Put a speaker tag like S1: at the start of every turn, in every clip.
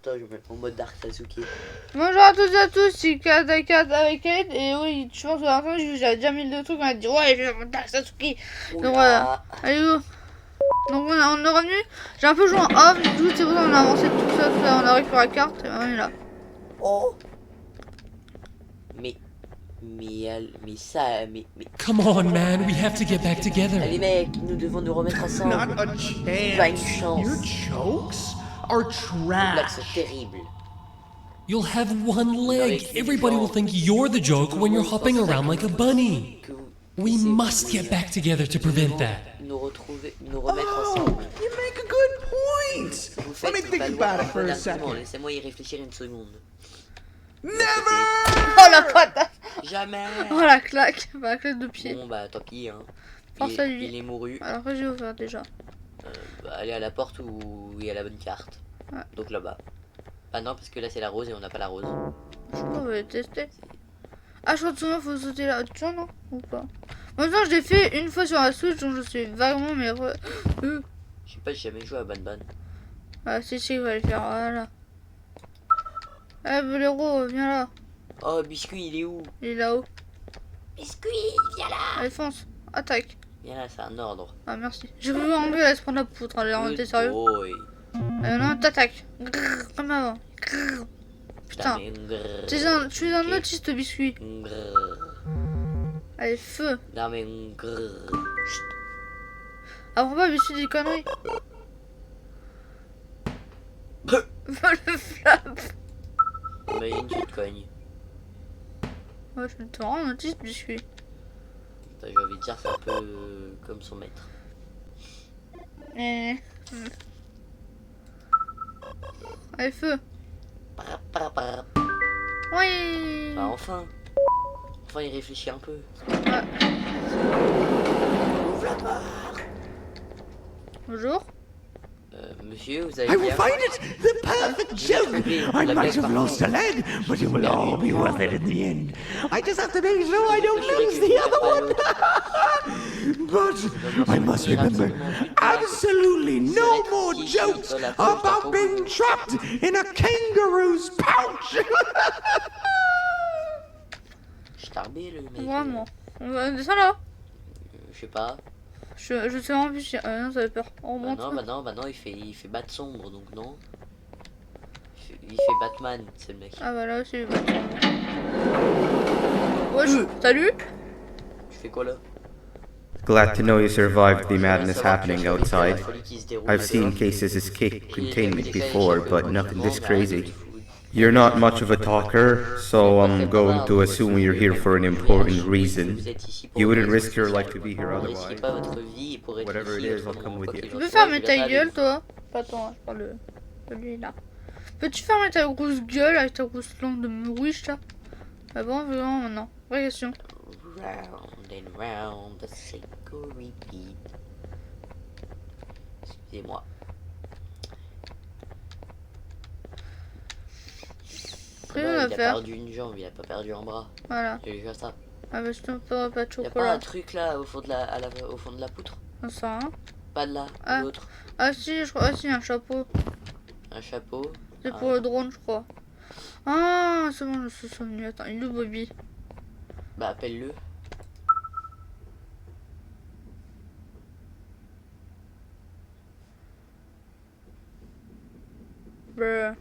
S1: Attends, je me mets en mode Dark Sasuke.
S2: Bonjour à toutes et à tous, c'est Kata avec Kate. Et oui, je pense que l'instant, j'avais déjà mis le truc. On a dit, ouais, je vais mon Dark Sasuke. Donc voilà. Allez, go. Donc on est revenu. J'ai un peu joué en off, du coup, c'est pour ça qu'on a avancé tout ça. Tout là, on a récupéré la carte et on est là.
S1: Oh. Mais ça, mais...
S3: Come on, man, we have to get back together.
S1: Allez mec, nous devons nous remettre ensemble.
S4: Not a chance.
S1: Pas une chance.
S4: Your jokes are
S1: Les blagues sont
S4: trash.
S1: terribles.
S3: You'll have one leg. Everybody will think you're the joke when you're hopping around like a bunny.
S1: Que vous
S3: We
S1: essayez
S3: must
S1: de
S3: get back together to prevent that.
S1: nous retrouver, nous remettre
S4: Oh,
S1: ensemble.
S4: you make a good point.
S1: Vous
S4: Let me
S1: faites
S4: think
S1: valoir
S4: about
S1: un
S4: it for
S1: bon
S4: a
S1: argument.
S4: second.
S1: Laissez-moi y réfléchir une seconde.
S4: Never!
S2: Oh la patate.
S1: Jamais.
S2: Oh la claque. Bah, la claque de pied.
S1: Bon bah tant pis hein.
S2: Force à lui.
S1: Il est mouru.
S2: Alors que j'ai ouvert déjà.
S1: Bah, allez à la porte où il y a la bonne carte.
S2: Ouais.
S1: Donc là-bas. Ah non parce que là c'est la rose et on n'a pas la rose.
S2: Je sais pas, on va les tester. Ah, je crois que souvent, faut sauter là. Tu vois, non? Ou pas? Maintenant, je l'ai fait une fois sur la Switch, donc je sais vaguement, mais après.
S1: Je sais pas, j'ai jamais joué à Ban.
S2: Ah, si, il va le faire. Voilà. Eh, Boléro, viens là.
S1: Oh biscuit il est où?
S2: Il est là-haut.
S1: Biscuit, viens là.
S2: Allez, fonce. Attaque.
S1: Viens là, c'est un ordre.
S2: Ah, merci. J'ai cru en vrai, elle se prendre la poutre. Allez, on était sérieux?
S1: boy.
S2: Non, t'attaques. Grrr, comme avant. Grrr. Putain. Tu es un autiste, biscuit. Allez, feu.
S1: Non mais grrr.
S2: Apprends pas, biscuit, des conneries. Le flap.
S1: Imagine tu te cognes.
S2: Ouais, je me te rends un autiste, biscuit.
S1: J'ai envie de dire c'est un peu comme son maître.
S2: Allez, feu. Oui.
S1: Bah enfin. Enfin il réfléchit un peu.
S2: Ouais. Bonjour.
S1: Monsieur, vous avez
S4: I will
S1: bien.
S4: find it the perfect joke. I might have lost a leg, but it will all be worth it in the end. I just have to make sure I don't lose the other one. But I must remember, absolutely no more jokes about being trapped in a kangaroo's pouch.
S1: Starbé le mec.
S2: Vraiment. On va descendre là.
S1: Je sais pas.
S2: Je sais en plus. Non, ça fait peur. On
S1: Bah
S2: monte.
S1: non, il fait bat sombre donc non. Il fait Batman, c'est le mec.
S2: Ah bah là aussi, bah, ouais, salut.
S1: Tu fais quoi là?
S5: Glad to know you survived the madness happening outside. I've seen cases escape containment before, but nothing this crazy. You're not much of a talker, so I'm going to assume you're here for an important reason. You wouldn't risk your life to be here otherwise. Whatever it is, I'll come with you.
S2: Tu peux fermer ta gueule, toi? Pas attends, je parle de lui là. Peux-tu fermer ta grosse gueule avec ta grosse langue de mouiche là? Ah bon, vraiment, non. Vraie question.
S1: Round and round, the cycle repeat. Excusez-moi.
S2: Qu'est-ce qu'on
S1: Il
S2: va
S1: a
S2: faire?
S1: perdu une jambe, il a pas perdu un bras.
S2: Voilà.
S1: J'ai déjà ça.
S2: Ah bah je te ferai pas de
S1: Y'a pas
S2: chocolat.
S1: un truc là au fond de au fond de la poutre?
S2: Ça sert à rien.
S1: Pas de là,
S2: Ah.
S1: l'autre.
S2: Ah si, je crois. Ah si, un chapeau.
S1: Un chapeau.
S2: C'est pour le drone, je crois. Ah, c'est bon, je suis souvenu. Attends, il est où Bobby?
S1: Bah appelle-le.
S2: Brr.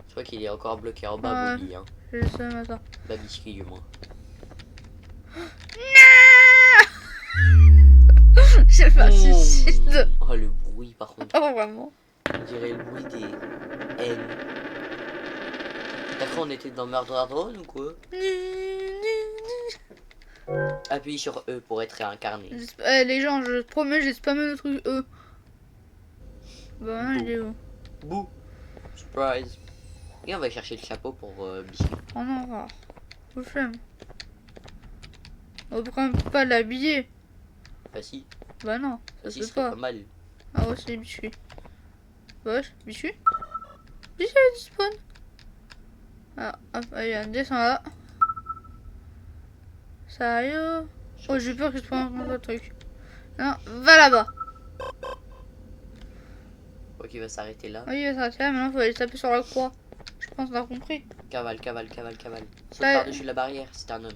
S1: Je crois qu'il est encore bloqué en bas,
S2: Ouais.
S1: Bobby. Hein.
S2: Je sais, mais attends.
S1: Bah biscuit du moins.
S2: J'ai pas suicide.
S1: Oh le bruit par contre.
S2: Oh, vraiment.
S1: On dirait le bruit des N. Après on était dans Murder Drone ou quoi? Appuie sur E pour être réincarné.
S2: Eh, les gens, je te promets, j'ai spammé le truc E. Bah, non, il est où?
S1: Bouh. Surprise. Et on va chercher le chapeau pour biscuit.
S2: Oh non, rare. Faut flemme. On peut quand même pas l'habiller.
S1: Bah si.
S2: Bah non,
S1: Bah
S2: ça
S1: si,
S2: se
S1: ce
S2: fait
S1: serait
S2: pas.
S1: pas mal.
S2: Ah ouais, c'est les biscuits. Wesh, biscuits? Biscuits, il spawn. Ah, hop, allez, on descend là. Sérieux? Oh, j'ai peur qu'il se prenne un truc. Non, va là-bas.
S1: crois qu'il va s'arrêter là.
S2: Oui, il va s'arrêter là, maintenant faut aller taper sur la croix. Je pense qu'on a compris.
S1: Cavale, cavale, cavale, cavale. Saute
S2: Ouais.
S1: par-dessus la barrière, c'est un homme.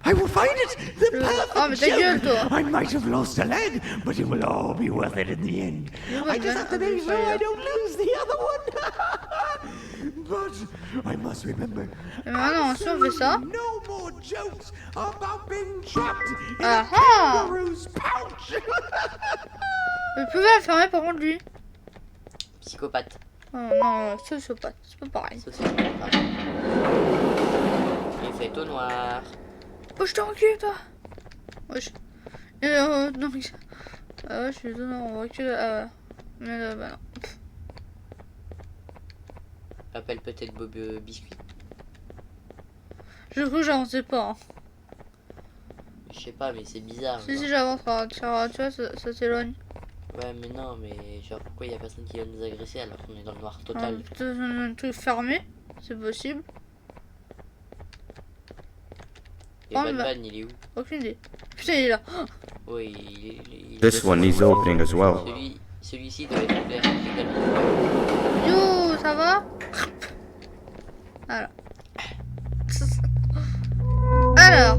S4: I will find it! The
S2: Oh, mais ta gueule,
S4: perfect
S2: toi.
S4: joke! I might have lost a leg, but it will all be worth it in the end. I just have to make sure I don't lose the other one. But I must remember.
S2: Et maintenant, si on fait ça.
S4: No more jokes about being trapped in
S2: Ah
S4: a
S2: ah.
S4: kangaroo's pouch.
S2: Je pouvais la fermer par contre, lui.
S1: Psychopathe.
S2: Oh, non, sociopathe, c'est pas pareil.
S1: Sociopathe. Il fait tout noir.
S2: Oh, je t'ai enculé, toi. Wesh. Et non, mais... Ah ouais, je suis étonnant, on voit que... Ah ouais. Mais bah non.
S1: Appelle peut-être Bob Biscuit.
S2: Je crois que j'avançais pas. Hein.
S1: Je sais pas, mais c'est bizarre.
S2: Si,
S1: genre.
S2: si, j'avance, tu vois, ça s'éloigne.
S1: Ouais, mais non, mais genre pourquoi il y a personne qui vient nous agresser alors qu'on est dans le noir
S2: Ah,
S1: total.
S2: peut-être un truc fermé, c'est possible.
S1: Et
S2: Oh,
S1: Batman, il est où?
S2: Aucune idée. Putain, il est là.
S1: Oui, il est
S5: This one needs opening as well.
S1: Celui-ci doit être ouvert également.
S2: Yo, ça va? Voilà. Alors,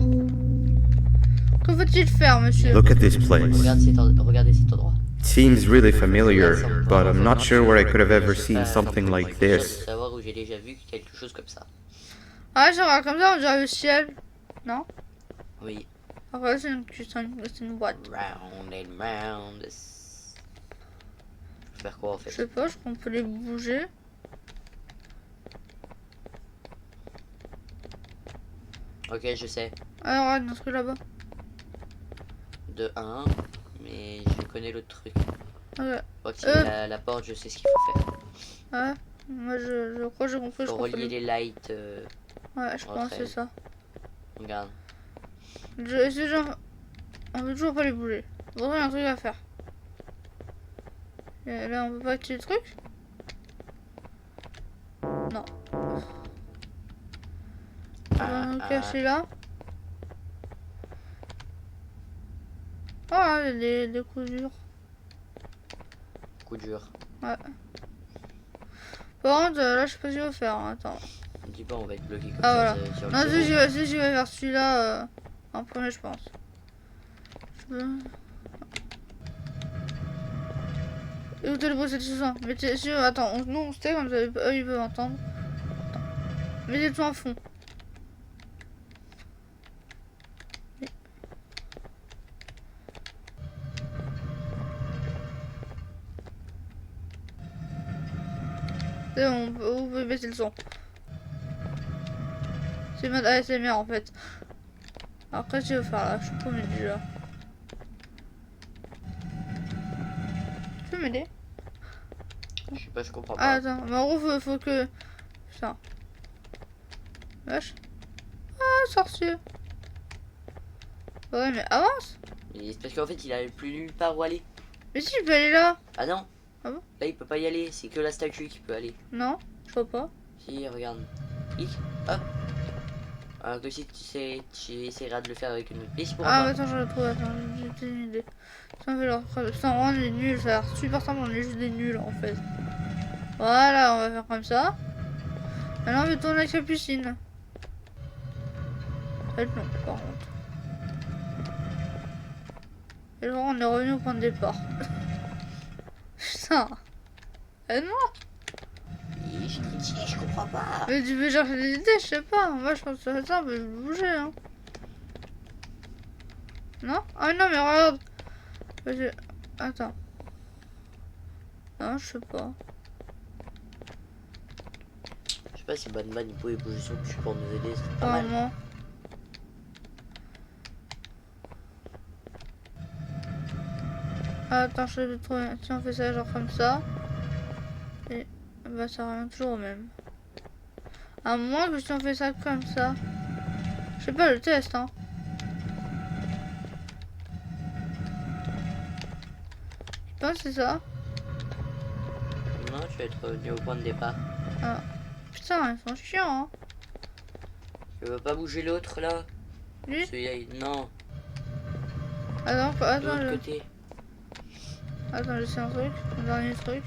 S2: que faut-il faire, monsieur?
S5: Look at this place.
S1: Regardez cet endroit.
S5: Seems really familiar, but I'm not sure where I could have ever seen something like this.
S1: Savoir où j'ai déjà vu quelque chose comme ça.
S2: Ah, je regarde comme ça, on dirait le ciel. Non?
S1: Oui.
S2: Après, c'est une boîte.
S1: Round and round. Faire quoi en
S2: Je
S1: fait?
S2: sais pas, je crois qu'on peut les bouger.
S1: Ok, je sais.
S2: Alors, regarde, dans ce truc là-bas.
S1: De 1, mais je connais l'autre truc.
S2: Ok.
S1: Je crois que c'est la porte, je sais ce qu'il faut faire.
S2: Ouais. Moi, je crois que j'ai compris.
S1: Faut relier les lights.
S2: Ouais, je pense
S1: entre
S2: que c'est
S1: elles.
S2: ça.
S1: Regarde.
S2: On peut toujours pas les bouger. Bon, il y a un truc à faire. Et là, on peut pas activer le truc? Non. On va nous cacher là. Oh, là, les coups durs.
S1: Coup dur.
S2: Ouais. Par contre, là, je sais pas ce qu'il faut faire. Hein. Attends.
S1: On dit pas, on va être bloqué comme
S2: Ah,
S1: ça.
S2: voilà.
S1: Sur le
S2: Non,
S1: zéro.
S2: si je vais faire celui-là en premier, je pense. Je peux... Écoutez le bruit, c'est tout ça. Mettez... Si, attends, nous on se tait comme ça, eux ils peuvent entendre. Attends. Mettez tout en fond. C'est bon, vous pouvez baisser le son. C'est mode ASMR en fait. Après, je vais faire là, je suis pas m'aider là. Tu peux m'aider?
S1: Je sais pas, je comprends
S2: Ah,
S1: pas.
S2: attends, mais en gros, faut que. Ça. Vache. Ah, sorcier. Ouais, mais avance.
S1: Mais c'est parce qu'en fait, il a plus nulle part où aller.
S2: Mais si, il peut aller là.
S1: Ah non.
S2: Ah bon?
S1: Là, il peut pas y aller. C'est que la statue qui peut aller.
S2: Non, je vois pas.
S1: Si, regarde. Clique. Hop. Alors que si tu essaieras de le faire avec une autre piste pour
S2: Ah,
S1: avoir.
S2: attends, je le trouve. Attends, j'ai une idée. Ça on fait leur. Putain, on est nuls. Ça a l'air super simple, on est juste des nuls en fait. Voilà, on va faire comme ça. Maintenant, on va tourner avec la piscine. Ça va être long, par contre. Et genre, on est revenu au point de départ. Putain. Eh non.
S1: Je comprends pas.
S2: Mais tu peux chercher des idées, je sais pas. Moi, je pense que ça va être simple, je vais bouger, hein. Non? Ah non, mais regarde. Attends. Non, je sais pas.
S1: Je sais pas si Batman il pouvait bouger son cul pour nous aider. C'est pas mal.
S2: Vraiment. Attends, je vais trouver. Si on fait ça genre comme ça. Et bah ça revient toujours au même. À moins que si on fait ça comme ça. Je sais pas, le test hein. Je pense que c'est ça.
S1: Non, tu vas être revenu au point de départ.
S2: Ah. Putain, ils sont chiants hein.
S1: Tu veux pas bouger l'autre là?
S2: Lui?
S1: Celui-là, non.
S2: Attends,
S1: De l'autre côté.
S2: Attends, j'essaie un truc. Un dernier truc.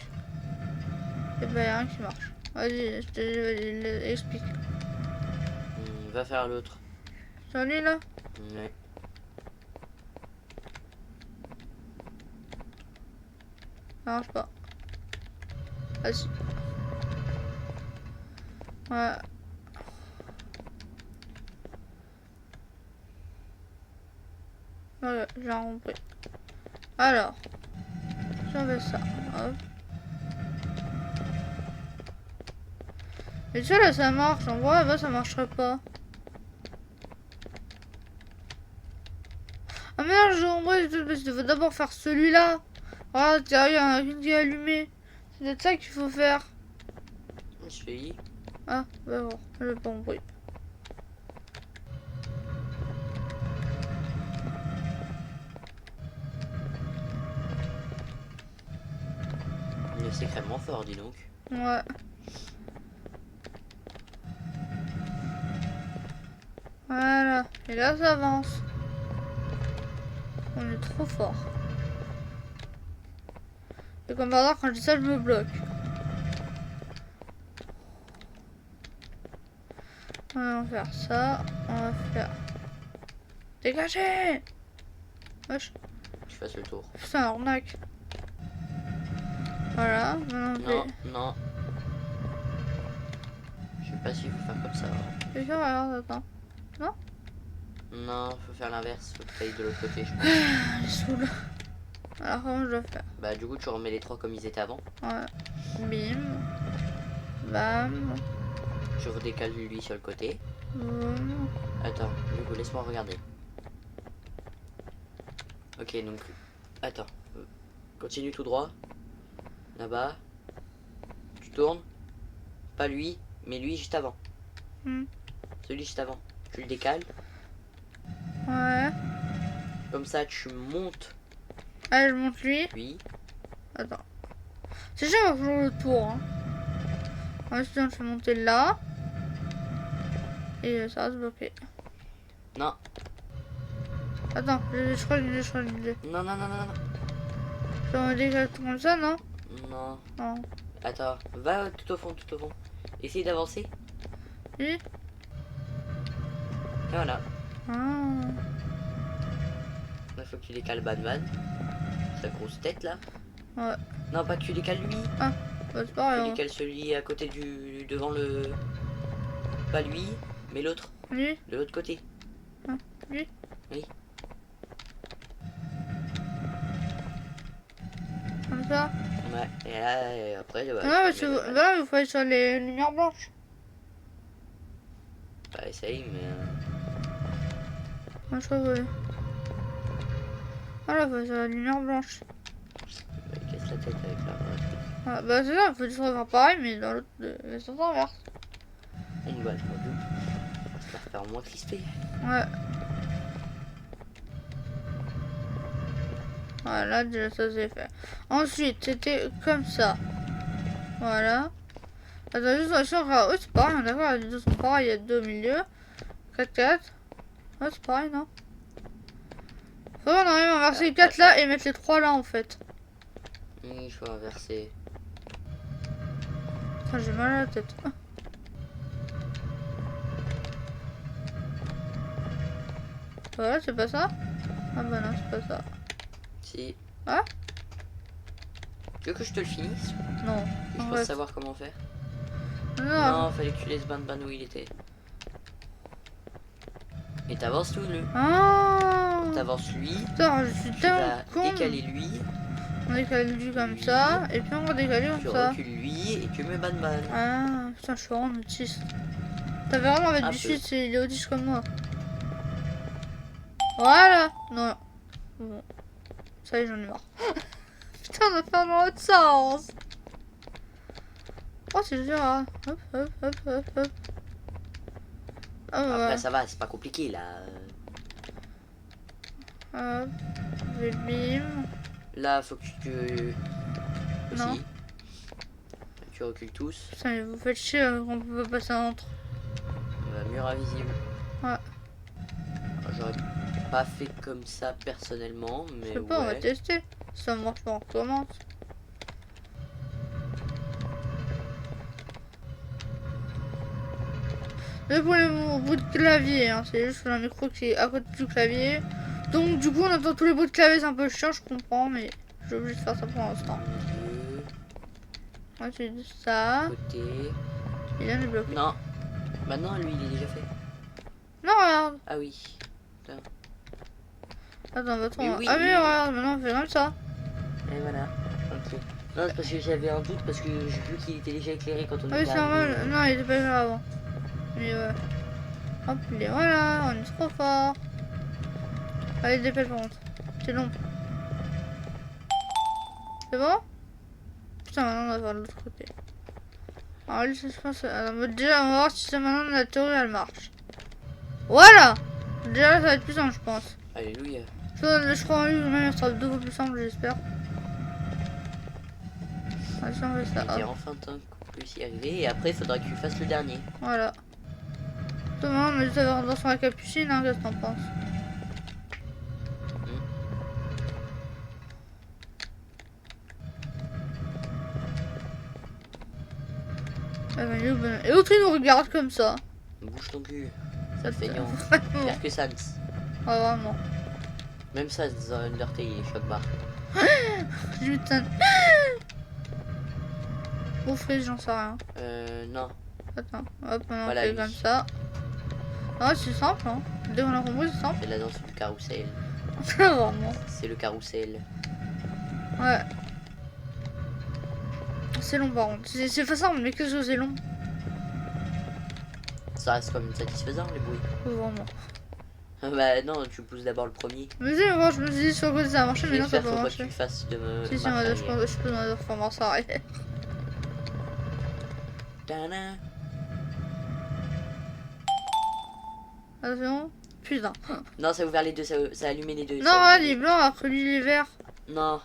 S2: Et bah y'a rien qui marche. Vas-y, vas-y, explique.
S1: Va faire l'autre.
S2: Celui là?
S1: Ouais.
S2: Ça marche pas. Vas-y. Ouais. Voilà, j'ai compris. Alors, si on fait ça, hop. Et tu sais là ça marche, en vrai là-bas ça marcherait pas. Ah merde, j'ai compris, il faut d'abord faire celui-là. Ah tiens, il y en a une qui est allumée. C'est peut-être ça qu'il faut faire.
S1: Je fais I.
S2: Ah, bah bon, j'ai pas compris.
S1: Il est secrètement fort, dis donc.
S2: Ouais. Voilà. Et là, ça avance. On est trop fort. Et comme par hasard, quand je dis ça, je me bloque. On va faire ça. On va faire... Dégagez! Wesh,
S1: Tu fasses le tour.
S2: c'est un arnaque. Voilà. Maintenant,
S1: Non, non. Je sais pas s'il faut faire comme ça.
S2: je vais faire alors, attends.
S1: Non, faut faire l'inverse. Faut que tu ailles de l'autre côté, je pense.
S2: Je saoule. Alors, comment je dois faire?
S1: Bah, du coup, tu remets les trois comme ils étaient avant.
S2: Ouais. Bim. Bam.
S1: Tu redécales lui sur le côté.
S2: Boum.
S1: Attends, du coup, laisse-moi regarder. Ok, donc... Attends. Continue tout droit. Là-bas. Tu tournes. Pas lui, mais lui juste avant. Celui juste avant. Tu le décales.
S2: Ouais.
S1: Comme ça, tu montes
S2: Allez, je monte lui.
S1: lui.
S2: Attends. C'est jamais toujours le tour. Hein. Ensuite, je vais monter là. Et ça va se bloquer.
S1: Non.
S2: Attends, je crois que je
S1: Non, non, non, non, non.
S2: vais me décaler comme ça, non?
S1: Non.
S2: Non.
S1: Attends, va tout au fond, tout au fond. Essaye d'avancer.
S2: Oui.
S1: Et voilà.
S2: Ah.
S1: Là, faut que tu décales Batman. Sa grosse tête là.
S2: Ouais.
S1: Non, pas que tu décales lui.
S2: Bah, c'est
S1: Tu
S2: pareil. hein.
S1: décales celui à côté du... devant le... Pas lui, mais l'autre.
S2: Lui.
S1: De l'autre côté.
S2: Lui.
S1: Oui.
S2: Comme ça.
S1: Ouais. Et là, après, bah,
S2: Ah, parce
S1: tu
S2: que
S1: mets Batman.
S2: là, il faut aller sur les lumières blanches.
S1: Bah, essaye, mais...
S2: Moi, je crois que... Voilà, il faut aller sur la lumière blanche.
S1: bah, il casse la tête avec la...
S2: Ah, bah, c'est ça, il faut juste refaire pareil, mais dans l'autre... le sens inverse.
S1: On me bat, je m'en doute. Ça va faire moins crispé.
S2: Ouais. Voilà, déjà ça c'est fait. Ensuite, c'était comme ça. Voilà. Attends, juste sur oui, c'est pareil, d'accord, les deux sont pareils, il y a deux au milieu. 4-4. Ouais, c'est pareil, non? Faut qu'on arrive à inverser les 4 là et mettre les 3 là en fait.
S1: Oui, il faut inverser.
S2: Putain, j'ai mal à la tête. Ah. Voilà, c'est pas ça? Ah bah non, c'est pas ça.
S1: Si.
S2: Ah?
S1: Tu veux que je te le finisse?
S2: Non.
S1: Je
S2: en
S1: pense
S2: fait.
S1: savoir comment faire.
S2: Non.
S1: Non, fallait que tu laisses Ban où il était. Et t'avances tout lui.
S2: Ah.
S1: T'avances lui.
S2: Putain, je suis
S1: Tu
S2: tellement
S1: vas
S2: con.
S1: décaler lui.
S2: On décale lui comme ça, et puis on va décaler
S1: Tu
S2: comme ça.
S1: recules lui et tu mets Ban.
S2: Ah, putain, je suis vraiment autiste. T'avais vraiment envie
S1: Un
S2: du
S1: peu.
S2: sud, il est autiste comme moi. Voilà. Non. Bon. Ça y est, j'en ai marre. Putain, on va faire dans l'autre sens. Oh, c'est dur, hein. Hop, hop, hop, hop, hop. Ah,
S1: Après
S2: voilà.
S1: ça va, c'est pas compliqué là.
S2: Hop. Je bim.
S1: Là, faut que tu...
S2: Non.
S1: Aussi. Tu recules tous.
S2: Putain, vous faites chier qu'on peut pas passer entre.
S1: Mur invisible.
S2: Ouais.
S1: J'aurais pas fait comme ça personnellement,
S2: Je
S1: mais
S2: sais pas, on va
S1: ouais.
S2: tester. Si ça marche pas, on recommence. Le problème au bout de clavier, hein, c'est juste le micro qui est à côté du clavier. Donc du coup on entend tous les bouts de clavier, c'est un peu chiant, je comprends, mais je suis obligé de faire ça pour l'instant. Ensuite ça.
S1: Côté.
S2: Il vient de bloquer.
S1: Non. Maintenant, lui, il est déjà fait.
S2: Non, regarde.
S1: Ah oui.
S2: Attends, attends.
S1: Mais oui,
S2: Ah mais
S1: oui.
S2: regarde, maintenant on fait comme ça.
S1: Et voilà. Ok. Non, c'est parce que j'avais un doute parce que j'ai vu qu'il était déjà éclairé quand on
S2: Ah oui,
S1: était
S2: c'est normal.
S1: arrivé.
S2: Non, il était pas là avant. Mais ouais. Hop, il est voilà, on est trop fort. Allez, dépêche par contre. C'est long. C'est bon? Putain, maintenant on va voir de l'autre côté. Alors lui, ça se passe. Alors, déjà, on va voir si ça maintenant la théorie elle marche. Voilà! Déjà là, ça va être plus simple, je pense.
S1: Alléluia.
S2: Je crois en lui, même ça sera 2 fois plus simple, j'espère. Allez, si on fait ça.
S1: Il était
S2: Hop.
S1: enfin temps qu'on puisse y arriver et après il faudra que tu fasses le dernier.
S2: Voilà. Thomas, on a juste à voir dans la capucine, hein, qu'est-ce que t'en penses? Et l'autre il nous regarde comme ça.
S1: Bouge ton cul. Ça te fait feignant.
S2: Vraiment.
S1: Pire que Sans.
S2: Ouais, vraiment.
S1: Même ça dans Undertale il est choc barre.
S2: Putain. Ou frise, j'en sais rien.
S1: Non.
S2: Attends, hop, maintenant
S1: Voilà,
S2: on fait
S1: lui.
S2: comme ça. Ah, c'est simple, hein. Dès qu'on a compris, c'est simple.
S1: C'est la danse du carrousel.
S2: Vraiment.
S1: C'est le carrousel.
S2: Ouais. C'est long par contre. C'est facile, mais qu'est-ce que c'est long?
S1: Ça reste comme satisfaisant les bruits.
S2: Vraiment.
S1: Bah non, tu pousses d'abord le premier.
S2: Mais tu sais, moi je me suis dit sur le côté ça a marché, mais non, ça
S1: J'espère
S2: peut
S1: faut pas que tu
S2: marcher.
S1: le fasses de me.
S2: Si, si, moi, je peux me faire marcher arrière.
S1: Tana.
S2: Attention. Putain.
S1: Non, ça a ouvert les deux, ça a allumé les deux.
S2: Non,
S1: ça a
S2: regarde,
S1: allumé
S2: il est blanc, après lui, il est vert.
S1: Non.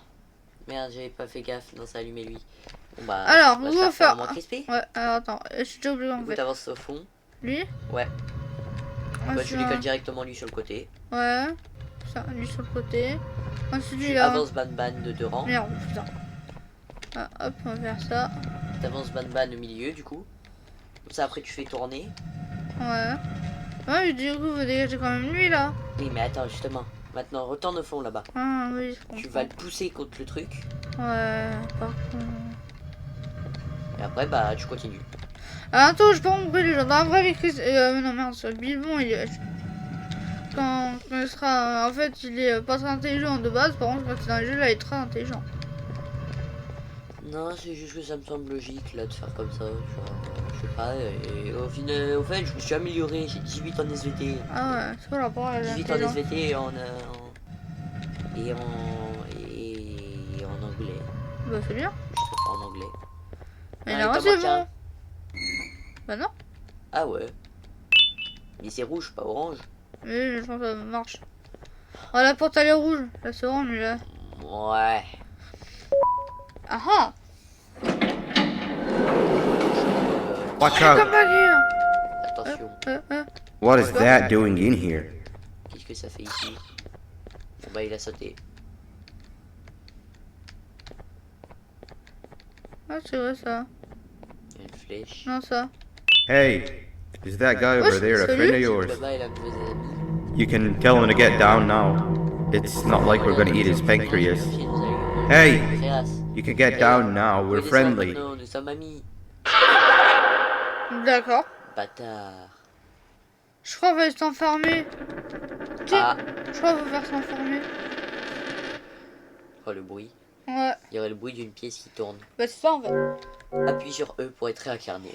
S1: Merde, j'avais pas fait gaffe. Non, ça a allumé lui. Bon bah.
S2: Alors,
S1: on va
S2: on
S1: se
S2: va
S1: faire
S2: faire.
S1: un moins crispé.
S2: Ouais, alors attends, je suis déjà oublié
S1: Du
S2: en
S1: coup,
S2: fait.
S1: t'avances au fond.
S2: Lui
S1: Ouais. Bah, tu
S2: Ensuite,
S1: lui colles directement lui sur le côté.
S2: ouais. Ça, lui sur le côté. Ensuite, lui
S1: Tu
S2: là.
S1: avances ban de 2 rangs.
S2: Merde, putain. Ah, hop, on va faire ça.
S1: T'avances ban au milieu du coup. Comme ça après tu fais tourner.
S2: Ouais. Ouais, mais du coup, vous dégagez quand même lui là.
S1: Oui mais attends justement. Maintenant retourne au fond là-bas.
S2: Ah, oui, je comprends.
S1: Tu vas le pousser contre le truc.
S2: Ouais, par contre.
S1: Et après bah tu continues.
S2: Ah, attends, je peux pas compris les gens. Dans la vraie vie, Chris. Non, merde, ce Bilbon, il est. Quand il sera. En fait, il est pas très intelligent de base. Par contre, quand il est dans le jeu, là, il est très intelligent.
S1: Non c'est juste que ça me semble logique là de faire comme ça. Genre, je sais pas. Et au final, au fait je me suis amélioré. J'ai 18 en SVT.
S2: Ah ouais, c'est quoi le rapport à
S1: 18 en
S2: l'intelligence?
S1: SVT et en anglais.
S2: Bah, c'est bien.
S1: Je suis très fort en anglais.
S2: Mais
S1: Ah,
S2: là,
S1: il t'en
S2: c'est
S1: manque un.
S2: bon. Bah, non.
S1: Ah ouais. Mais c'est rouge, pas orange.
S2: Oui, je pense que ça marche. Oh, la porte elle est rouge. Là, c'est orange, là.
S1: Ouais.
S2: Ah ah!
S5: Watch
S2: Comme
S5: out!
S2: bague here.
S1: Attention.
S5: What is that doing in here?
S1: Qu'est-ce que ça fait ici? Bon bah il a sauté.
S2: Ah, c'est vrai ça.
S1: Il y a une flèche.
S2: Non, ça.
S5: Hey, is that guy over there a friend of yours?
S1: Là-bas il a un de vos amis.
S5: You can tell him to get down now. It's not like we're gonna eat his pancreas. Hey, you can get down now, we're friendly.
S1: Non, nous sommes amis.
S2: D'accord.
S1: Bâtard.
S2: Je crois qu'on va s'enfermer.
S1: Ah.
S2: Je crois qu'on va faire s'enfermer.
S1: Oh le bruit.
S2: Ouais.
S1: Il y aurait le bruit d'une pièce qui tourne.
S2: Bah, c'est ça en fait.
S1: Appuie sur E pour être réincarné.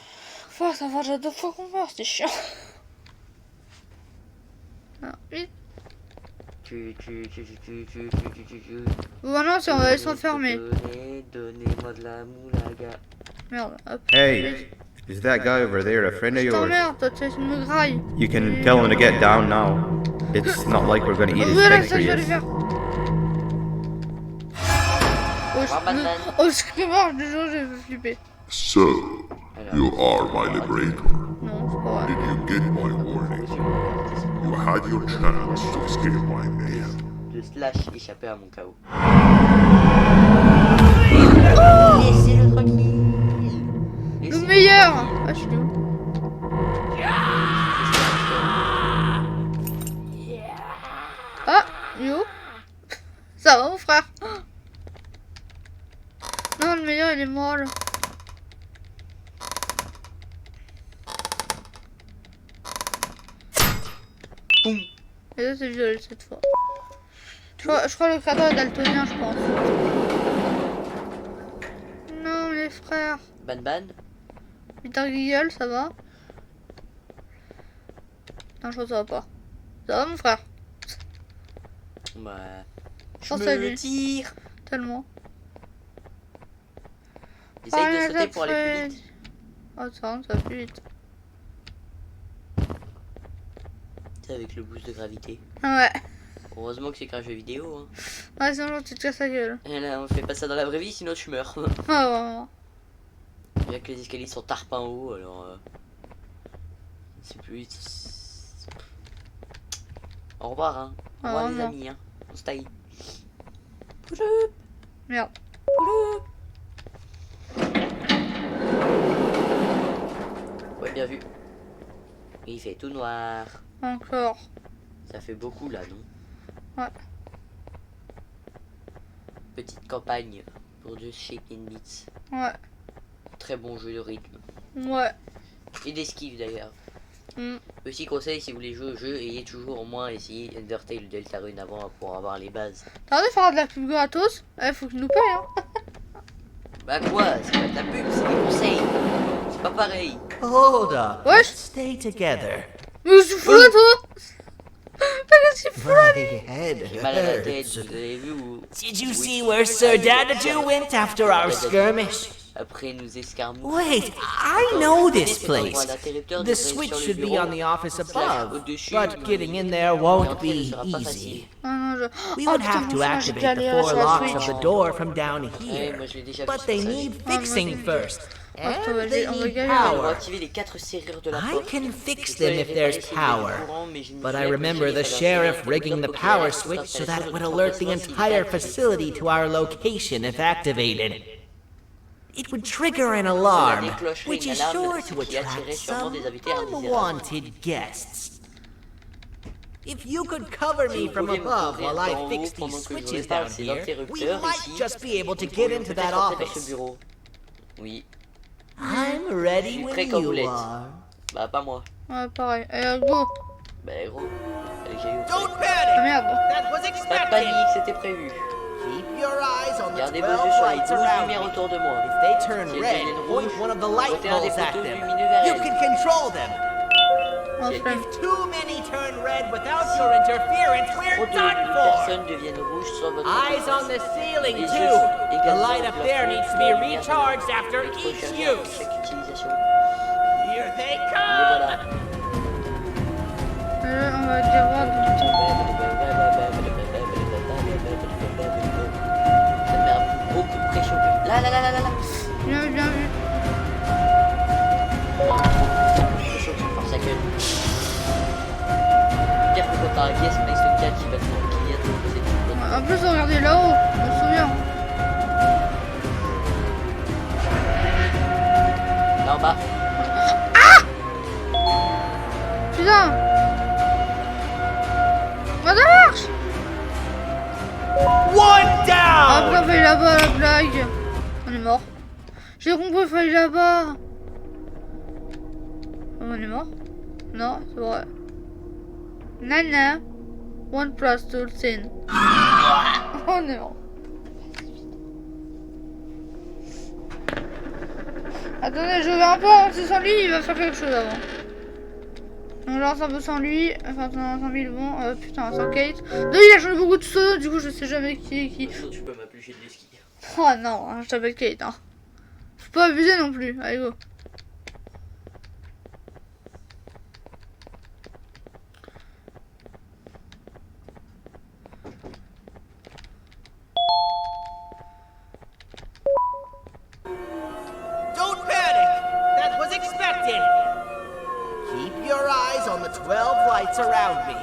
S2: Faut ça va déjà 2 fois qu'on meurt, c'est chiant. Alors, vite. Bon, maintenant, si on va aller s'enfermer.
S1: Donnez-moi de la moulaga.
S2: Merde, hop.
S5: Hey, is that guy over there a friend of
S2: Je
S5: yours?
S2: t'emmerde, toi, tu sais, tu me grailles.
S5: You can tell him to get down now. It's not like we're gonna eat his
S2: Voilà, ça, je vais le
S5: pancreas.
S2: faire.
S1: Batman.
S2: Oh, screamer, déjà, j'ai fait flipper.
S6: So, you are my liberator.
S2: Non, c'est pas vrai.
S6: Did you get my warning? You had your chance to escape my mayhem.
S1: De slash échapper à mon chaos.
S2: Oh,
S1: Laissez-le tranquille.
S2: le
S1: Laissez-le
S2: meilleur.
S1: tranquille.
S2: Ah, je suis où?
S1: Boum.
S2: Et là, c'est violet cette fois. Je crois le créateur est daltonien, je pense. Non, les frères.
S1: Ban Ban.
S2: Peter Giggle, ça va? Non, je crois que ça va pas. Ça va, mon frère?
S1: Bah. Je
S2: pense à
S1: me
S2: lui.
S1: tire.
S2: Tellement.
S1: Essaye de sauter pour aller plus vite.
S2: Oh, ça va plus vite.
S1: C'est avec le boost de gravité.
S2: Ouais.
S1: Heureusement que c'est qu'un jeu vidéo. Hein.
S2: Ouais, sinon, tu te casses la gueule.
S1: Et là, on fait pas ça dans la vraie vie, sinon je meurs.
S2: Ah, vraiment.
S1: Bien que les escaliers sont tarpins en haut, alors. C'est plus. Au revoir, hein. Au revoir, les amis, hein. On se taille.
S2: Merde.
S1: Ouais, bien vu. Il fait tout noir.
S2: Encore.
S1: Ça fait beaucoup là, non?
S2: Ouais.
S1: Petite campagne pour Just Shaking Beats.
S2: Ouais.
S1: Très bon jeu de rythme.
S2: Ouais.
S1: Et d'esquive d'ailleurs.
S2: Mm.
S1: Petit conseil, si vous voulez jouer au jeu, ayez toujours au moins essayé Undertale ou Deltarune avant pour avoir les bases.
S2: T'as envie de faire de la pub gratos? Faut que nous paye, hein.
S1: Bah quoi? C'est pas de la pub, c'est des conseils. C'est pas pareil.
S4: Hold up.
S2: Wesh.
S4: Stay together.
S2: Mais je suis fou là, toi. Qu'est-ce que tu fous là?
S4: My head
S1: J'ai mal à la tête,
S4: hurts.
S1: vous avez vu ou...
S4: Did you see where Sir Dadadoo went after our skirmish?
S1: Après nous escarmouches.
S4: Wait, I know this place.
S1: L'interrupteur
S4: The
S1: devrait
S4: switch
S1: être sur le
S4: should be
S1: bureau.
S4: on the office
S1: Slash
S4: above,
S1: au-dessus,
S4: but getting in there
S1: et
S4: won't
S1: entrer ne
S4: be
S1: sera pas
S4: easy.
S1: facile.
S2: Ah non, je...
S4: We
S2: Oh
S4: would
S2: putain,
S4: have to
S2: franchement, j'ai
S4: activate the
S2: galéré
S4: 4
S2: sur la
S4: locks
S2: Switch.
S4: of the door from down
S1: Ouais,
S4: here,
S1: moi je l'ai déjà
S4: but
S1: fait
S4: they
S1: ça.
S4: need
S2: Ah, moi,
S4: fixing
S2: j'ai-
S4: first,
S2: Attends,
S4: and
S2: on
S4: they
S2: va
S4: need
S2: galérer.
S1: On va
S4: power.
S1: activer les 4 serrures de la
S4: I
S1: porte.
S4: can fix
S1: Je peux
S4: them
S1: les
S4: if there's
S1: réparer si vous avez
S4: power.
S1: du courant, mais je me
S4: But
S1: souviens
S4: I
S1: que
S4: remember
S1: j'ai
S4: the
S1: fait la
S4: sheriff
S1: première
S4: rigging the
S1: interrupteur
S4: power
S1: pour
S4: switch so
S1: installer
S4: that
S1: sur
S4: it would
S1: le
S4: alert the
S1: transfert
S4: entire
S1: physique.
S4: facility to our location if activated. It would trigger an alarm, which is sure to attract some unwanted guests. If you could cover me from above while I fix these switches down here, we might just be able to get into that office.
S1: Oui,
S4: I'm ready when
S1: prêt quand vous
S4: you
S1: l'êtes.
S4: are.
S1: Bah pas moi.
S2: Ouais, pareil. Allez, go.
S1: Bah gros, allez j'ai eu.
S4: Don't
S2: Ah
S4: panic!
S2: merde.
S4: That was
S1: Pas de
S4: expected!
S1: panique, c'était prévu.
S4: Keep your eyes on the
S1: Gardez
S4: 12
S1: vos yeux sur les
S4: lights
S1: 12
S4: around
S1: lumières
S4: me.
S1: autour de moi.
S4: If they turn
S1: Si elles
S4: red,
S1: deviennent
S4: point
S1: rouges,
S4: one of the light
S1: jetez un des
S4: bulbs at
S1: poteaux
S4: them.
S1: lumineux vers
S4: You
S1: elles.
S4: can control them.
S2: Oh,
S1: Si
S2: flemme.
S4: If too many turn red without your interference,
S1: trop
S4: we're
S1: de
S4: done for.
S1: personnes deviennent rouges sur votre
S4: Eyes on the
S1: face.
S4: ceiling
S1: Les
S4: too.
S1: yeux
S4: The
S1: également
S4: light
S1: au
S4: up there
S1: plafond,
S4: needs to be
S1: la lumière
S4: recharged after
S1: doit être
S4: each
S1: rechargée après
S4: use.
S1: chaque utilisation.
S4: Here they
S1: Et
S4: come.
S1: voilà.
S2: On va dire voir tout le temps.
S1: Ça met un gros coup de pression. Là.
S2: Bien vu, bien vu.
S1: Pression qui force sa gueule. Pire que quand t'as un guest Max 4 qui va qui vient de poser dessus.
S2: En plus, regardez là-haut, je me souviens.
S1: Là en bas.
S2: Putain. Bah, ça marche.
S4: One down.
S2: Après, il fallait là-bas, la blague. On est mort. J'ai compris, il fallait là-bas. On est mort? Non, c'est vrai. Nana. 1 plus 2, 10. On est mort. Attendez, je vais un peu avancer sans lui, il va faire quelque chose avant. On lance un peu sans lui, enfin sans lui, bon, putain, sans Kate. Non, il a changé beaucoup de pseudo, du coup je sais jamais qui est qui.
S1: Tu peux m'appeler de l'esquive.
S2: Oh non, hein, je t'appelle Kate, hein. Faut pas abuser non plus, allez go.
S4: Don't panic. That was expected. Keep your eyes on the 12 lights around me.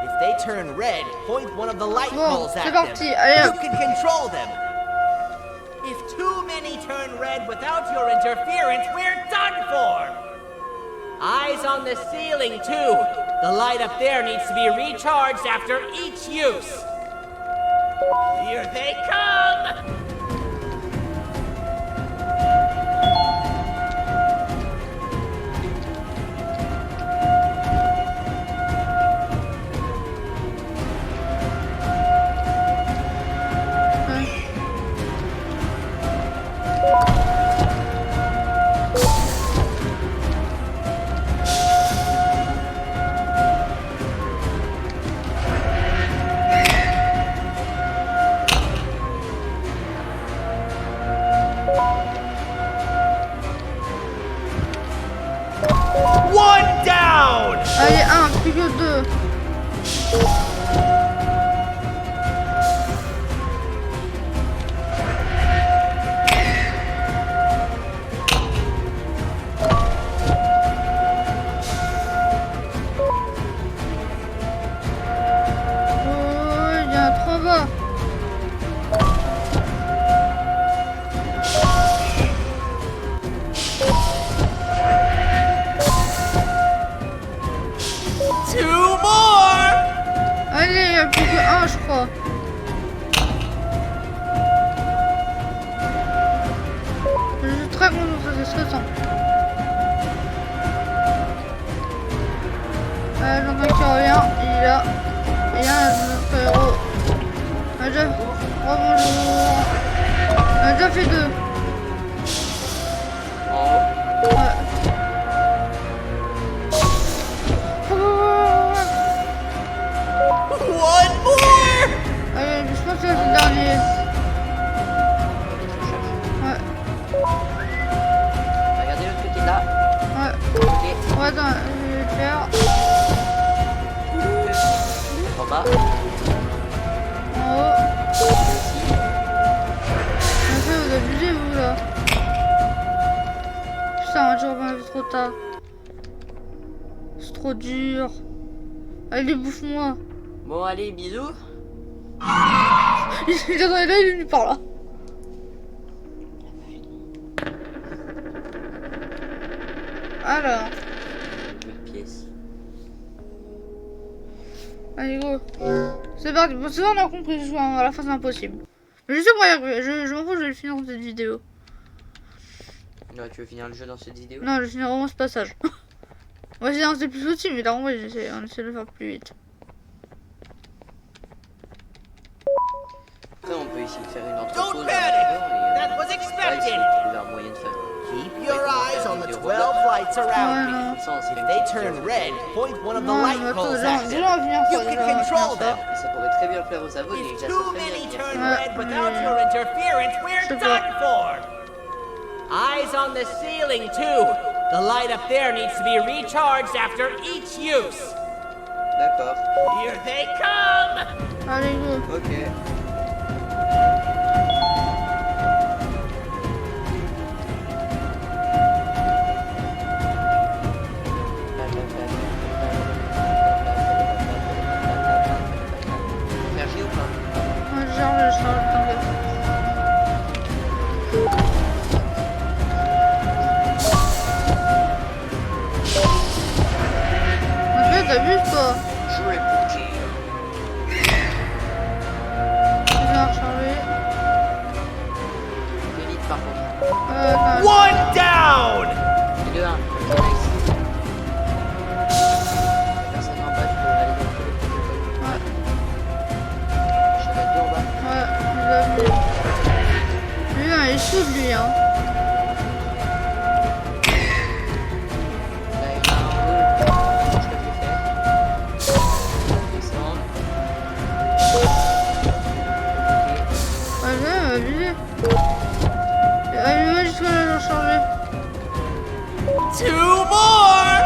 S4: If they turn red, point one of the light
S2: Bon,
S4: bulbs
S2: c'est
S4: at
S2: parti,
S4: them.
S2: allez
S4: You
S2: hop.
S4: can control them. If too many turn red without your interference, we're done for. Eyes on the ceiling, too. The light up there needs to be recharged after each use. Here they come! One down!
S2: Allez, un, plus que deux. Oh, il y a un trop bas.
S4: Two more!
S2: Allez, il y a plus que un, je crois. Je suis très content, ça c'est stressant. J'entends qu'il revient, il est là. Il y a notre héros. On a déjà... Oh, bonjour. On a déjà fait deux.
S1: Oh.
S2: Ouais.
S4: One more!
S2: Allez, je pense que c'est le dernier. Ouais,
S1: Regardez l'autre côté là.
S2: ouais.
S1: Ok.
S2: Ouais, attends, je vais le faire.
S1: En bas.
S2: En haut. En fait, vous abusez, vous, là. Putain, j'ai toujours vu trop tard. C'est trop dur. Allez, bouffe-moi.
S1: Bon, allez, bisous.
S2: Il est là, il est venu par là. Alors,
S1: Première pièce.
S2: allez, go. C'est parti. Bon, c'est ça, on a compris. Je joue à la fin, c'est impossible. Mais je sais qu'on va y arriver. Je m'en fous, je vais le finir dans cette vidéo.
S1: Ouais, tu veux finir le jeu dans cette vidéo?
S2: Non, je vais finir vraiment ce passage. On va essayer d'en faire plus petit, mais là, on essaie de le faire plus vite.
S1: Après, on peut essayer de faire une
S4: Don't
S1: entrepause.
S4: panic! That was expected!
S1: Trouver un moyen de faire.
S4: Keep your eyes on the 12 lights around me.
S1: Comme ça, on sait
S4: If they turn red, point one of the
S2: Non,
S4: light
S2: mais attends,
S4: poles
S2: déjà,
S4: at
S2: déjà,
S4: them.
S2: on va finir
S4: You
S2: ça.
S4: can
S2: déjà, on va
S4: control
S2: finir ça.
S4: them.
S1: Ça pourrait très bien plaire aux abonnés.
S4: If
S1: Ça
S4: too
S1: serait
S4: many
S1: bien.
S4: turn
S2: Ouais,
S4: red without
S2: mais-
S4: your interference, we're
S2: Je sais
S4: done
S2: pas.
S4: for. Eyes on the ceiling too. The light up there needs to be recharged after each use.
S1: D'accord.
S4: Here they come.
S2: Allez, go.
S1: Ok. Énergie ou pas?
S2: Ouais, je charge, t'inquiète. En fait, t'abuses, toi.
S1: Triple kill.
S2: Je viens recharger.
S1: Fais vite par contre.
S2: Attends.
S4: One down.
S1: Et de 1. Nice. Personne en bas, je peux aller dans le côté.
S2: Ouais,
S1: Je vais mettre deux en bas.
S2: ouais, je l'ai vu. Lui, il est chaud, lui, hein.
S1: Là, il y en a un en haut. Je peux le faire. Descendre.
S2: Ouais, j'ai abusé. Allez, va jusqu'à là, je vais recharger.
S4: Two more.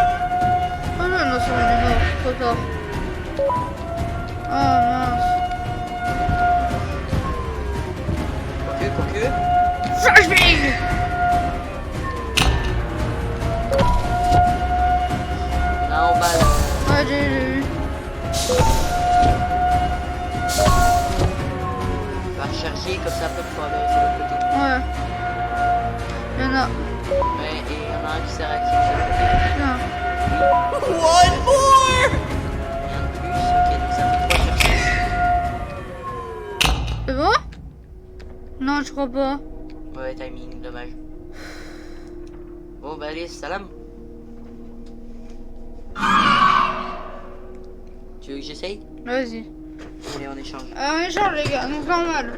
S2: Oh là, non, ça va, il est mort. Trop tard. Ah, mince.
S1: Cocu.
S2: Flashbang!
S1: Là en bas, là.
S2: Ouais, j'ai vu.
S1: Va recharger comme ça après pour aller sur l'autre côté.
S2: Ouais. Il y en a.
S1: Ouais, et il y en a un qui s'est réactivé sur le côté.
S2: Tiens.
S4: One more.
S1: Rien de plus. Ok, donc ça fait 3 sur 6.
S2: C'est bon? Non, je crois pas.
S1: Ouais, timing, dommage. Bon, bah allez, salam. Tu veux que j'essaye?
S2: Vas-y.
S1: Allez, on échange.
S2: On échange, les gars, donc normal.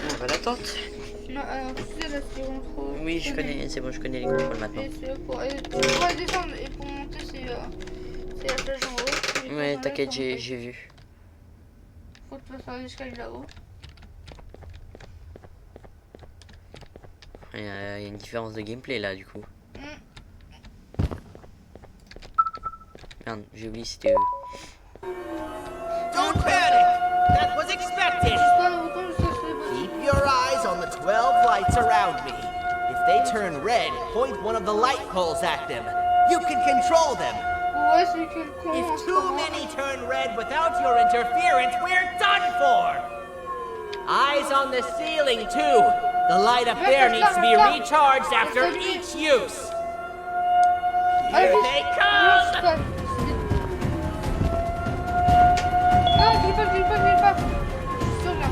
S1: Bon, on va l'attendre.
S2: Non, alors, tu sais, là, c'est bon, trop.
S1: Oui, je connais, c'est bon, je connais les contrôles maintenant.
S2: Et c'est pour descendre et pour monter, c'est la flèche en haut. Et
S1: Ouais,
S2: pour
S1: t'inquiète,
S2: descendre,
S1: j'ai vu.
S2: faut te passer l'escalier là-haut.
S1: Il y a une différence de gameplay là, du coup. Merde, j'ai oublié c'était eux.
S4: Don't panic! That was expected! Keep your eyes on the 12 lights around me. If they turn red, point one of the light poles at them. You can control them. If too many turn red without your interference, we're done for! Eyes on the ceiling, too. The light up there needs to be recharged after each use. Here they come!
S2: Non, grille pas. Je suis sûr, là.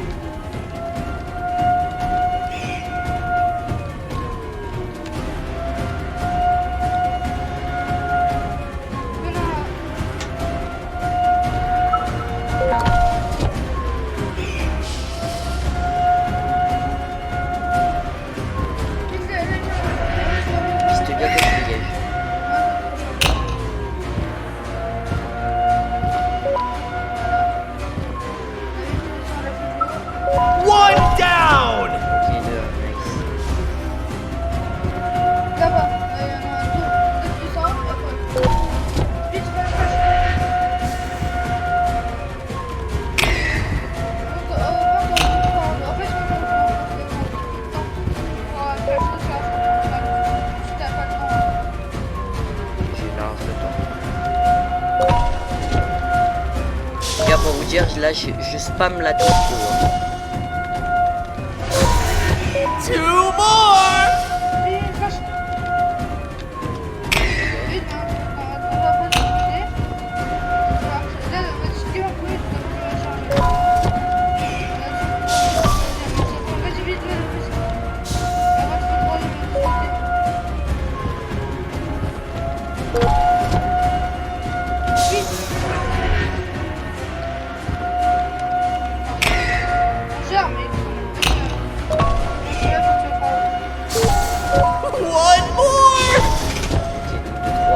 S1: Piste bien comme tu dégage.
S4: One down!
S1: Ok, deux, nice.
S2: Là-bas, il y en a un, deux puissants, et après. Vite, fais la flash. En fait, je vais faire
S1: J'ai large le temps. Les gars, pour vous dire, là je spam la touche.
S4: Two more! One more!
S1: Ok, 2, 3.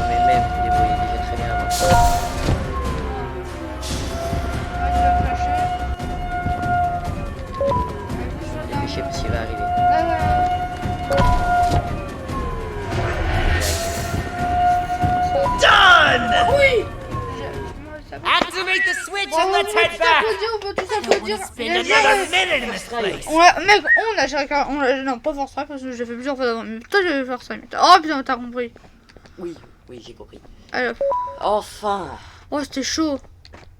S1: Mais même, il débrouillait déjà très bien avant. Je sais pas s'il va arriver.
S4: Done!
S2: Oui!
S4: Activate the switch and let's head back!
S2: On peut tous
S4: I don't
S2: applaudir.
S4: want to spend another minute in this place!
S2: Ouais, mec, on a chacun. Non, pas force ça parce que j'ai fait plusieurs fois d'avant. Mais toi, je vais faire ça. Oh putain, t'as compris.
S1: Oui, j'ai compris.
S2: Allez.
S1: Enfin!
S2: Oh, c'était chaud.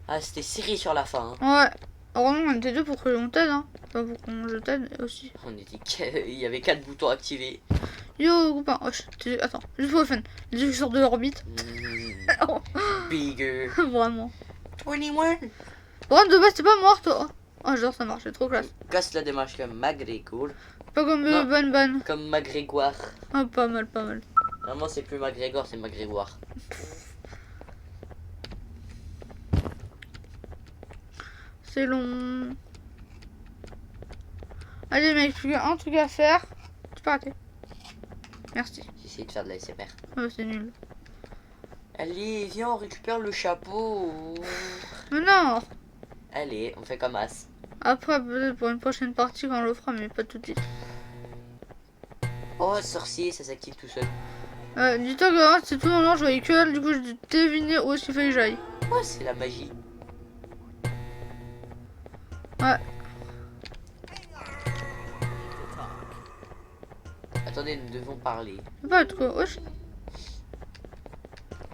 S1: Ah, c'était serré sur la fin. Hein.
S2: Ouais. Heureusement, on était deux pour que l'on t'aide. Hein. Pas pour qu'on je t'aide aussi.
S1: Il y avait 4 boutons activés.
S2: Yo, copain. Oh, attends, juste pour le fun. Les deux qui sortent de l'orbite.
S1: Bigger.
S2: Vraiment.
S1: 21.
S2: Bon, de base, t'es pas mort, toi. Oh, j'adore, ça marche, c'est trop classe.
S1: Casse la démarche comme McGregor.
S2: Pas comme
S1: Non.
S2: Ban.
S1: Comme McGregor.
S2: Ah, pas mal.
S1: Vraiment, c'est plus McGregor, c'est McGregor.
S2: C'est long. Allez, mec, plus qu'un truc à faire. Tu peux arrêter. Merci.
S1: J'essaie de faire de la SMR.
S2: Ah, c'est nul.
S1: Allez, viens, on récupère le chapeau.
S2: Mais non.
S1: Allez, on fait comme As.
S2: Après, peut-être pour une prochaine partie quand on le fera, mais pas tout de suite.
S1: Oh, sorcier, ça s'active tout seul.
S2: Dis-toi que c'est tout le long, je voyais que elle, du coup, j'ai deviné où est-ce qu'il fallait que j'aille.
S1: Ouais, c'est la magie.
S2: Ouais.
S1: Attendez, nous devons parler.
S2: C'est pas de quoi, wesh.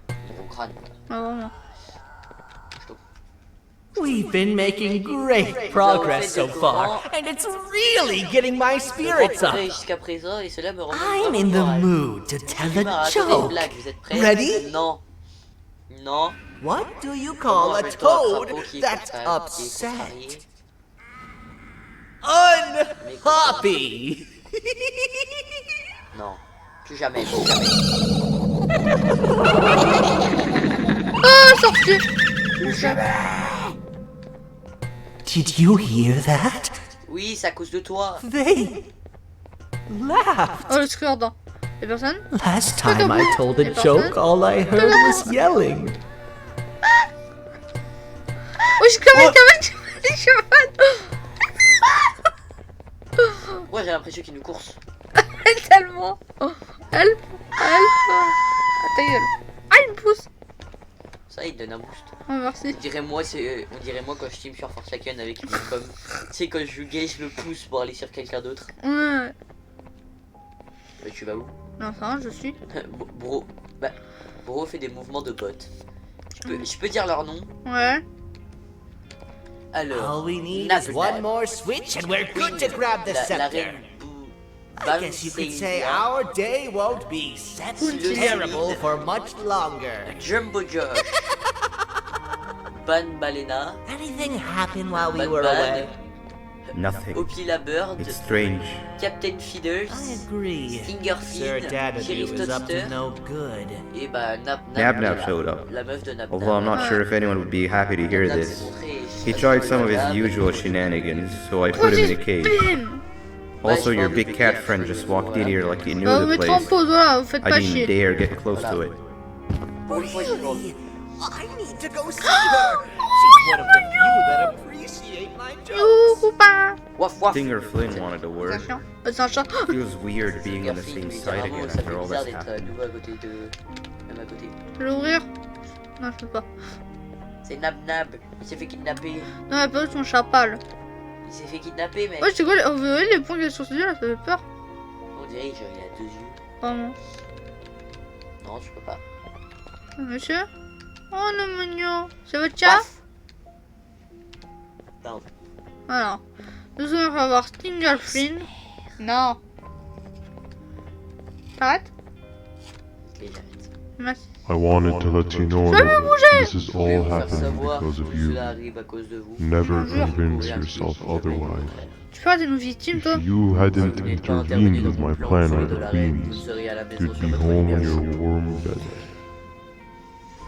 S1: Gros crâne.
S2: Ah, vraiment.
S4: We've been making great progress so far, and it's really getting my spirits up.
S1: Jusqu'à présent, et cela me rend
S4: I'm in the mood to tell a joke.
S1: Vous êtes prêts?
S4: Ready?
S1: Non. Non.
S4: What do you call a toad that's upset? Unhappy.
S1: Non. Plus jamais.
S2: Ah, sorti.
S4: Did you hear that?
S1: Oui, c'est à cause de toi.
S4: They laughed.
S2: Oh, le scordant. Y'a personne?
S4: Last time I told a joke, all I heard was yelling.
S2: Oui, je commande.
S1: Ouais, j'ai l'impression qu'il nous course.
S2: Tellement. Oh, help. Ah, ta gueule. Ah, il me pousse.
S1: Ça, il te donne un boost.
S2: Oh, merci.
S1: On dirait moi quand je team sur Forsaken avec une pomme. Tu sais, quand je joue gay, je le pousse pour aller sur quelqu'un d'autre.
S2: Ouais.
S1: Mais tu vas où?
S2: Non, ça va, je suis.
S1: Bro fait des mouvements de bot. Je peux dire leur nom?
S2: Ouais.
S1: Alors,
S4: All we need
S1: Nab
S4: is one
S1: Nab.
S4: more switch and we're good to grab the
S1: La
S4: scepter.
S1: reine
S4: I guess you could say our day won't be set terrible for much longer.
S1: Jumbo Josh. Ban Balena.
S4: Anything happen while we
S1: Ban
S4: were away?
S5: Nothing.
S1: Opie la Bird.
S5: It's strange.
S1: Captain Feeders.
S4: I agree.
S1: Stinger
S4: Sir
S1: Feed.
S4: Dadadoo
S1: Sheriff
S4: is up
S1: Toadster.
S4: to no good.
S1: Et bah
S5: Nab showed up.
S1: La meuf de Nab
S5: Although I'm not sure if anyone would be happy to hear this. He tried some of his usual shenanigans, so I put him in a cage.
S2: Bim.
S5: Also, your big cat friend just walked in here like he knew
S2: Bah, vous
S5: the
S2: mettez en
S5: place.
S2: pause, voilà, vous faites
S5: I
S2: pas
S5: didn't
S2: chier.
S5: dare get close to it.
S4: Really? I need to go see her. She's one of the few that appreciate my
S2: You,
S4: jokes.
S2: copain.
S1: Waf waf.
S5: Stinger Flynn wanted to
S2: C'est un
S5: work.
S2: chien. C'est un chat.
S5: Feels weird being on the
S1: Stinger
S5: same
S1: Feed,
S5: side
S1: vraiment,
S5: again
S1: ça fait
S5: after all
S1: bizarre
S5: that's
S1: d'être à
S5: happened.
S1: nouveau à côté de... Même à côté.
S2: Je vais l'ouvrir. Non, je peux pas.
S1: C'est Nab Nab. Il s'est fait kidnapper.
S2: Non, mais pas son chat pâle.
S1: Il s'est fait kidnapper, mec.
S2: Ouais, c'est quoi, vous voyez les points qu'il y a sur ses yeux là, ça fait peur.
S1: On dirait qu'il a 2 yeux.
S2: Vraiment.
S1: Non, tu peux pas.
S2: Monsieur? Oh, le mignon. C'est votre chat?
S1: Paf. Pardon.
S2: Alors. Nous allons avoir Stinger Flynn. Non. T'arrêtes?
S1: Ok, j'arrête.
S2: Merci.
S6: I wanted to let you know that this is
S1: Je vais
S6: all
S1: vous faire
S6: happening
S1: savoir
S6: because of
S1: que
S6: you.
S1: cela arrive à cause de vous.
S6: Never
S2: Bonjour.
S6: convince yourself otherwise.
S2: Tu peux arrêter nos victimes, toi?
S6: If you hadn't
S1: Vous n'êtes pas intervenu
S6: intervened
S1: dans
S6: with
S1: mon
S6: my
S1: plan
S6: plan
S1: folie
S6: on
S1: de
S6: the
S1: la reine, vous
S6: beans,
S1: seriez à la maison
S6: you'd
S1: sur
S6: be
S1: votre
S6: home
S1: lit
S6: in
S1: bien
S6: your
S1: chaud.
S6: warm bed.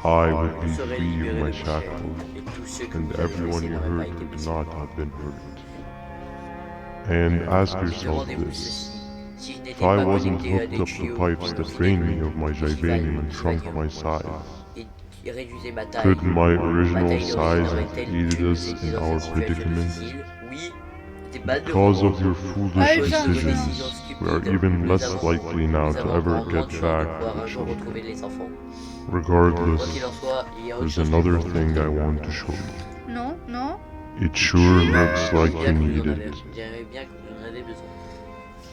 S6: I would
S1: Vous
S6: be
S1: serez
S6: free
S1: libéré
S6: of
S1: de
S6: my
S1: vos chaînes,
S6: shackles,
S1: et tous ceux que
S6: and
S1: vous avez
S6: everyone
S1: laissés
S6: you
S1: n'auraient pas
S6: hurt
S1: été
S6: would
S1: blessés.
S6: not have been hurt. And ask yourself
S1: Demandez-vous
S6: this.
S1: ceci. Si je n'étais
S6: If
S1: pas
S6: I wasn't
S1: connecté à
S6: hooked
S1: des
S6: up the
S1: tuyaux
S6: pipes that drained me of my Jivanium and shrunk my size,
S1: et réduisait ma taille,
S6: could my
S1: ma
S6: original
S1: taille
S6: size
S1: d'origine
S6: have
S1: aurait-elle
S6: aided
S1: pu
S6: us
S1: nous aider
S6: in
S1: dans
S6: our
S1: cette situation
S6: predicament?
S1: difficile? Oui. C'était pas de
S6: Because of your
S2: Ah,
S6: foolish
S2: putain.
S6: decisions, we are even less likely now to ever get back
S1: un
S6: the
S1: jour
S6: children.
S1: retrouver les enfants. Quoi
S6: Regardless,
S1: qu'il en soit, il y a autre
S6: there's
S1: chose
S6: another
S1: que je
S6: thing
S1: peux
S6: I
S1: vous
S6: want
S1: dire.
S6: to show you.
S2: Non, non.
S6: It sure looks like
S1: Bien
S6: you
S1: que
S6: need
S1: vous en
S6: it.
S1: avez- on dirait bien que vous en avez besoin.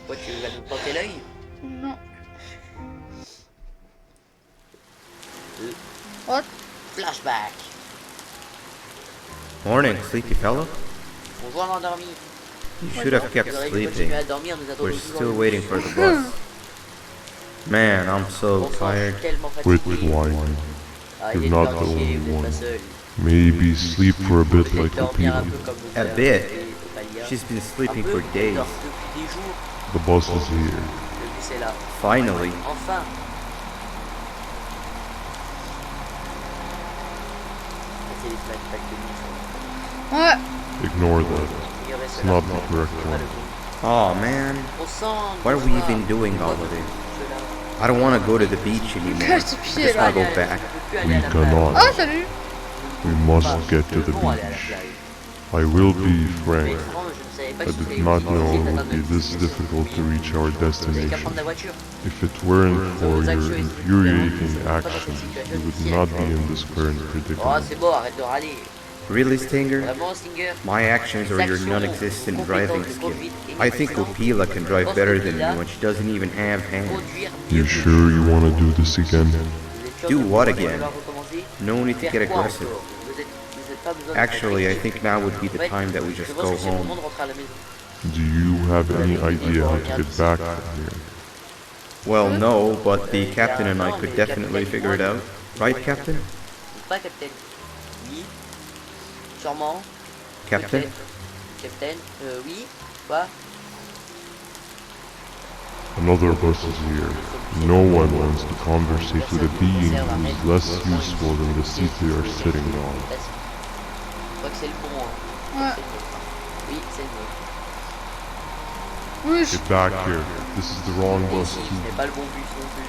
S1: Quoi, tu vas nous planter l'œil?
S2: Non. What?
S1: Flashback.
S5: Morning, sleepy fellow.
S1: Bonjour l'endormi.
S5: You should have kept
S1: Vous auriez dû
S5: sleeping.
S1: continuer à dormir, nous attendons
S5: We're
S1: toujours
S5: still
S1: le
S5: waiting
S1: bus.
S5: for the bus. Man, I'm so
S1: Bon sang, je
S5: tired.
S1: suis tellement
S6: Quit
S1: fatigué.
S6: whining.
S1: Arrêtez de
S6: You're not the
S1: pleurnicher,
S6: only
S1: vous êtes pas
S6: one.
S1: seul.
S6: Maybe sleep for a bit
S1: Peut-être
S6: like
S1: dormir un
S6: Ophelia.
S1: peu comme vous
S5: A
S1: avez
S5: bit.
S1: fait, Ophelia.
S5: She's been
S1: Un
S5: sleeping
S1: peu,
S5: for
S1: elle
S5: days.
S1: dort depuis des jours.
S6: The bus is here.
S1: Le bus est là.
S5: Finally.
S1: Enfin. Mettez les flashbacks de nuit sur
S2: Ouais.
S6: Ignore that.
S1: Ignorez
S6: It's
S1: cela.
S6: not the correct
S1: C'est pas
S6: one.
S1: le bon.
S5: Oh man,
S1: On sent.
S5: why are we even doing all of this? I don't want to go to the beach anymore. I
S2: Cache tes pieds
S5: just
S2: là.
S5: want to go back.
S6: We cannot.
S2: Oh, salut.
S6: We must get to the beach. I will be frank. I did not know it would be this difficult to reach our
S1: Vous avez qu'à
S6: destination.
S1: prendre la voiture.
S6: If it weren't for your infuriating actions, we would not be in this current
S1: Oh,
S6: predicament.
S1: c'est bon, arrête de râler.
S5: Really, Stinger?
S1: Vraiment, Stinger.
S5: My actions or your non-existent driving skill? I think Opila can drive better than me when she doesn't even have hands.
S1: Conduire
S6: You
S1: mieux.
S6: sure you want to do this again?
S1: Vous êtes sûr
S5: Do
S1: que vous
S5: what
S1: voulez
S5: again?
S1: vouloir recommencer?
S5: No need to
S1: Faire
S5: get
S1: quoi
S5: aggressive.
S1: encore? Vous êtes pas besoin de
S5: Actually, I
S1: faire
S5: think now would be
S1: En
S5: the
S1: fait,
S5: time that we
S1: je
S5: just
S1: pense
S5: go
S1: que c'est le
S5: home.
S1: moment de rentrer à la maison.
S6: Do you have any idea how to get back from here?
S5: Well, no, but the captain and I could definitely figure it out. Right, Captain?
S1: Ou pas, Captain? Oui. Sûrement.
S5: Captain?
S1: Captain? Oui. Quoi?
S6: Another bus is here. No one wants to conversate with a being who is less useful than the seat they are sitting on.
S1: Je crois que c'est le bon. Hein.
S2: Ouais.
S1: C'est le bon. Oui, c'est le bon.
S2: Oui.
S6: Get back here. This is the wrong
S1: Et
S6: bus
S1: si, ce
S6: too.
S1: n'est pas le bon bus non plus.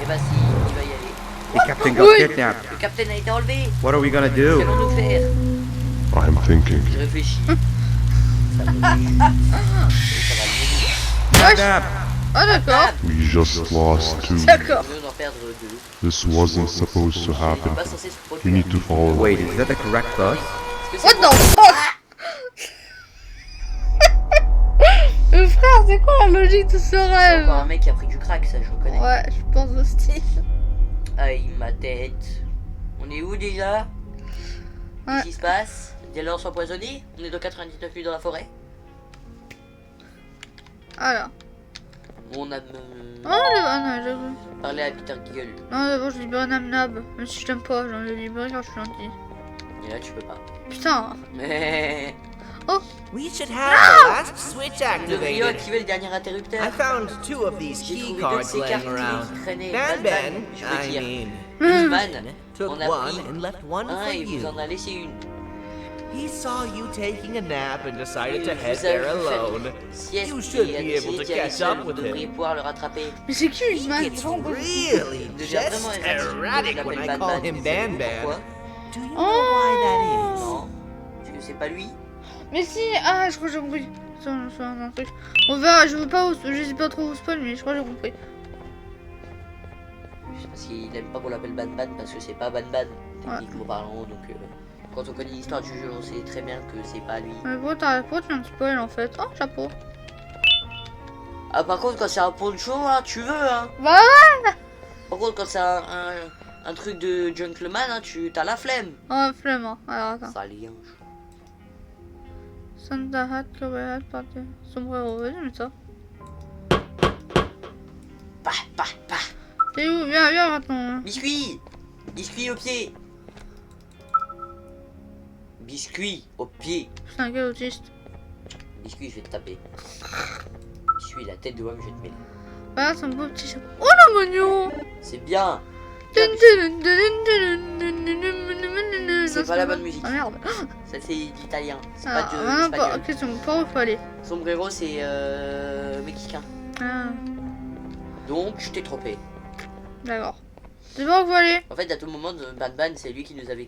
S1: Et bah si, il va y aller.
S5: The captain got
S2: Oui.
S5: kidnapped.
S1: Le capitaine a été enlevé.
S5: What are we gonna do?
S1: Qu'allons-nous faire?
S6: I'm thinking.
S1: Je réfléchis. Ça va mieux.
S5: Kidnapped.
S2: Ah d'accord.
S6: We just lost two.
S2: D'accord.
S1: On vient d'en perdre deux.
S6: This wasn't supposed to
S1: C'est
S6: happen.
S1: pas censé se
S6: You
S1: produire.
S6: need to follow.
S5: Wait, is that the correct bus?
S1: Est-ce que
S2: What
S1: c'est
S2: the fuck? Frère, c'est quoi la logique de ce
S1: C'est
S2: rêve?
S1: encore un mec qui a pris du crack, ça je reconnais.
S2: Ouais, je pense aussi.
S1: Aïe, ma tête. On est où déjà?
S2: Ouais.
S1: Qu'est-ce qui se passe? Des lances empoisonnées? On est dans 99 nuits dans la forêt?
S2: Alors.
S1: On a
S2: Oh, non, j'avoue.
S1: parlé à Peter Giggle.
S2: Non, d'abord, je libère Nam Nab. Même si je t'aime pas, j'ai envie de libérer car je suis gentil.
S1: Et là tu peux pas.
S2: Putain.
S1: Mais
S4: We should have the last switch
S1: nous devrions
S4: activated.
S1: activer le dernier interrupteur.
S4: I found two of these
S1: J'ai
S4: key
S1: trouvé deux de
S4: cards
S1: ces
S4: laying
S1: cartes
S4: around.
S1: qui traînaient.
S4: Ban
S1: Batman,
S4: Ben,
S1: je veux
S4: I
S1: dire.
S4: mean,
S1: Hitman
S4: took
S1: en a
S4: one
S1: pris
S4: and left one
S1: un
S4: for
S1: et vous
S4: you.
S1: en a laissé une.
S4: He saw you taking a nap and decided to
S1: Vous
S4: head
S1: avez
S4: there
S1: fait
S4: alone.
S1: sieste
S4: You should
S1: et a
S4: be
S1: décidé
S4: able to
S1: d'y aller
S4: catch
S1: seul.
S4: up
S1: Vous
S4: with
S1: devriez
S4: him.
S1: pouvoir le rattraper.
S2: Mais c'est qui
S4: He
S2: Hitman?
S4: gets
S2: J'ai pas compris.
S4: really
S1: Il devient vraiment
S4: just
S1: erratique.
S4: erratic
S1: Je
S4: when
S1: l'appelle
S4: I
S1: Batman.
S4: call him
S1: Vous
S4: Ban
S1: savez
S4: Ban.
S1: pourquoi?
S4: Do you know why that is?
S1: Non. Parce que c'est pas lui.
S2: Mais si, ah, je crois que j'ai compris. C'est un truc. On verra, je veux pas, je sais pas trop où spawn, mais je crois que j'ai compris.
S1: C'est parce qu'il aime pas qu'on l'appelle Ban Ban parce que c'est pas Ban Ban, techniquement parlant. Donc quand on connaît l'histoire du jeu, on sait très bien que c'est pas lui.
S2: Mais pourquoi tu viens de spoil en fait? Oh, chapeau.
S1: Ah par contre quand c'est un poncho, hein, tu veux hein.
S2: Bah ouais.
S1: Par contre quand c'est un truc de gentleman, hein, tu t'as la flemme.
S2: Oh, flemme. Hein. Alors attends.
S1: Ça liange.
S2: Santa hat, cowboy hat, party. Sombrero, vas-y, mets ça.
S1: Bah bah bah.
S2: T'es où? Viens maintenant.
S1: Biscuit. Biscuit au pied. Biscuit au pied.
S2: Putain, quel autiste.
S1: Biscuit, je vais te taper. Biscuit, la tête de homme, je vais te mettre.
S2: Regarde son beau petit chapeau. Oh le mignon.
S1: C'est bien. C'est pas la bonne musique.
S2: Ah merde.
S1: Ça c'est d'italien. C'est
S2: Alors,
S1: pas de
S2: maintenant,
S1: espagnol.
S2: question, par où faut aller?
S1: Sombrero c'est mexicain.
S2: Ah,
S1: Donc je t'ai trompé.
S2: d'accord. C'est par où faut aller?
S1: En fait à tout moment Ban Ban c'est lui qui nous avait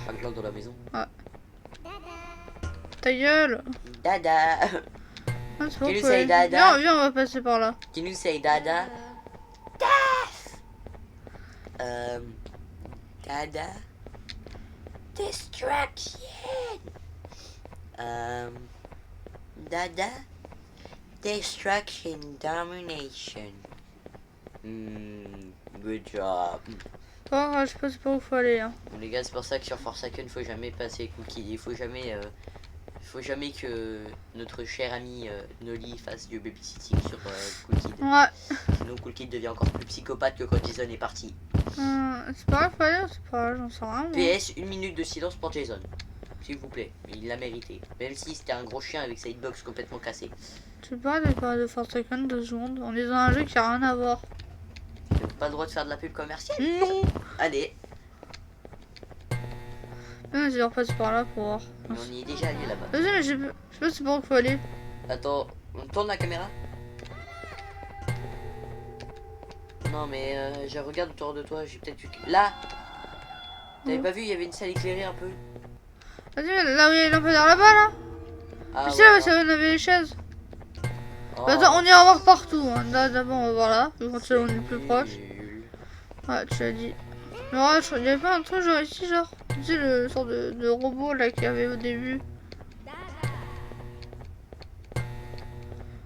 S1: raclé dans la maison.
S2: Ta gueule.
S1: Dada.
S2: Ah, c'est pas où
S1: Can you
S2: faut
S1: say
S2: aller.
S1: dada?
S2: Viens, on va passer par là.
S1: Can you say dada? Death. Dada. Destruction. Dada. Destruction, domination. Good job.
S2: Oh, je sais pas c'est par où faut aller. Hein.
S1: Bon les gars, c'est pour ça que sur Forsaken, il faut jamais passer cookie. Il faut jamais que notre cher ami Nolly fasse du babysitting sur Cool Kid.
S2: Ouais.
S1: Sinon Cool Kid devient encore plus psychopathe que quand Jason est parti.
S2: C'est pas où faut aller, c'est pas là, j'en sais rien. moi.
S1: PS, 1 minute de silence pour Jason. S'il vous plaît, il l'a mérité. Même si c'était un gros chien avec sa hitbox complètement cassée.
S2: Tu peux pas parler de Forsaken 2 secondes. On est dans un jeu qui a rien à voir.
S1: Donc pas le droit de faire de la pub commerciale.
S2: Non.
S1: Allez,
S2: Vas-y, on repasse par là pour voir.
S1: mais on y est déjà allé là-bas.
S2: Vas-y, mais je sais pas c'est par où faut aller.
S1: Attends, on tourne la caméra. Non mais je regarde autour de toi, j'ai peut-être vu que... Là. T'avais pas vu, il y avait une salle éclairée un peu.
S2: Vas-y, là où il y a les lampadaires là-bas, là.
S1: Ah,
S2: Tu sais, là, ça on avait les chaises.
S1: Oh,
S2: Attends, on ira voir partout. Hein. D'abord, on va voir là. Vu qu'on on est plus
S1: nul.
S2: proche. Ouais, tu l'as dit. Mais ouais, il y avait pas un truc genre ici, genre. Tu sais, le sort de robot là qu'il y avait au début.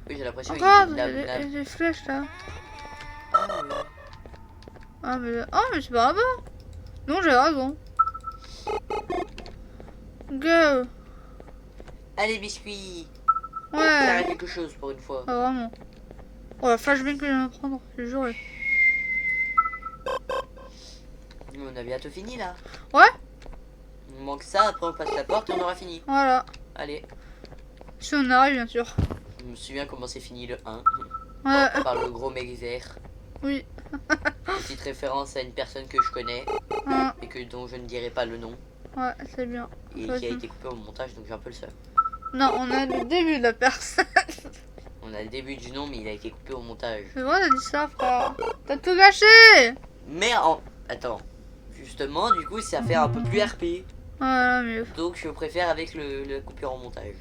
S1: Oui, j'ai l'impression
S2: Regarde, il y
S1: a
S2: a des flèches là. Ah, mais c'est pas là-bas. Non, j'ai raison. Go.
S1: Allez, biscuit.
S2: Ouais.
S1: Faire quelque chose pour une fois.
S2: Ah, vraiment. Oh, la flashbang que je viens de prendre, je jure.
S1: On a bientôt fini là.
S2: Ouais.
S1: Il manque ça, après on passe la porte et on aura fini.
S2: Voilà.
S1: Allez.
S2: Si on arrive, bien sûr.
S1: Je me souviens comment c'est fini le 1.
S2: Ouais.
S1: Par le gros mec vert.
S2: Oui.
S1: Petite référence à une personne que je connais
S2: Hein.
S1: et dont je ne dirai pas le nom.
S2: Ouais, c'est bien.
S1: Et
S2: Ça,
S1: qui a
S2: c'est-
S1: été coupé au montage, donc j'ai un peu le seum.
S2: Non, on a le début de la personne.
S1: On a le début du nom, mais il a été coupé au montage.
S2: C'est vrai, t'as dit ça, frère. T'as tout gâché.
S1: Mais attends. Justement, du coup, ça fait un peu plus RP.
S2: Voilà, mieux.
S1: Donc, je préfère avec le coupure en montage.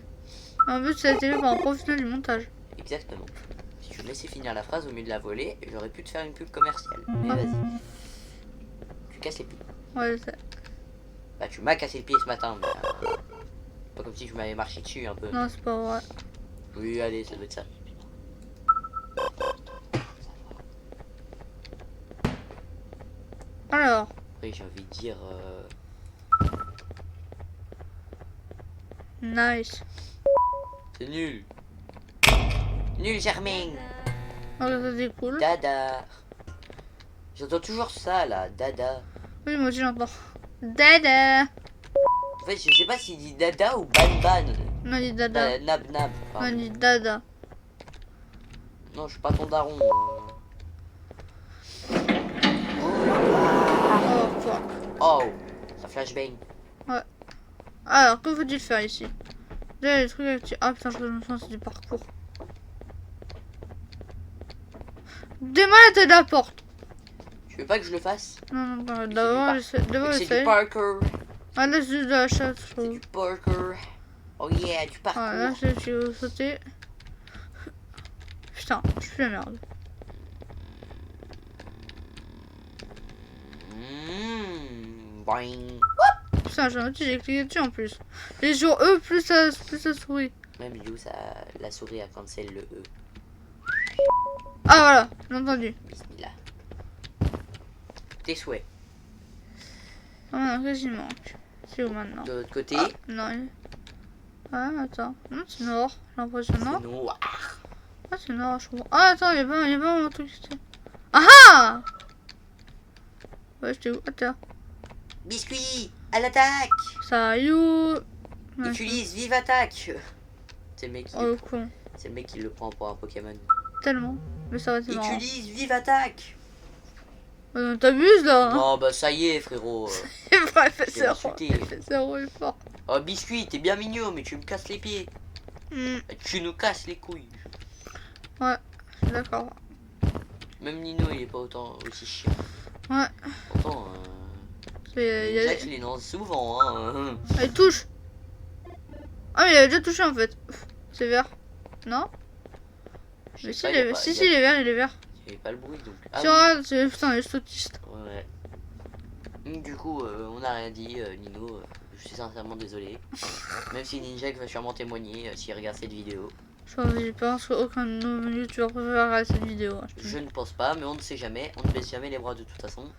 S2: En plus, ça a été fait par un professionnel du montage.
S1: Exactement. Si tu me laissais finir la phrase au milieu de la voler, j'aurais pu te faire une pub commerciale. Mais
S2: Ah.
S1: vas-y. Tu casses les pieds.
S2: Ouais, je sais.
S1: Bah, tu m'as cassé le pied ce matin, mais... pas comme si tu m'avais marché dessus un peu.
S2: Non, c'est pas vrai.
S1: Oui, allez, ça doit être ça.
S2: Alors,
S1: Oui, j'ai envie de dire...
S2: nice.
S1: C'est nul. Nul, Germain.
S2: Oh, ça c'est cool.
S1: Dada. J'entends toujours ça, là. Dada.
S2: Oui, moi aussi j'entends. Dada.
S1: En fait, je sais pas s'il dit dada ou ban ban.
S2: On a dit dada.
S1: Nab nab.
S2: On a
S1: pardon.
S2: dit dada.
S1: Non, je suis pas ton daron.
S2: Oh, fuck.
S1: Oh, ça flashbang.
S2: Alors, que faut-il faire ici? Déjà, les trucs avec... Ah putain, je me sens c'est du parcours. Démarre la tête de la porte.
S1: Tu veux pas que je le fasse?
S2: Non, non, pas d'abord, d'abord,
S1: C'est du
S2: essaye.
S1: parkour.
S2: Ah, là, c'est de la chasse, je
S1: C'est
S2: trouve.
S1: du parkour. Oh yeah, du parkour.
S2: Ah, là, c'est tu veux sauter. Putain, je suis la merde.
S1: Boing.
S2: Putain, j'ai j'ai cliqué dessus en plus. Et sur eux, plus ça sourit.
S1: Même du coup, ça, la souris a cancel le E.
S2: Ah, voilà, j'ai entendu.
S1: Bismillah. Tes souhaits.
S2: Ah, qu'est-ce qu'il manque? C'est où maintenant?
S1: De l'autre côté,
S2: Ah, non. Ah, attends. Non, c'est noir. J'ai l'impression
S1: c'est
S2: noir.
S1: noir.
S2: Ah, c'est noir, je crois. Ah, attends, y'a pas un truc ici. Ah ah! Ouais, j'étais où? Attends.
S1: Biscuit, à l'attaque.
S2: Ça, you. Ouais,
S1: Utilise vive attaque. C'est le mec qui,
S2: oh, le con.
S1: c'est le mec qui le prend pour un Pokémon.
S2: Tellement. Mais ça va, c'est marrant.
S1: Utilise vive attaque.
S2: T'abuses là? Hein.
S1: Non, bah ça y est, frérot.
S2: C'est vrai, fais
S1: Je vais
S2: zéro.
S1: l'insulter.
S2: Fais zéro effort.
S1: Oh, Biscuit, t'es bien mignon, mais tu me casses les pieds.
S2: Hmm,
S1: Tu nous casses les couilles.
S2: je suis d'accord.
S1: Même Nino, il est pas aussi chiant.
S2: Ouais.
S1: Pourtant,
S2: C'est.
S1: Jack, il est dans souvent, hein.
S2: Ah, il touche. Ah, mais il avait déjà touché en fait. C'est vert. Non?
S1: Je
S2: Mais
S1: sais
S2: si,
S1: pas,
S2: il
S1: y a
S2: est...
S1: pas-
S2: si,
S1: y a-
S2: si, il est vert, il est vert.
S1: Il y avait pas le bruit, donc. Ah,
S2: Si,
S1: oui.
S2: regarde, c'est... Putain, il est autiste.
S1: Ouais. Du coup, on n'a rien dit, Nino. Je suis sincèrement désolé. Même si Ninja va sûrement témoigner s'il regarde cette vidéo.
S2: Je pense qu'aucun de nos youtubeurs préfère regarder cette vidéo. Hein,
S1: Je ne pense pas, mais on ne sait jamais. On ne baisse jamais les bras de toute façon.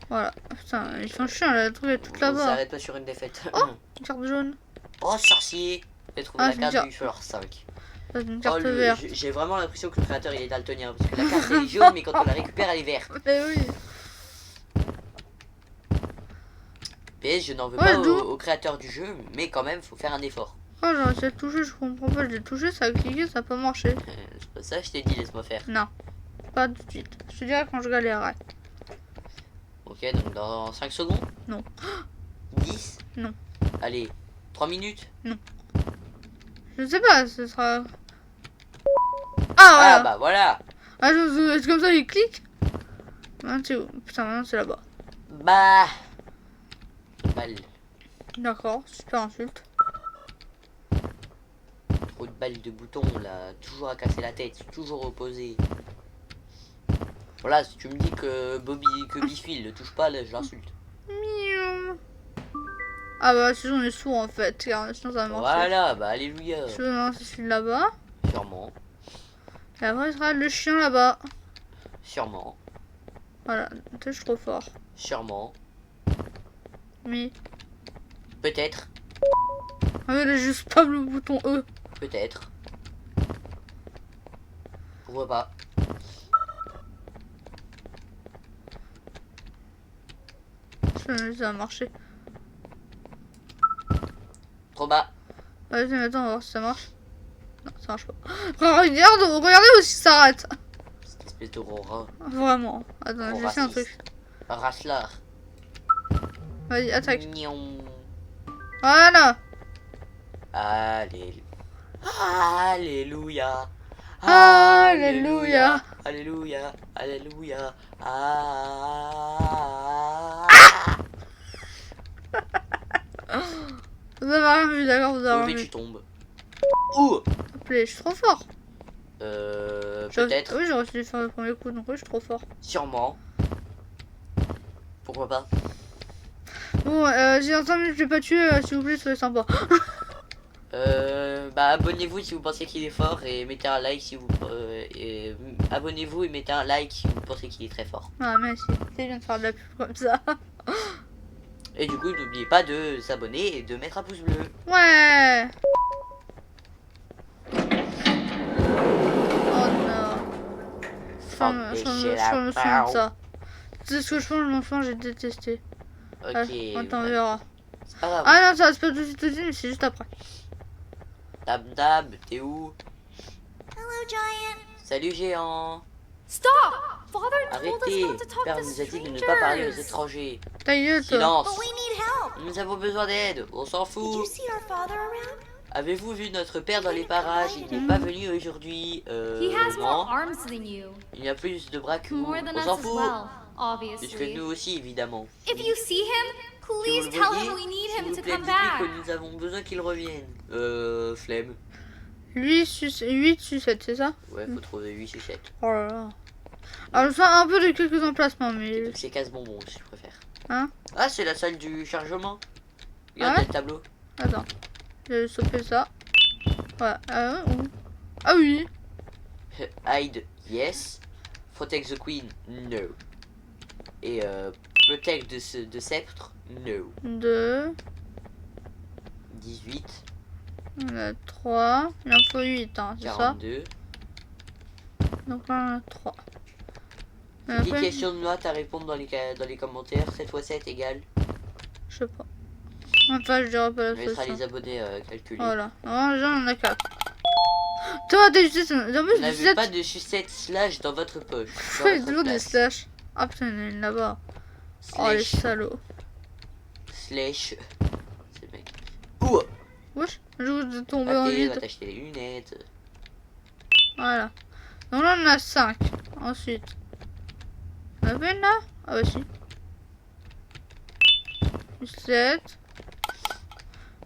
S2: Voilà. Putain, ils sont chiants, là, le truc est tout
S1: On ne
S2: là-bas.
S1: s'arrête pas sur une défaite.
S2: Une carte jaune.
S1: Oh, sorcier! J'ai trouvé
S2: Ah,
S1: la
S2: je
S1: carte
S2: veux dire-
S1: du Fleur 5.
S2: Ça, c'est une
S1: Oh,
S2: carte verte.
S1: j'ai vraiment l'impression que le créateur il est daltonien. Parce que la carte elle est jaune, mais quand on la récupère, elle est verte.
S2: Mais oui.
S1: PS, je n'en veux
S2: Ouais,
S1: pas
S2: d'où
S1: au créateur du jeu, mais quand même, faut faire un effort.
S2: Oh, j'ai essayé de toucher, je comprends pas. J'ai touché, ça a cliqué, ça a pas marché.
S1: C'est pas ça, je t'ai dit, laisse-moi faire.
S2: Non. Pas tout de suite. Je te dirai quand je galérerai.
S1: Ok, donc dans 5 secondes?
S2: Non.
S1: 10?
S2: Non.
S1: Allez, 3 minutes?
S2: Je sais pas, ce sera. Ah,
S1: Ah
S2: voilà.
S1: bah voilà!
S2: Ah, c'est comme ça, il clique. Maintenant, c'est où? Putain, maintenant, c'est là-bas.
S1: Bah. Balle.
S2: D'accord, super insulte.
S1: Trop de balles de boutons là, toujours à casser la tête, toujours opposé. Voilà, si tu me dis que Biffy le touche pas, là je l'insulte.
S2: Miaou. Ah bah, sinon on est sourd en fait, car sinon ça va marcher.
S1: Voilà, bah alléluia.
S2: Je vais lancer celui là-bas.
S1: Sûrement,
S2: Et après, il sera le chien là-bas.
S1: sûrement,
S2: Voilà, je suis trop fort.
S1: sûrement,
S2: Mais.
S1: peut-être,
S2: Ah, mais là, j'ai juste pas le bouton E.
S1: peut-être. Pourquoi pas?
S2: Ça va marcher.
S1: Trop bas.
S2: Vas-y, maintenant, on va voir si ça marche. Non, ça marche pas. Regardez aussi ça s'arrête.
S1: Cette espèce d'aurora.
S2: Vraiment. Attends, j'ai fait un truc.
S1: Rachelard.
S2: Vas-y, attaque.
S1: Miaou.
S2: Voilà.
S1: Allez. Alléluia.
S2: Alléluia.
S1: Alléluia. Alléluia. Ah.
S2: Vous avez rien vu, d'accord, vous avez
S1: Mauvais,
S2: rien
S1: tu
S2: vu.
S1: tombes. Ouh.
S2: Appelez, je suis trop fort.
S1: Peut-être.
S2: Oui, j'aurais dû faire le premier coup, donc oui, je suis trop fort.
S1: Sûrement. Pourquoi pas.
S2: Bon, si en 5 minutes je l'ai pas tué, s'il vous plaît, soyez sympa.
S1: Bah abonnez-vous si vous pensez qu'il est fort et mettez un like si vous abonnez-vous et mettez un like si vous pensez qu'il est très fort.
S2: Ah, merci. C'est bien de faire de la pub comme ça.
S1: Et du coup n'oubliez pas de s'abonner et de mettre un pouce bleu.
S2: Ouais. Oh non. Je me souviens de ça. C'est ce que je pense, l'enfant, j'ai détesté.
S1: Ok.
S2: Attends, on verra.
S1: C'est pas grave.
S2: Ah non, ça c'est pas tout de suite, mais c'est juste après.
S1: Dab, t'es où?
S7: Hello, Giant.
S1: Salut géant.
S7: Stop! Father told us
S1: Arrêtez.
S7: not to talk
S1: Père
S7: to
S1: nous a dit de ne pas parler aux
S7: strangers.
S1: étrangers.
S2: Ta gueule, toi.
S1: Silence.
S7: But we need help.
S1: Nous avons besoin d'aide. On s'en
S7: Did
S1: fout.
S7: you see our father around?
S1: Avez-vous vu notre père dans les parages? Il n'est pas venu aujourd'hui.
S8: He has more
S1: Non.
S8: arms than you.
S1: Il a plus de bras que vous.
S8: More than
S1: On
S8: us
S1: s'en
S8: as
S1: fout.
S8: well,
S1: Puisque
S8: obviously.
S1: nous aussi, évidemment.
S8: If you see him,
S1: Si vous
S8: please
S1: le
S8: tell
S1: voyez,
S8: him we need
S1: s'il
S8: him
S1: vous
S8: to
S1: plaît,
S8: come
S1: dites-lui
S8: back.
S1: que nous avons besoin qu'il revienne. Flemme.
S2: 8 sucettes, c'est ça?
S1: Ouais, faut trouver 8 sucettes.
S2: Oh là là. Alors, je sens un peu de quelques emplacements, mais.
S1: C'est casse-bonbons, si je préfère.
S2: Hein?
S1: Ah, c'est la salle du chargement. Regardez
S2: Ah ouais
S1: le tableau.
S2: Attends. Je vais stopper ça. Ouais. Ah oui.
S1: Hide, yes. Protect the queen, no. Et protect de sceptre, no.
S2: 2.
S1: 18,
S2: On a 3. Il en faut 8, hein, c'est ça?
S1: 42.
S2: Donc là, on a 3.
S1: Petite question de notes à répondre dans les commentaires. 7 x 7 égale.
S2: Je sais pas. Enfin, je dirais pas
S1: On
S2: la
S1: laissera
S2: solution.
S1: les abonnés calculer.
S2: Voilà. Alors, déjà, on en a 4. Toi, t'as juste. En
S1: Vous
S2: plus,
S1: n'avez
S2: 17.
S1: pas de sucette slash dans votre poche. Dans
S2: Ouais,
S1: votre
S2: toujours des
S1: place.
S2: slash. Ah putain, il y en a une là-bas. Oh, les
S1: Slash.
S2: salauds.
S1: Slash. C'est le mec. Ouh.
S2: Wesh, je vais tomber en
S1: Ok, on va
S2: vide.
S1: t'acheter les lunettes.
S2: Voilà. Donc là, on en a 5. Ensuite. On a fait une là? Ah bah si. 7.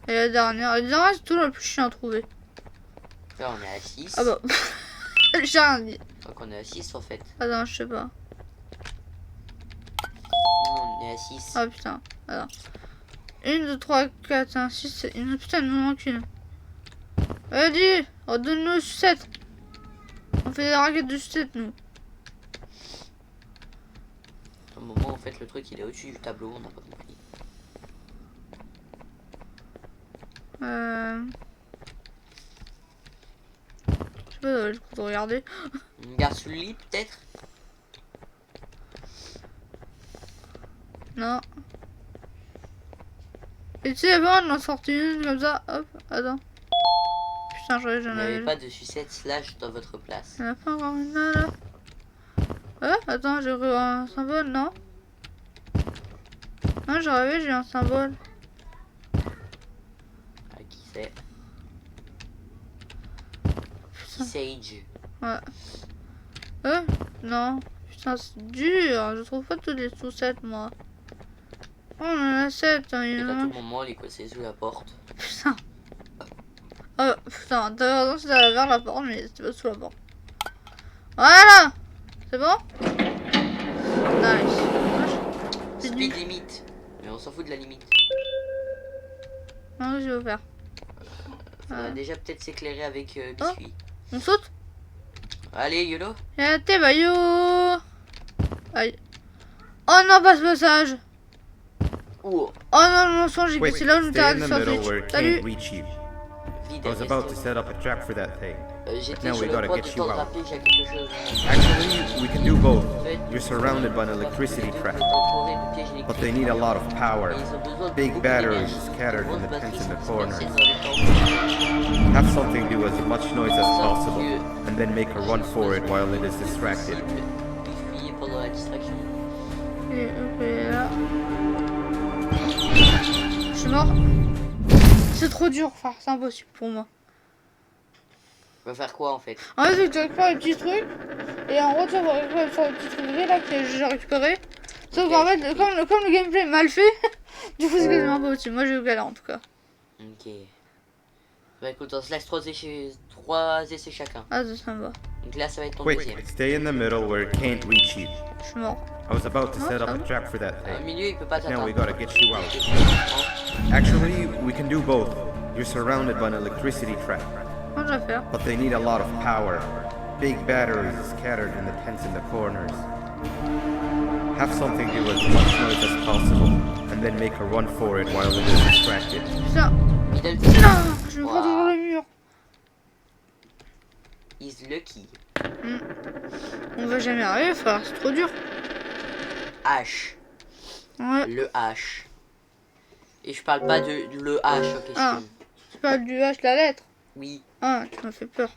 S2: Et la dernière. La dernière, c'est toujours la plus chiant à trouver.
S1: Là, on est à 6.
S2: Ah bah. J'ai rien dit.
S1: Je crois qu'on est à 6 en fait.
S2: Attends, je sais pas.
S1: Non, on est à 6.
S2: Ah putain. Alors. 1, 2, 3, 4, 5, 6, 7. Putain, il nous manque une. Vas-y, redonne-nous 7. On fait des raquettes de 7, nous.
S1: Au moment, en fait, le truc il est au-dessus du tableau, on n'a pas compris.
S2: Je sais pas, le coup de regarder.
S1: Une garde sous le lit, peut-être?
S2: Non. Et tu sais, avant, on en sortit une comme ça. Hop, attends. Putain,
S1: Vous
S2: j'en
S1: n'avez
S2: avais.
S1: pas de sucette slash dans votre place.
S2: Il y en a pas encore une là, là. Ouais, attends, j'ai eu un symbole, non? Non, j'ai rêvé, j'ai eu un symbole.
S1: Ah, qui c'est?
S2: Putain.
S1: Sage.
S2: Non. Putain, c'est dur. Je trouve pas tous les sous-7, moi. Oh, on en a 7. Hein,
S1: Et
S2: il y en a
S1: à
S2: un.
S1: tout moment, les coincés sous la porte.
S2: Putain. Oh, putain, t'as raison, c'était vers la porte, mais c'était pas sous la porte. Voilà. C'est bon? Nice. C'est
S1: Speed
S2: nul.
S1: limite. Mais on s'en fout de la limite.
S2: Non, je vais faire.
S1: On va déjà peut-être s'éclairer avec biscuit.
S2: On saute?
S1: Allez, YOLO.
S2: Et t'es baillot. Aïe. Oh non, pas ce passage.
S1: Ouh.
S2: Oh non, non, non, j'ai
S5: Wait,
S2: glissé là où
S5: stay
S2: j'étais
S5: in
S2: à
S5: the
S2: sur
S5: middle where
S2: Twitch.
S5: it
S2: Salut.
S5: can't reach you.
S1: Vide
S5: I was
S1: à
S5: about to
S1: rester.
S5: set up a trap for that thing.
S1: J'étais
S5: Now
S1: sur
S5: we
S1: le
S5: gotta
S1: point
S5: get
S1: de
S5: you
S1: t'en
S5: out.
S1: rappeler qu'il y a quelque chose.
S5: Actually, we can do both.
S1: En fait,
S5: You're surrounded by an electricity
S1: les deux
S5: trap,
S1: sont entourés de pièges
S5: but they
S1: électriques.
S5: need a lot of power.
S1: Et ils ont besoin de
S5: Big
S1: beaucoup
S5: batteries
S1: d'énergie.
S5: scattered
S1: Grosses
S5: in the
S1: batteries
S5: tents in the
S1: sont
S5: corners.
S1: dispersées dans les temps.
S5: Have something do as much noise as possible, and then make a run for it while it is distracted.
S1: Puis fuyez pendant la distraction.
S2: Et ok, là. Je suis mort. C'est trop dur, frère. C'est impossible pour moi.
S1: Va faire quoi en fait?
S2: En fait, c'est que tu récupères les petits trucs. Et en gros, tu vas récupérer sur le petit truc gris là que j'ai récupéré. Sauf qu'en fait, comme le gameplay est mal fait, du coup, c'est quasiment pas possible. Moi, j'ai eu galère en tout cas.
S1: Ok. Bah écoute, on se laisse 3 essais chacun.
S2: Ah, ça me va.
S1: Donc là, ça va être ton
S5: Quick,
S1: deuxième.
S5: stay in the middle where it can't reach you.
S2: Je suis mort.
S5: I was about to set up a trap for that
S1: Au
S5: thing.
S1: milieu, il peut pas
S5: Now we
S1: t'attendre.
S5: gotta get you out. Actually, we can do both. You're surrounded by an electricity trap,
S2: Comment je vais faire?
S5: but they need a lot of power. Big batteries scattered in the tents in the corners. Have something do as much noise as possible, and then make a run for it while it is distracted.
S2: Putain.
S1: Il donne...
S2: Non, je me prends
S1: Wow.
S2: devant le mur.
S1: He's lucky.
S2: On va jamais arriver, frère. C'est trop dur.
S1: H.
S2: Ouais.
S1: Le H. Et je parle pas de le H en question.
S2: Ah. Tu parles du H, la lettre.
S1: Oui.
S2: Ah, tu m'as fait peur.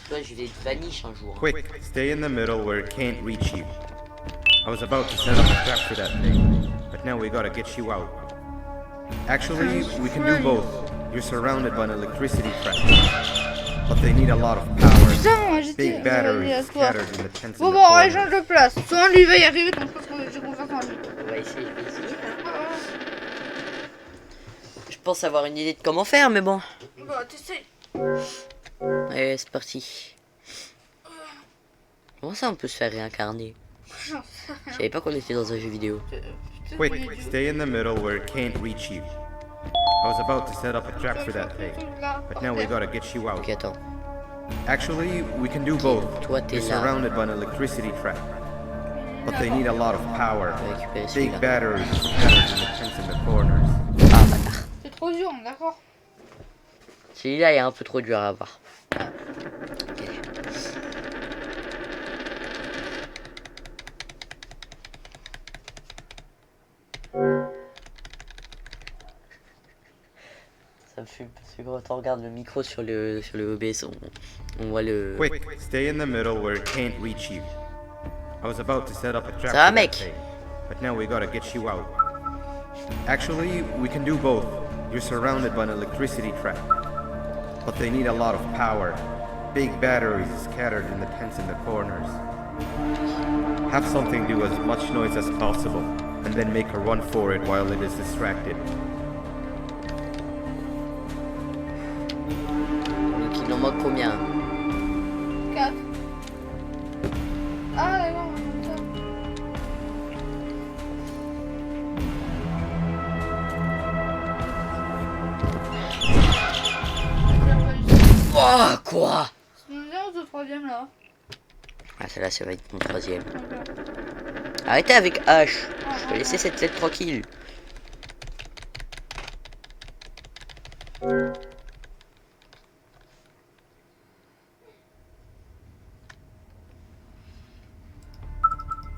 S1: Toi, je vais te vanish un jour.
S5: Quick, stay in the middle where it can't reach you. I was about to set up a trap for that thing, but now we gotta get you out. Actually, we can do both. You're surrounded by an electricity trap, but they need a lot of power.
S2: Putain, j'étais...
S5: Big batteries
S2: à toi.
S5: scattered in the tents
S2: Bon,
S5: in the
S2: bon, on
S5: corners.
S2: change de place. Soit lui va y arriver, donc je pense que j'ai confiance en lui.
S1: On va essayer, je vais essayer. Je pense avoir une idée de comment faire, mais bon.
S2: Bah, t'essayes.
S1: Allez, c'est parti. Comment ça on peut se faire réincarner? Je savais pas qu'on était dans un jeu vidéo.
S5: Quick, stay in the middle where it can't reach you. I was about to set up a trap for that thing, but now we gotta get you out.
S1: Ok, attends.
S5: Actually, we can do both.
S1: Toi, t'es
S5: You're
S1: là.
S5: surrounded by an electricity trap, but they need a lot of power.
S1: On va récupérer
S5: Big
S1: celui-là.
S5: batteries scattered in the tents in the corners.
S1: Ah, bâtard.
S2: C'est trop dur, d'accord.
S1: Celui-là est un peu trop dur à avoir. Ok. Ça me fume parce que quand on regarde le micro sur le OBS, on voit le...
S5: Quick, stay in the middle where it can't reach you. I was about to set up a trap
S1: Ça va,
S5: for that
S1: mec?
S5: thing, but now we gotta get you out. Actually, we can do both. You're surrounded by an electricity trap, but they need a lot of power. Big batteries scattered in the tents in the corners. Have something do as much noise as possible, and then make a run for it while it is distracted.
S1: Donc il en manque combien?
S2: 4. Ah, d'accord.
S1: Oh, quoi?
S2: C'est mon deuxième ou ton troisième là?
S1: Ah, celle-là, ça va être mon troisième.
S2: Ok.
S1: Arrêtez avec H. Je peux laisser cette lettre tranquille.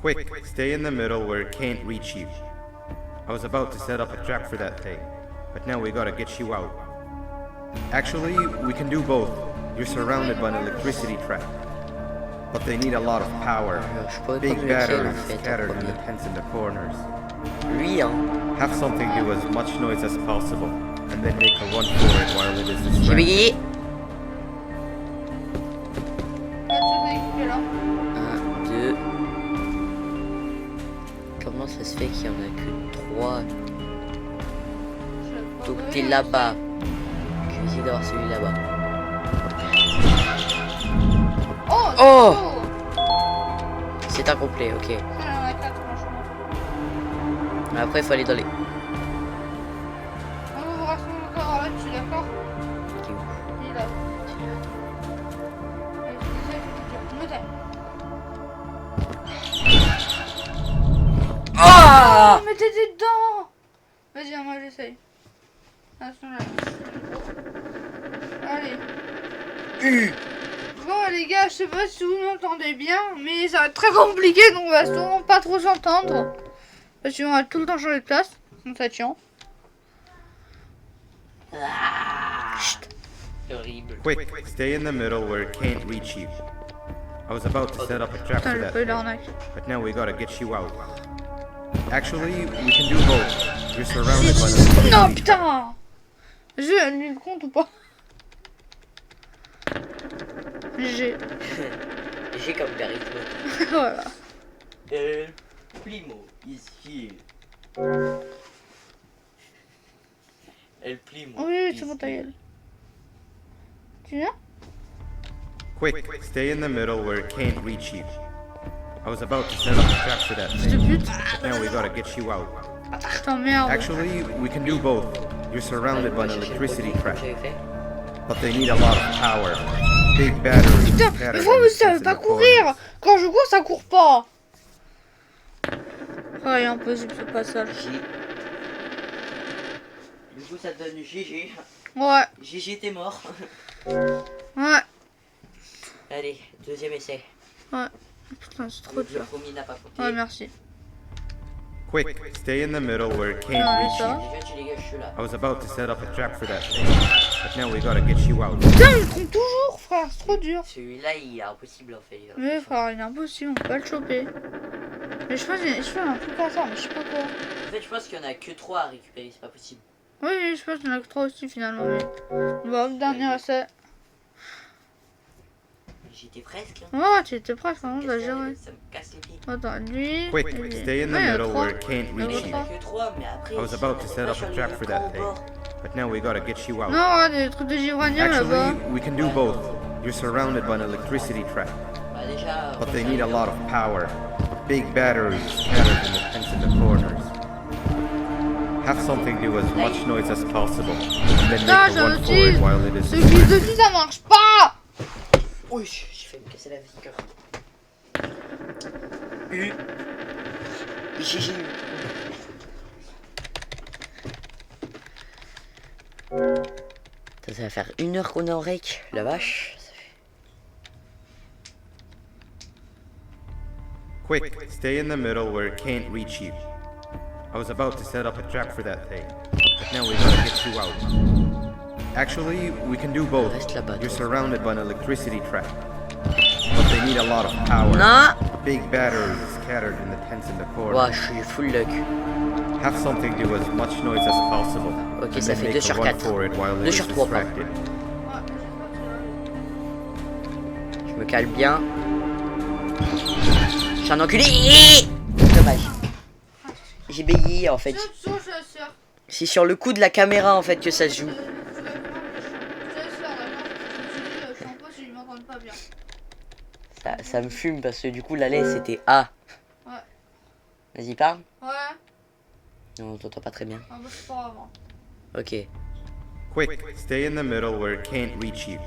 S5: Quick, stay in the middle where it can't reach you. I was about to set up a trap for that thing, but now we gotta get you out. Actually, we can do both. You're surrounded by an electricity trap, but they need a lot of power.
S1: Je pourrais pas
S5: Big
S1: me lequel en
S5: batteries
S1: fait en
S5: scattered in the
S1: premier.
S5: tents in the corners.
S1: Lui, hein.
S5: Have something do as much noise as possible, and then make a run for it while it is
S1: J'ai
S5: distracted.
S1: bégayé.
S2: Ah, tu sais équipé là.
S1: 1, 2. Comment ça se fait qu'il y en a que 3? Donc t'es là-bas. Je vais essayer d'avoir celui là-bas.
S2: Oh!
S1: Oh! C'est incomplet, ok.
S2: Ça, il y en a 4, franchement.
S1: Après, il faut aller dans les...
S2: On vous rassure encore là dessus, d'accord?
S1: Ok, où?
S2: Il est là. Et je disais, je me tais.
S1: Ah!
S2: Oh, mais t'étais dedans! Vas-y, moi j'essaye. Attention là. Allez. Bon les gars, je sais pas si vous m'entendez bien, mais ça va être très compliqué, donc on va sûrement pas trop s'entendre. Parce qu'on va tout le temps changer de place, donc ça tient.
S1: C'est horrible.
S5: Quick, stay in the middle where it can't reach you. I was about to set up a trap
S2: Putain,
S5: for
S2: j'ai
S5: that
S2: pas eu
S5: thing,
S2: l'arnaque.
S5: but now we gotta get you out. Actually, we can do both. You're surrounded by an
S2: Non
S5: electricity trap.
S2: putain! J'ai annulé le compte ou pas? G.
S1: G comme charisme.
S2: Voilà.
S1: Primo, ici. El Primo.
S2: Oui, c'est bon, ta gueule. Tu viens?
S5: Quick, stay in the middle where it can't reach you. I was about to set up a trap for that
S2: Fils de
S5: thing.
S2: pute.
S5: Now we gotta get you out.
S2: Je t'emmerde.
S5: Actually, we can do both. You're surrounded by an electricity trap,
S1: J'avais fait.
S5: but they need a lot of power. Big batteries.
S2: Putain,
S5: scattered
S2: mais vous
S5: in
S2: savez
S5: the
S2: pas
S5: corners.
S2: courir. Quand je cours, ça court pas. Ah, il est impossible ce passage.
S1: J. Du coup, ça te donne GG.
S2: Ouais,
S1: GG, t'es mort.
S2: ouais.
S1: Allez, deuxième essai.
S2: Putain, c'est trop
S1: Le
S2: dur.
S1: premier n'a pas compté.
S2: Ouais, merci.
S5: Quick, stay in the middle where it can't
S2: Non, mais
S5: reach
S2: ça.
S5: you.
S1: Déjà, tu dégages ceux-là.
S5: I was about to set up a trap for that thing, but now we gotta get you out.
S2: Putain, je me trompe toujours, frère. C'est trop dur.
S1: Celui-là, il est impossible en fait.
S2: Mais frère, il est impossible. On peut pas le choper. Mais je pense qu'il y a un truc à ça, mais je sais pas quoi.
S1: En fait, je pense qu'il y en a que 3 à récupérer, c'est pas possible.
S2: Oui, je pense qu'il y en a que 3 aussi finalement. Mais... Bon, le dernier essai.
S1: J'étais presque.
S2: Ouais, tu étais presque, vraiment, t'as géré.
S1: Ça me casse les pieds.
S2: Attends, lui.
S5: Quick,
S2: et lui.
S5: stay in the
S2: Ouais, il y en a
S5: middle
S2: trois.
S5: where it can't
S2: Il y en a
S5: reach
S1: Il y
S5: you.
S1: en a que 3, mais après.
S5: I was about to set up a trap for that thing, but now we gotta get you out.
S2: Non, des trucs de givranium là-bas.
S5: Actually, we can do both. You're surrounded by an electricity trap,
S1: Bah, déjà.
S5: but they need a lot of power. Big batteries scattered in the tents in the corners. Have something do as much noise as possible, and then
S2: Putain,
S5: make a
S2: j'en
S5: run for it
S2: utilise.
S5: while it is
S2: Ce fils de pute, ça marche pas.
S1: Oui, j'ai fait me casser la figure. U. GG. Ça va faire 1 heure qu'on est en rec, la vache. Ça fait...
S5: Quick, stay in the middle where it can't reach you. I was about to set up a trap for that thing, but now we gotta get you out. Actually, we can do both.
S1: Reste là-bas,
S5: You're
S1: toi.
S5: surrounded by an electricity trap, but they need a lot of power.
S1: Non.
S5: Big batteries scattered in the tents in the corners.
S1: Ouah, je suis full luck.
S5: Have something do as much noise as possible.
S1: Ok,
S5: and
S1: ça
S5: then
S1: fait
S5: make
S1: 2
S5: a
S1: sur
S5: run
S1: 4.
S5: for it while it
S1: 2
S5: is
S1: sur 3, pardon.
S5: distracted.
S1: Je me cale bien. Je suis un enculé. Dommage. J'ai bégayé en fait. C'est sur le coup de la caméra en fait que ça se joue. Ça me fume parce que du coup la laisse c'était A.
S2: Ouais.
S1: Vas-y parle.
S2: Ouais,
S1: Non on t'entend pas très bien.
S2: ah bah c'est pas grave.
S1: Ok.
S5: Quick, stay in the middle where it can't reach you.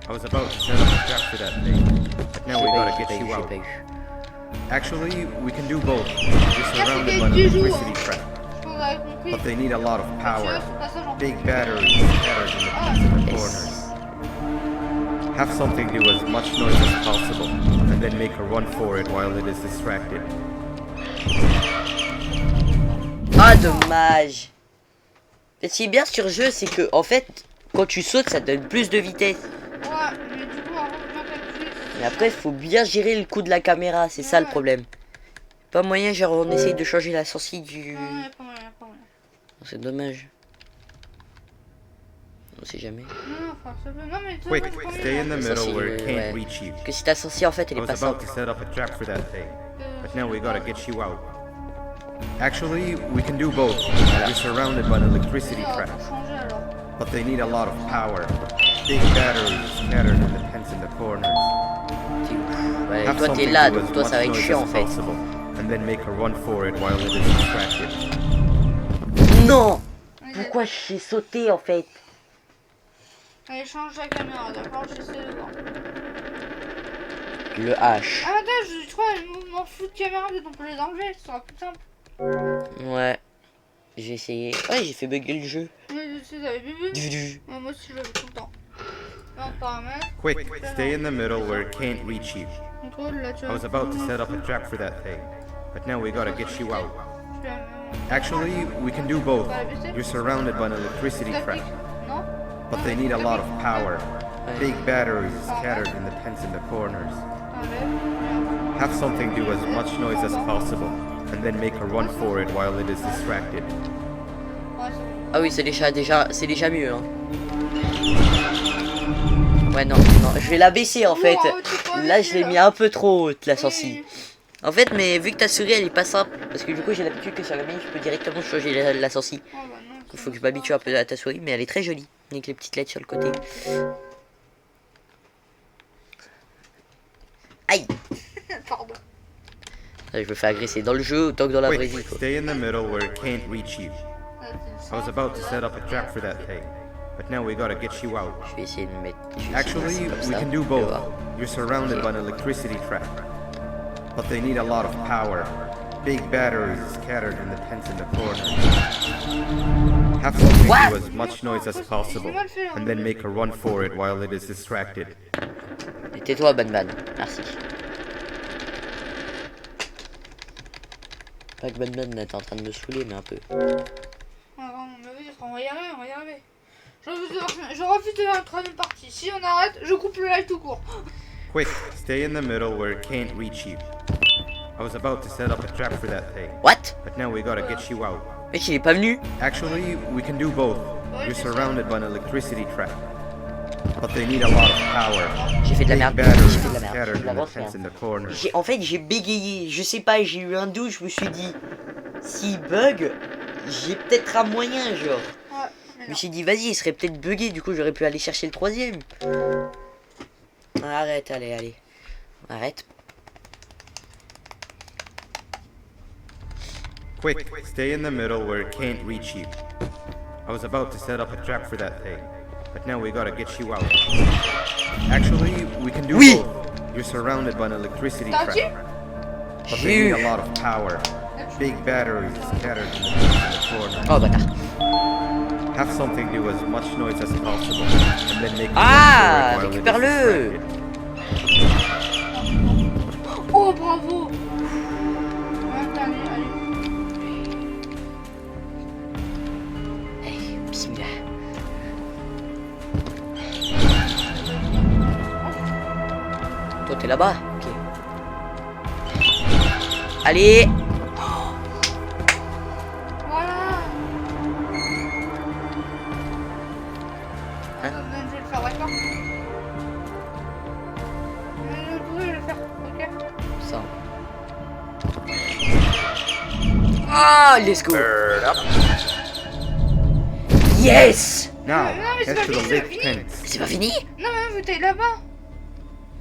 S5: I was about to set up a trap for that thing, but now we gotta get you
S1: J'ai
S5: out.
S1: pas eu.
S5: Actually, we can do both. You're surrounded by an electricity trap,
S2: Je pense qu'on avait compris.
S5: but they need a lot of
S2: Tu vois,
S5: power.
S2: ce passage en
S5: Big batteries scattered in the tents in the corners. Have something do as much noise as possible, and then make a run for it while it is distracted.
S1: Ah dommage. Ce qui est bien sur le jeu c'est que en fait quand tu sautes ça te donne plus de vitesse.
S2: Ouais, mais du coup, avant de bien calculer.
S1: Mais après il faut bien gérer le coup de la caméra, c'est ça le problème. Pas moyen genre on essaye de changer la sensi du...
S2: Non, y'a pas moyen, y'a pas moyen.
S1: C'est dommage. On sait jamais.
S2: Non, frère, s'il te plaît. Non, mais tu
S5: Quick,
S2: vois,
S5: stay in the
S1: Ça,
S5: middle
S1: c'est,
S5: where it can't
S1: ouais.
S5: reach you.
S1: Parce que si ta sensi en fait elle
S5: I
S1: est
S5: was
S1: pas
S5: about
S1: simple.
S5: to set up a trap for that thing, but now we gotta get you out. Actually, we can do both. You're surrounded by an electricity
S2: on va
S5: trap,
S2: changer alors.
S5: but they need a lot of power. Big batteries scattered in the tents in the corners.
S1: T'es ouf. Ouais,
S5: Have
S1: toi t'es
S5: something
S1: là
S5: do
S1: donc
S5: as
S1: toi
S5: much
S1: ça va être
S5: noise
S1: chiant en
S5: as
S1: fait.
S5: possible, and then make a run for it while it is distracted.
S1: Non.
S2: Allez,
S1: Pourquoi j'ai sauté en fait?
S2: allez, change la caméra, d'accord? J'essaie de voir.
S1: Le H.
S2: Ah, attends, je crois, les mouvements flous de caméra, peut-être on peut les enlever, ce sera plus simple.
S1: Ouais. J'ai essayé. Ouais j'ai fait bugger le jeu.
S2: Oui, je sais, j'avais vu.
S1: Du.
S2: Ouais, moi aussi, je l'avais tout le temps. Là, en paramètres,
S5: Quick, stay in the middle where it can't reach you.
S2: contrôle, là, tu
S5: I
S2: vois.
S5: was about to set up a trap for that thing, but now we gotta get you out.
S2: Je vais
S5: Actually, we can do both. You're surrounded by an electricity trap,
S2: non?
S5: but they need a lot of power. Big batteries scattered in the tents in the corners.
S2: Enlève.
S5: Have something do as much noise as possible, and then make a run for it while it is distracted.
S2: Ouais, c'est bon.
S1: Ah oui c'est déjà mieux hein. Ouais, non, je vais la baisser en fait. Là, je l'ai mis un peu trop haute, la sensi. En fait, mais vu que ta souris elle est pas simple, parce que du coup j'ai l'habitude que sur la mienne je peux directement changer la sensi. Il faut que je m'habitue un peu à ta souris, mais elle est très jolie, avec les petites lettres sur le côté. Aïe.
S2: Pardon.
S1: Je me fais agresser dans le jeu autant que dans la vraie vie.
S5: Stay in the middle where it can't reach you. I was about to set up a trap for that thing, but now we gotta get you out.
S1: Je vais essayer de me mettre.
S5: Actually, we can do both. You're surrounded by an electricity trap, but they need a lot of power. Big batteries scattered in the tents in the corner. Have something do as much noise as possible, and then make a run for it while it is distracted.
S1: Et tais-toi, Banban. Merci. Pas que Banban est en train de me saouler, mais un peu.
S2: On va y arriver, on va y arriver. Je refuse de faire une troisième partie. Si on arrête, je coupe le live tout court.
S5: Quick, stay in the middle where it can't reach you. I was about to set up a trap for that thing,
S1: What?
S5: but now we gotta get you out.
S1: Mec, il est pas venu.
S5: Actually, we can do both. You're surrounded by an electricity trap, but they need a lot of power.
S1: J'ai fait de la
S5: Big
S1: merde.
S5: batteries
S1: J'ai fait de la merde.
S5: scattered
S1: Je
S5: in the
S1: l'avance,
S5: tents in the corner.
S1: En fait, j'ai bégayé. Je sais pas, j'ai eu un doute. Je me suis dit, s'il bug, j'ai peut-être un moyen, genre.
S2: Ouais,
S1: Je me suis dit, vas-y, il serait peut-être bugué. Du coup, j'aurais pu aller chercher le troisième. Arrête, allez. Arrête.
S5: Quick, stay in the middle where it can't reach you. I was about to set up a trap for that thing, but now we gotta get you out. Actually, we can do both. You're surrounded by an electricity trap, but they need a lot of power. Big batteries scattered in the corner.
S1: Oh, bâtard.
S5: Have something do as much noise as possible, and then make
S1: Ah,
S5: a run for it while it is
S1: récupère-le.
S5: distracted.
S2: Oh, bravo. Ouais, allez.
S1: Hey, bismillah. Toi, t'es là-bas. Ok. Allez.
S2: Voilà.
S1: Hein?
S2: Je vais le faire, d'accord. Je vais le faire, ok.
S1: Ça. Ah, let's go. Yes.
S5: Now,
S2: Non, mais c'est
S5: head
S2: pas
S5: to the
S2: fini, c'est pas
S5: lit
S2: fini.
S5: tent.
S1: C'est pas fini?
S2: Non, mais vous t'es là-bas.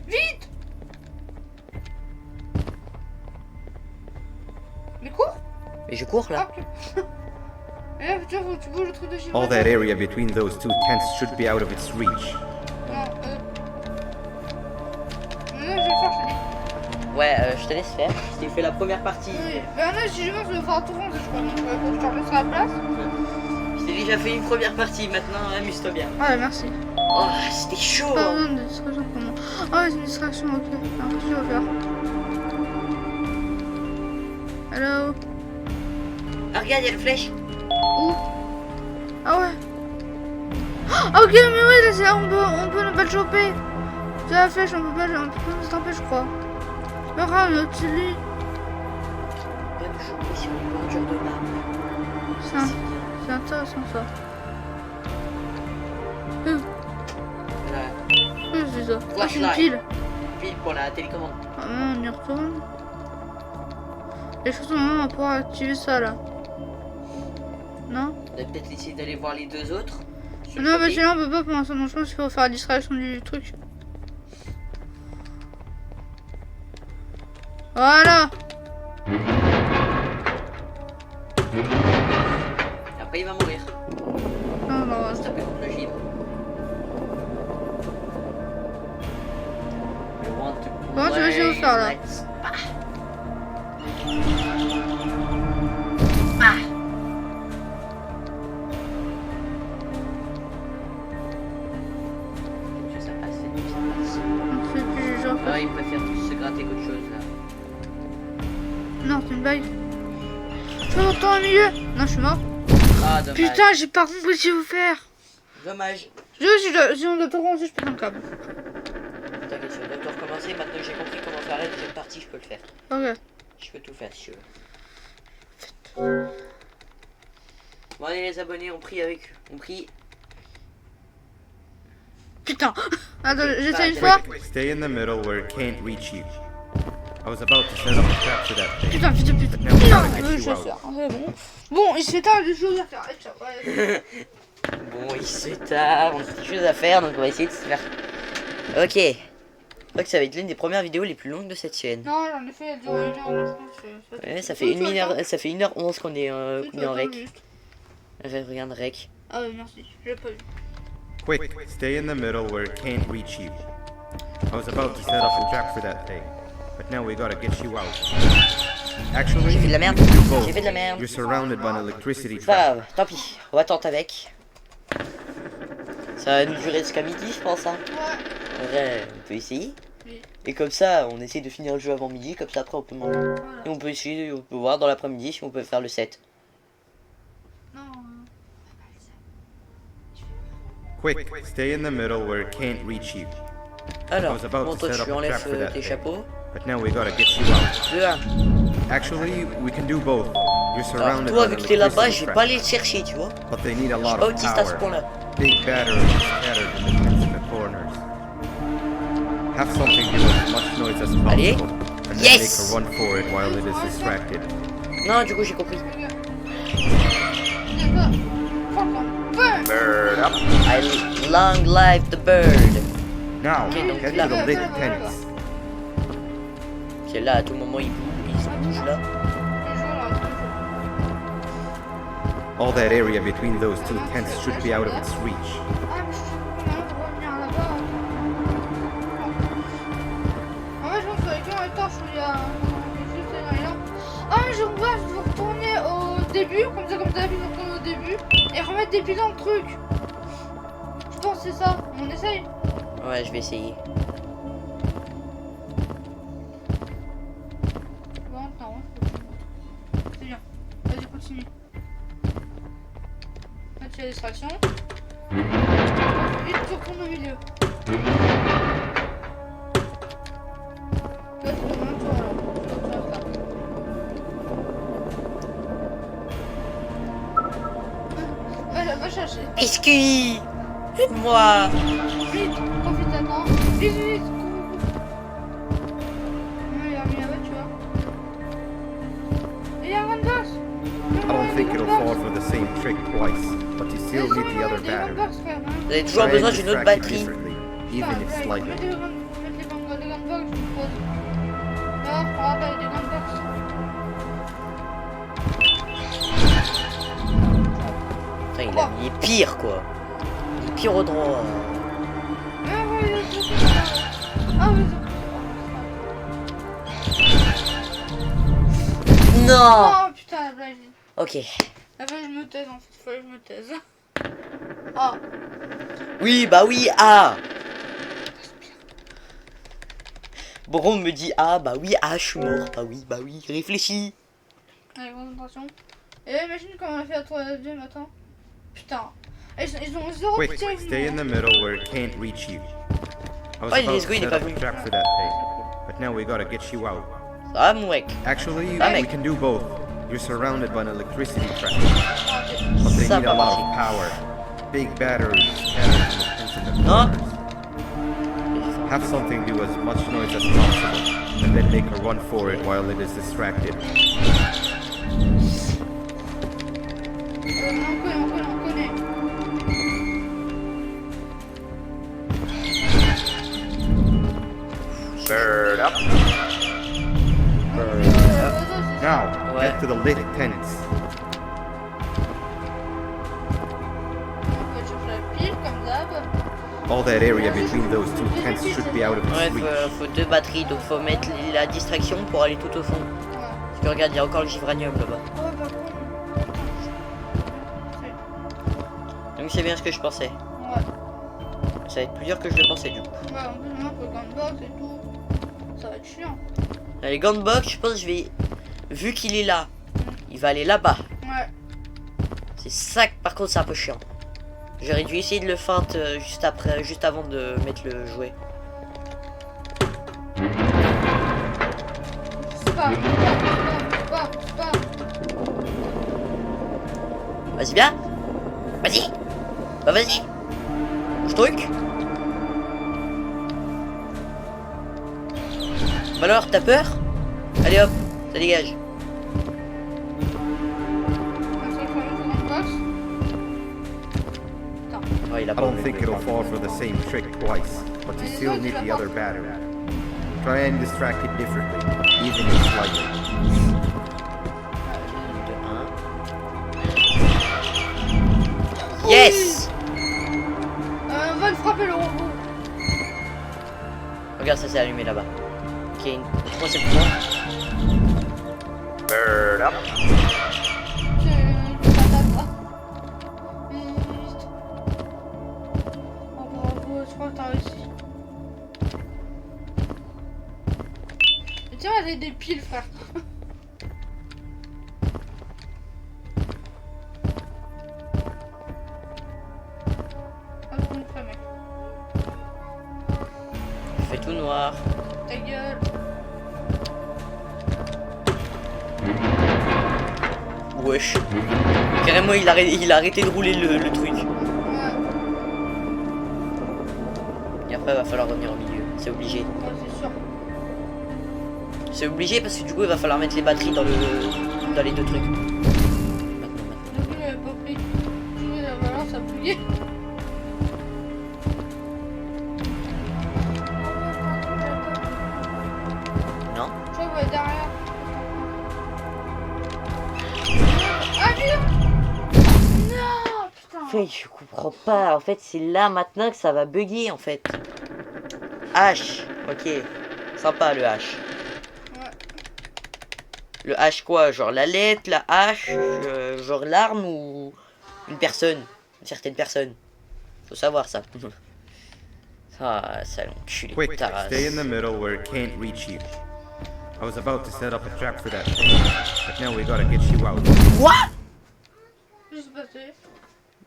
S2: Vite. Mais cours.
S1: Mais je cours là.
S2: Ah, ok. Et là, tu vois, tu bouges le truc de chez
S5: All that area between those two tents should be out of its reach.
S2: Non, je vais le faire, je te dis.
S1: Ouais, je te laisse faire. Je t'ai fait la première partie.
S2: Oui. Ben là, si je pense que je vais faire un tour, je crois. Donc, faut que je te remette sur la place.
S1: Je t'ai déjà fait une première partie. Maintenant, amuse-toi bien.
S2: Ah, merci.
S1: Oh, c'était chaud.
S2: Pas besoin de distraction pour moi. Ah, c'est une distraction, ok. Alors, qu'est-ce que je vais faire? Hello?
S1: Ah, regarde, il y a une flèche.
S2: Où? Ah ouais. Ah, ok, mais ouais, là, c'est là, on peut ne pas le choper. C'est la flèche, on peut pas se tromper, je crois. C'est pas grave, mais au-dessus de lui.
S1: On va nous choper sur une bordure de map.
S2: C'est intéressant, ça.
S1: Voilà.
S2: C'est ça. Ah, c'est une
S1: Flashlight.
S2: pile.
S1: Pile pour la télécommande.
S2: Ah, on y retourne. Les choses sont vraiment pour activer ça, là. Non?
S1: On va peut-être essayer d'aller voir les deux autres. Sur le
S2: Non, mais
S1: côté.
S2: sinon on peut pas pour l'instant, donc je pense qu'il faut faire la distraction du truc. Voilà!
S1: Et après, il va mourir.
S2: Non, non,
S1: On va se taper contre le givre. I want to
S2: Comment tu veux que je vais faire, là?
S1: let's- Ça passe, c'est bon, ça passe.
S2: on fait plus genre.
S1: Ah, ils préfèrent tous se gratter qu'autre chose là.
S2: Non, c'est une blague. Je m'entends au milieu! Non, je suis mort.
S1: Ah, dommage.
S2: Putain, j'ai pas compris ce qu'il faut faire!
S1: Dommage.
S2: Si on doit tout recommencer, je pète un câble.
S1: T'inquiète, je dois tout recommencer. Maintenant que j'ai compris comment faire la deuxième partie, je peux le faire.
S2: Ok.
S1: Je peux tout faire si tu veux. Bon, allez, les abonnés, on prie avec. On prie.
S2: Putain. Attends, j'essaie une fois.
S5: Quick, stay in the middle where it can't reach you. I was about to set up a trap for that thing.
S2: Putain.
S5: Now we gotta get
S2: Non,
S5: you
S2: je
S5: out.
S2: sais, c'est bon. Bon, il se fait tard, des choses à faire. Allez, ciao. Ouais.
S1: Bon, il se tard, on a des choses à faire, donc on va essayer de se faire. Ok. Je crois que ça va être l'une des premières vidéos les plus longues de cette chaîne.
S2: Non, j'en ai fait, elle dure 1h11.
S1: Ouais, ça fait 1h11 qu'on est en rec. Regarde rec.
S2: Ah ouais, merci, j'ai pas vu.
S5: Quick, stay in the middle where it can't reach you. I was about to set up a trap for that thing, but now we gotta get you out. Actually,
S1: J'ai fait de la merde.
S5: you can do both.
S1: J'ai fait de la merde.
S5: You're surrounded by an electricity
S1: C'est pas
S5: trap.
S1: grave, tant pis, on va tenter avec. Ça va nous durer jusqu'à midi, je pense. Hein.
S2: Ouais.
S1: En vrai, on peut essayer.
S2: Oui.
S1: Et comme ça, on essaie de finir le jeu avant midi, comme ça après on peut manger.
S2: Voilà.
S1: Et on peut essayer, on peut voir dans l'après-midi si on peut faire le 7.
S2: Non.
S5: Quick, stay in the middle where it can't reach you.
S1: Alors,
S5: I was about
S1: bon,
S5: to
S1: toi
S5: set
S1: tu
S5: up a
S1: enlèves
S5: trap for that
S1: tes
S5: thing,
S1: chapeaux.
S5: but now we gotta get you out.
S1: 2, 1.
S5: Actually, we can do both. You're
S1: Alors
S5: surrounded
S1: toi,
S5: by
S1: vu
S5: an
S1: que t'es là-bas,
S5: electricity
S1: je vais
S5: trap,
S1: pas aller le chercher, tu vois.
S5: but they need a
S1: Je
S5: lot
S1: suis pas
S5: of
S1: autiste à ce
S5: power.
S1: point-là.
S5: Big batteries scattered in the pits in the corners. Have something do as much noise as
S1: Allez.
S5: possible, and then
S1: Yes!
S5: make a run for it while it is distracted.
S1: Non, du coup, j'ai compris.
S5: Bird up.
S1: Long live the bird.
S5: Now,
S1: Okay, donc
S5: get
S1: là.
S5: to the lit tents.
S1: C'est là, à tout moment, il se bouge là.
S5: All that area between those two tents should be out of its reach.
S2: Ah, mais je suis revenir là-bas. En fait, je pense qu'avec un étage où il y a juste là. Ah, mais je vois, je dois retourner au début, comme ça, comme d'habitude, je retourne au début et remettre des piles dans le truc. Je pense que c'est ça. On essaye.
S1: Ouais, je vais essayer.
S2: Bon, non. C'est bien. Vas-y, continue. Là, tu as la distraction. Vite, tu retournes au milieu. Là, tu reviens, tu vas là. Va chercher.
S1: Escui! Aide-moi!
S2: Vite, profite maintenant. Vite, vite, cours. Il a mis là-bas, tu vois. Et il y a un gunbox.
S5: I don't think it'll fall for the same trick twice, but you still need the other battery.
S1: Vous avez toujours
S5: Try
S1: besoin
S5: and
S1: d'une autre
S5: distract it
S1: batterie.
S5: differently, even if slightly.
S2: Mettre les gunbox, je vous pose. Là, regarde, avec des gunbox.
S1: Putain, il a mis pire quoi. Il est pire au droit.
S2: Ah ouais, ah oui,
S1: Non!
S2: oh putain, la blague.
S1: Ok.
S2: Ah bah, je me taise en fait, faut que je me taise. Ah,
S1: Oui, bah oui, ah! Bon, me dit ah, bah oui, ah, je suis mort. Bah oui, réfléchis.
S2: allez, concentration. Et là, imagine comment on a fait la 3e, attends. Putain. Ils ont zéro
S5: Quick,
S2: pitié avec
S5: stay in
S2: nous.
S5: the middle where it can't reach you. I was
S1: Ouais,
S5: about
S1: let's
S5: to
S1: go, il est
S5: set
S1: pas
S5: up a
S1: venu.
S5: trap for that thing, but now we gotta get you out.
S1: Ça va, mon mec?
S5: Actually,
S1: Ah,
S5: we
S1: mec.
S5: can do both. You're surrounded by an electricity trap,
S2: Ah, ok.
S5: but they
S1: Ça
S5: need
S1: va
S5: a lot
S1: marcher.
S5: of power. Big batteries scattered in the pits in the
S1: Non?
S5: corners. Have something do as much noise as possible, and then make a run for it while it is distracted.
S2: On connaît.
S5: Bird up. Now,
S1: Ouais.
S5: get to the lit tents.
S2: On peut chercher la pile comme d'hab.
S5: All that area between those two tents should be out of
S1: Ouais,
S5: its reach.
S1: faut 2 batteries, donc faut mettre la distraction pour aller tout au fond.
S2: Ouais.
S1: Parce que regarde, il y a encore le givranium là-bas.
S2: Oh, bah bon.
S1: Donc c'est bien ce que je pensais.
S2: Ouais.
S1: Ça va être plus dur que je le pensais du coup.
S2: Ouais, en plus, maintenant, faut le gunbox et tout. Ça va être chiant.
S1: Les gunbox, je pense que je vais... Vu qu'il est là, il va aller là-bas.
S2: Ouais.
S1: C'est ça, par contre, c'est un peu chiant. J'aurais dû essayer de le feinte juste après, juste avant de mettre le jouet.
S2: C'est pas.
S1: Vas-y bien. Vas-y. Bah vas-y. Ce truc. Bah alors, t'as peur? Allez hop, ça dégage. Ouais, il a
S5: I
S1: pas
S5: don't
S1: enlevé
S5: think
S1: le
S5: it'll
S1: bras.
S5: fall for the same trick twice, but you still need the other battery. Try and distract it differently, even if slightly.
S1: Yes!
S2: On va le frapper le robot.
S1: Regarde, ça s'est allumé là-bas. Ok, une troisième fois.
S5: Bird up.
S2: Oh bravo, je crois que t'as réussi. Mais tiens, elle a des piles, frère. Ah, bon, très bien.
S1: Il fait tout noir.
S2: Ta gueule.
S1: Wesh. Carrément, il a arrêté de rouler le truc.
S2: Ouais.
S1: Et après, il va falloir revenir au milieu. C'est obligé.
S2: Ouais, c'est sûr.
S1: C'est obligé parce que du coup, il va falloir mettre les batteries dans les deux trucs. Maintenant.
S2: Du coup, j'avais pas pris. Du coup, la balance a plié.
S1: Non?
S2: Je crois qu'on va être derrière. Ah, putain! Non, putain!
S1: En fait, je comprends pas. En fait, c'est là maintenant que ça va bugger en fait. H. Ok. Sympa le H.
S2: Ouais.
S1: Le H quoi? Genre la lettre, la H, genre l'arme ou une personne? Une certaine personne. Faut savoir ça. Ah, ça l'enculé.
S5: Quick,
S1: Taras.
S5: stay in the middle where it can't reach you. I was about to set up a trap for that thing, but now we gotta get you out.
S1: What?
S2: Qu'est-ce qui s'est passé?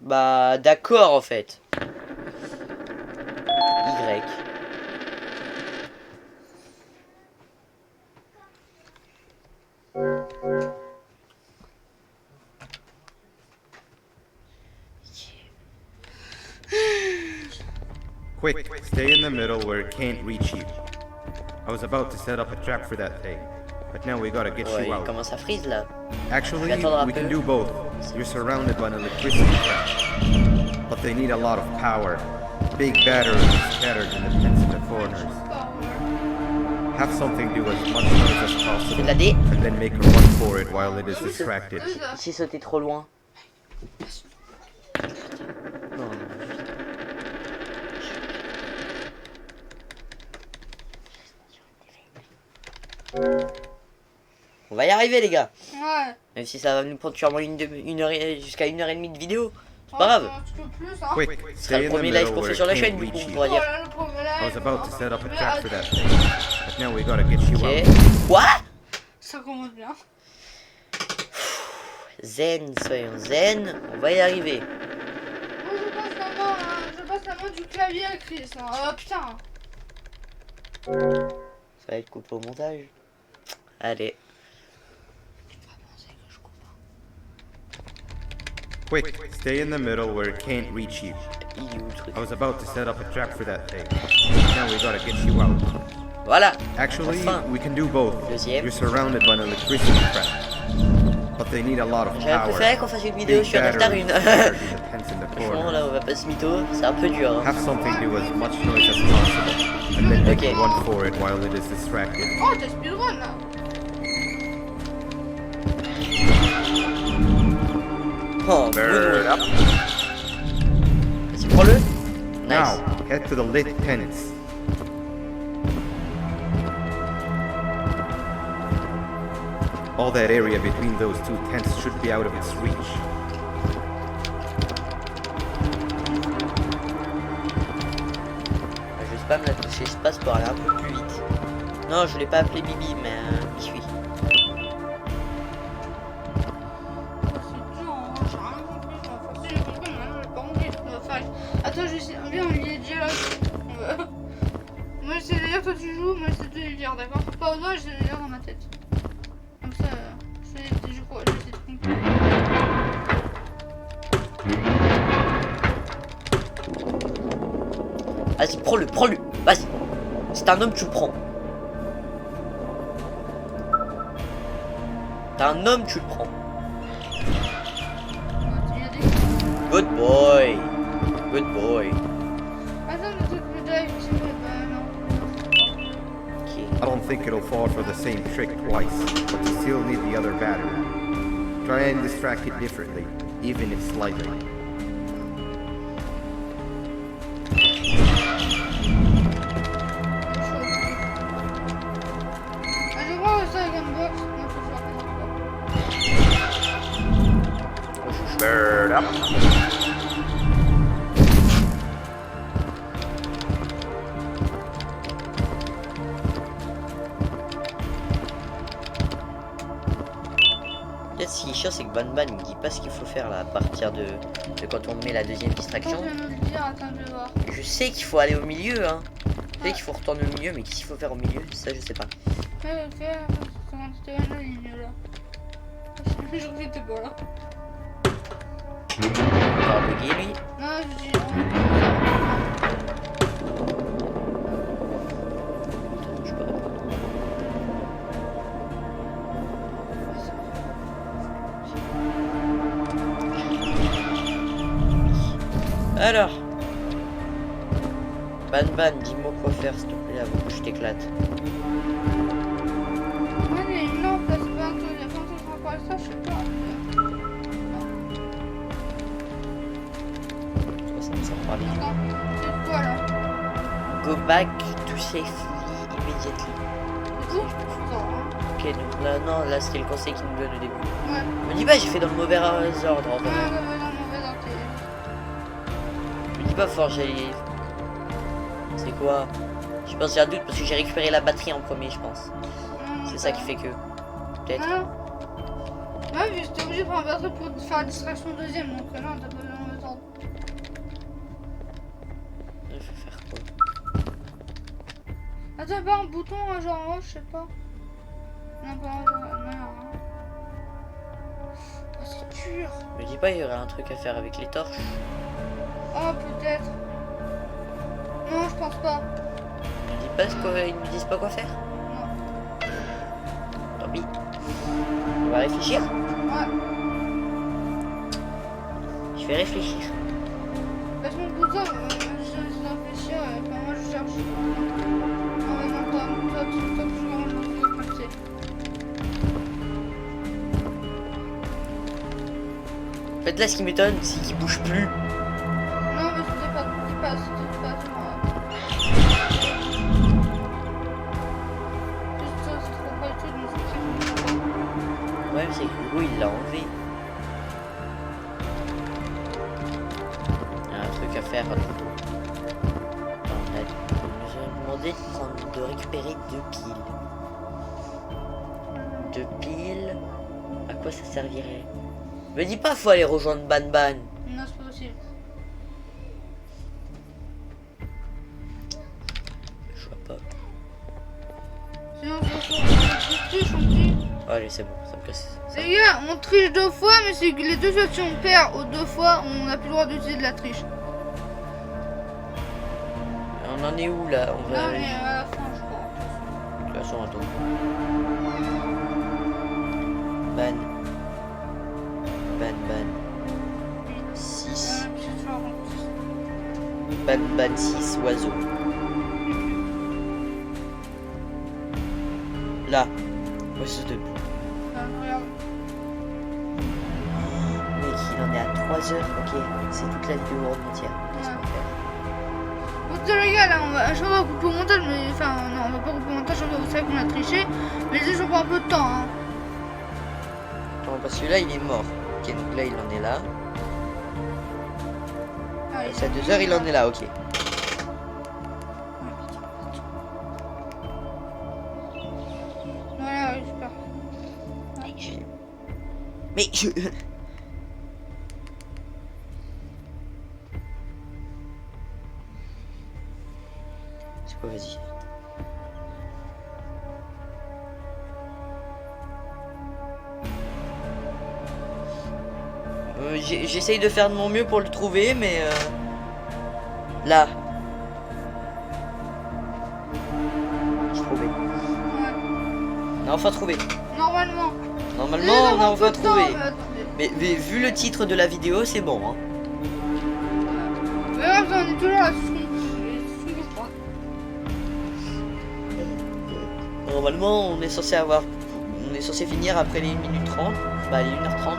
S1: Bah d'accord en fait. Y.
S5: Quick, stay in the middle where it can't reach you. I was about to set up a trap for that thing, but now we gotta get
S1: Ouais,
S5: you
S1: il
S5: out.
S1: commence à freeze là.
S5: Actually,
S1: Attendre un
S5: we
S1: peu.
S5: can do both. You're surrounded by an electricity trap, but they need a lot of power. Big batteries scattered in the pits and the corners. Have something do as much noise as
S1: C'est de
S5: possible,
S1: la D.
S5: and then make a run for it while it is distracted.
S1: J'ai sauté trop loin. Non. On va y arriver les gars.
S2: Ouais.
S1: Même si ça va nous prendre sûrement jusqu'à 1h30 de vidéo. C'est
S2: Oh,
S1: pas grave.
S2: un petit peu plus, hein.
S5: Quick,
S1: Ce sera
S5: stay
S1: le
S5: in the
S1: premier live
S5: middle
S1: qu'on
S5: where
S1: fait
S5: it
S1: sur la
S5: can't
S1: chaîne du coup,
S5: reach
S1: on
S5: you.
S1: pourra
S2: Oh
S1: dire.
S2: là, le premier
S5: I was
S2: live.
S5: about to set up a
S2: Mais
S5: trap for that
S2: attends.
S5: thing, but now we gotta get you
S1: Ok.
S5: out.
S1: Quoi?
S2: Ça commence bien.
S1: Zen, soyons zen. On va y arriver.
S2: Moi, je passe la main du clavier à Chris. Hein. Putain.
S1: Ça va être coupé au montage. Allez.
S5: Quick, stay in the middle where it can't reach you.
S1: Il est où le truc?
S5: I was about to set up a trap for that thing, but now we gotta get you out.
S1: Voilà.
S5: Actually,
S1: Enfin.
S5: we can do both.
S1: Deuxième.
S5: You're surrounded by an electricity trap, but they need a lot of
S1: J'aurais
S5: power.
S1: préféré qu'on fasse une vidéo
S5: Big
S1: sur Nectar
S5: batteries
S1: 1.
S5: scattered in the pits and the
S1: Franchement
S5: corners.
S1: là on va pas se mytho, c'est un peu dur. Hein.
S5: Have something do as much noise as possible, and then make
S1: Okay.
S5: a run for it while it is distracted.
S2: Oh, t'as speedrun là.
S1: Oh,
S5: Bird up.
S1: vas-y, prends-le. Nice.
S5: Now, head to the lit tents. All that area between those two tents should be out of its reach.
S1: Je spam la touche espace pour aller un peu plus vite. Non, je l'ai pas appelé Bibi, mais j'y suis.
S2: C'est dur, hein. J'ai rien compris. Enfin, si j'ai compris, mais maintenant j'ai pas compris. Enfin, attends, je sais. Viens, on y est déjà là. Moi, j'essaie de lire, toi tu joues. Moi, j'essaie de les lire, d'accord? Pas au doigt, j'essaie de les lire dans ma tête. Comme ça, je crois, j'essaie de comprendre.
S1: Vas-y, prends-le, prends-le. Vas-y. C'est un homme, tu le prends. T'es un homme, tu le prends.
S2: Il y a des...
S1: Good boy. Good boy.
S2: Attends, le truc de dive, c'est vrai, bah non.
S1: Ok.
S5: I don't think it'll fall for the same trick twice, but you still need the other battery. Try and distract it differently, even if slightly.
S2: Ah, je crois que ça, il y a une box. Non, faut faire
S1: Bird up. Peut-être ce qui est chiant, c'est que Ban il me dit pas ce qu'il faut faire là à partir de quand on met la deuxième distraction.
S2: Je vais me le dire, attends, je vais voir.
S1: Je sais qu'il faut aller au milieu, hein. Je sais qu'il faut retourner au milieu, mais qu'est-ce qu'il faut faire au milieu, ça je sais pas.
S2: Ouais, ok, comment c'était la ligne là. Je crois que j'étais pas là.
S1: Encore bugué lui.
S2: Non, je dis.
S1: Je peux répondre. Alors, Ban, dis-moi quoi faire s'il te plaît avant que je t'éclate.
S2: Ouais, mais non, parce que quand on se parle ça, je sais pas.
S1: Ça me sert parler.
S2: Attends, c'est quoi là?
S1: Go back to safely immediately.
S2: C'est tout?
S1: Ok, donc là, non, là c'était le conseil qu'il nous donne au début.
S2: Ouais.
S1: Me dis pas, j'ai fait dans le mauvais ordre en
S2: Ouais,
S1: vrai.
S2: non, mauvais ordre.
S1: Me dis pas fort, j'ai. C'est quoi? Je pense que j'ai un doute parce que j'ai récupéré la batterie en premier, je pense. C'est ça qui fait que. Peut-être.
S2: Ah. Ouais, mais j'étais obligé de prendre un batterie pour faire la distraction deuxième, donc non, t'as pas besoin de temps.
S1: Il faut faire quoi?
S2: Ah, t'as pas un bouton, hein, genre en haut, je sais pas. Non, pas un genre. Non. Oh, c'est dur.
S1: Me dis pas, il y aurait un truc à faire avec les torches.
S2: Oh, peut-être. Non, je pense pas.
S1: Me dis pas ils me disent pas quoi faire.
S2: Non.
S1: Tant pis. On va réfléchir.
S2: Ouais.
S1: Je vais réfléchir.
S2: Parce que mon bouton, je réfléchir, enfin, moi je cherche. Non, mais non, toi, tu je range le truc comme c'est.
S1: En fait, là, ce qui m'étonne, c'est qu'il bouge plus.
S2: Non, mais c'était pas
S1: Ouais, mais c'est que Hugo, il l'a enlevé. Il y a un truc à faire. Attends, on nous a demandé de récupérer 2 piles. 2 piles. À quoi ça servirait? Me dis pas, faut aller rejoindre Ban.
S2: Non, c'est pas possible.
S1: Je vois pas.
S2: Sinon, on triche, on dit.
S1: Allez, c'est bon, ça me casse.
S2: Les gars, on triche 2 fois, mais c'est que les 2 fois si on perd aux 2 fois, on n'a plus le droit d'utiliser de la triche.
S1: On en est où là? On va.
S2: Là, on est à la fin, je crois.
S1: De toute façon, attends. Ban. 6. Ban 6 oiseaux. Là. Oiseau de boue. Mec, il en est à 3 heures. Ok, c'est toute la vidéo en entière. Laisse-moi faire.
S2: Bon, les gars, là, on va couper au montage, mais enfin, non, on va pas couper au montage, vous savez qu'on a triché, mais les gens prend un peu de temps, hein.
S1: Attends, parce que là, il est mort. Ok, donc là, il en est là.
S2: Allez,
S1: Et à 2 heures, il en est là, ok.
S2: Voilà, super.
S1: Mais je... C'est quoi, vas-y. J'essaye de faire de mon mieux pour le trouver, mais... Là. J'ai trouvé.
S2: Ouais.
S1: On a enfin trouvé.
S2: Normalement.
S1: Normalement, on a enfin trouvé. Mais vu le titre de la vidéo, c'est bon. Hein.
S2: Mais on est toujours là.
S1: Normalement, on est censé avoir... On est censé finir après les 1 minute 30. Bah, les 1h30.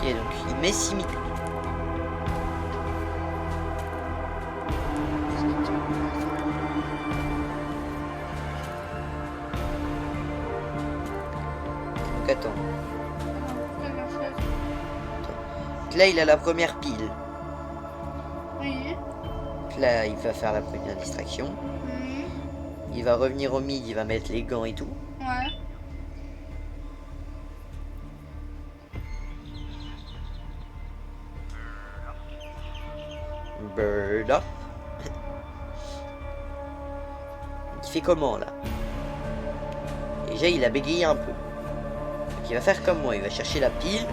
S1: Et donc, il met 6 minutes. Donc, attends. Là, il a la première pile.
S2: Oui.
S1: Là, il va faire la première distraction. Il va revenir au mid, il va mettre les gants et tout.
S2: Ouais.
S1: Bird up. Il fait comment là? Déjà, il a bégayé un peu. Donc, il va faire comme moi, il va chercher la pile.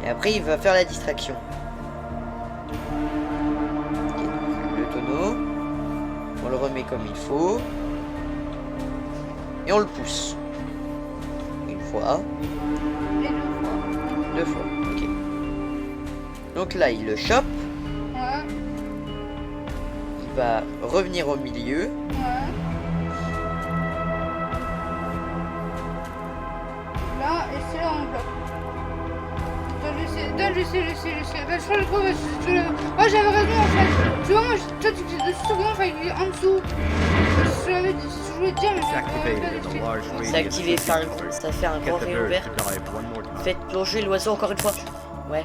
S1: Et après, il va faire la distraction. Et donc, le tonneau. On le remet comme il faut. Et on le pousse. Une fois.
S2: Et 2 fois.
S1: 2 fois, ok. Donc là, il le chope.
S2: Ouais.
S1: Il va revenir au milieu.
S2: Ouais. Là, et c'est là on bloque. Je sais. Je crois que je le... Oh, j'avais raison en fait. Tu vois, moi, toi, tu faisais dessus, comment il est en dessous. Je l'avais dit, je voulais dire, mais
S1: C'est activé, ça fait un grand rayon vert. Faites plonger l'oiseau encore une fois. Ouais.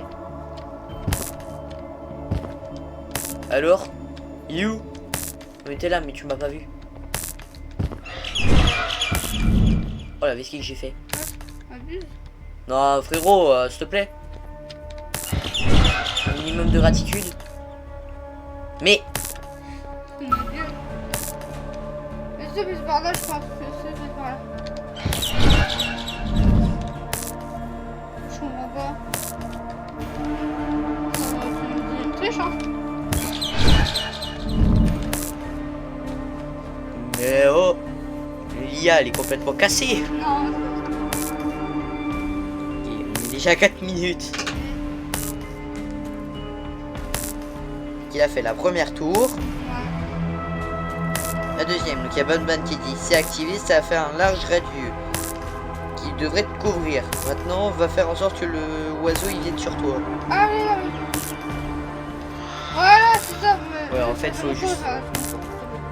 S1: Alors? You? On était là, mais tu m'as pas vu. Oh la vesquille que j'ai fait. Non, frérot, s'il te plaît. Un minimum de gratitude. Mais.
S2: C'est par là, je pense que c'est par là. Je comprends pas. C'est une triche, hein.
S1: Mais oh! L'IA, elle est complètement cassée.
S2: Non.
S1: Il est déjà à 4 minutes. Il a fait la première tour. La deuxième, donc il y a Bonban qui dit c'est activé, ça va faire un large radius qui devrait te couvrir. Maintenant, on va faire en sorte que le oiseau il vienne sur toi.
S2: Ah oui, là, oui. Voilà, c'est ça. Mais...
S1: Ouais, en fait, faut juste.
S2: Ah,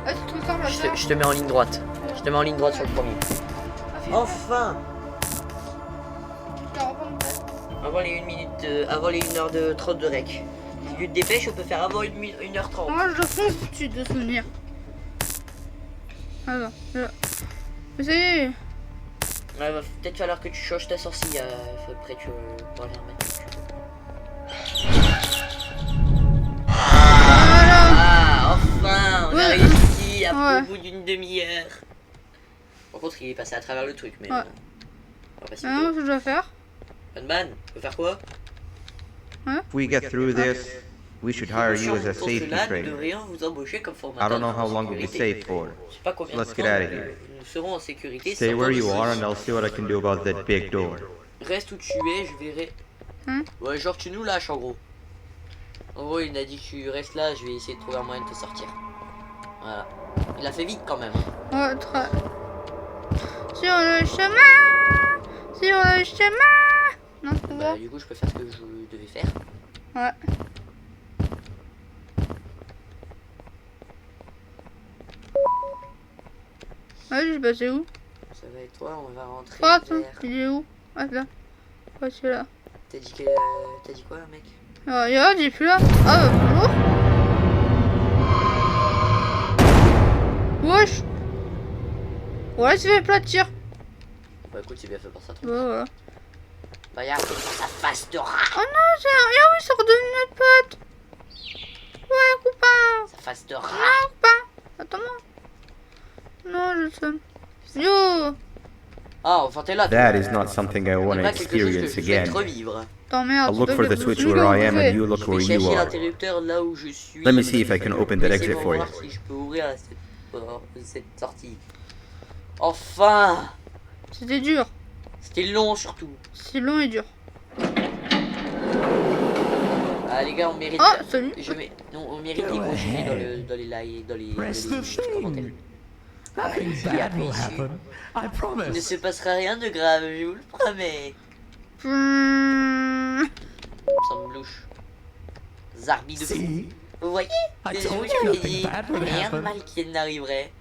S2: c'est trop simple à faire.
S1: Je te mets en ligne droite. Je te mets en ligne droite sur le premier. Enfin! Avant les 1 minute, avant les 1 heure de 30 de rec. Si tu te dépêches, on peut faire avant 1h30.
S2: Moi, je fonce tout de suite de souvenir. Alors, là. Mais ça y est.
S1: Ouais, va peut-être falloir que tu changes ta sortie. Après, tu pourras les remettre.
S2: Voilà.
S1: Ah, enfin, on a
S2: Ouais.
S1: réussi
S2: Ouais.
S1: au bout d'une demi-heure. Par contre, il est passé à travers le truc, mais.
S2: Ouais.
S1: On va passer
S2: Maintenant, ce que je dois faire.
S1: Batman, on peut faire quoi?
S5: If we get through this, we should hire you as a safety
S1: Là, nous
S5: trainer.
S1: devrions vous embaucher comme
S5: I
S1: formateur.
S5: don't know how
S1: en
S5: long we'll be
S1: sécurité.
S5: safe for.
S1: Je sais pas combien
S5: Let's
S1: de
S5: get
S1: temps,
S5: out of here.
S1: nous serons en sécurité.
S5: Stay
S1: sans
S5: where
S1: temps
S5: you
S1: de
S5: are
S1: soucis.
S5: and I'll see what I can do about that big door.
S1: Reste où tu es, je verrai. Ouais, genre tu nous lâches en gros. En gros, il a dit que tu restes là, je vais essayer de trouver un moyen de te sortir. Voilà. Il a fait vite quand même.
S2: Ouais, très. Sur le chemin. Sur le chemin. Non, c'est
S1: Bah,
S2: bon.
S1: du coup, je peux faire ce que je devais faire.
S2: Ouais. Ouais, je sais pas, c'est où?
S1: Ça va être toi, on va rentrer.
S2: Oh, attends,
S1: vers...
S2: il est où? Ah, là. Ouais, c'est là.
S1: T'as dit quoi, mec?
S2: Ah, regarde, il est plus là. Ah, bah, bonjour. Wesh. Ouais, tu fais platir.
S1: Bah, écoute, c'est bien fait pour ça.
S2: Ouais, voilà.
S1: Bah, regarde, sa face de rat.
S2: Oh non, c'est rien, oui, c'est redevenu notre pote. Ouais, copain.
S1: Sa face de rat.
S2: Non, copain. Attends-moi. Non, je sais. Yo.
S1: Ah, enfin, t'es là.
S5: That is not something I want to
S1: C'est pas quelque chose que
S5: experience
S1: je vais
S5: again.
S1: te revivre.
S2: T'emmerdes.
S5: I'll look for the switch where I am and you look
S1: Je vais
S5: where you
S1: chercher
S5: are.
S1: l'interrupteur là où je suis.
S5: Let me see if I can open that exit
S1: Laissez-moi
S5: for you.
S1: voir si je peux ouvrir cette sortie. Enfin!
S2: C'était dur.
S1: C'était long surtout.
S2: C'est long et dur.
S1: Ah les gars, on mérite.
S2: Oh, salut.
S1: Non, on mérite des gros gilets dans les likes, dans les commentaires.
S9: Nothing bad will happen. I
S1: Il ne
S9: promise.
S1: se passera rien de grave, je vous le promets.
S2: Hmm.
S1: Ça me louche. Zarbi de fou.
S9: See?
S1: Vous voyez?
S9: I
S1: Je
S9: told
S1: vous
S9: you
S1: l'avais
S9: nothing
S1: dit.
S9: bad would
S1: Rien de
S9: happen.
S1: mal qui n'arriverait.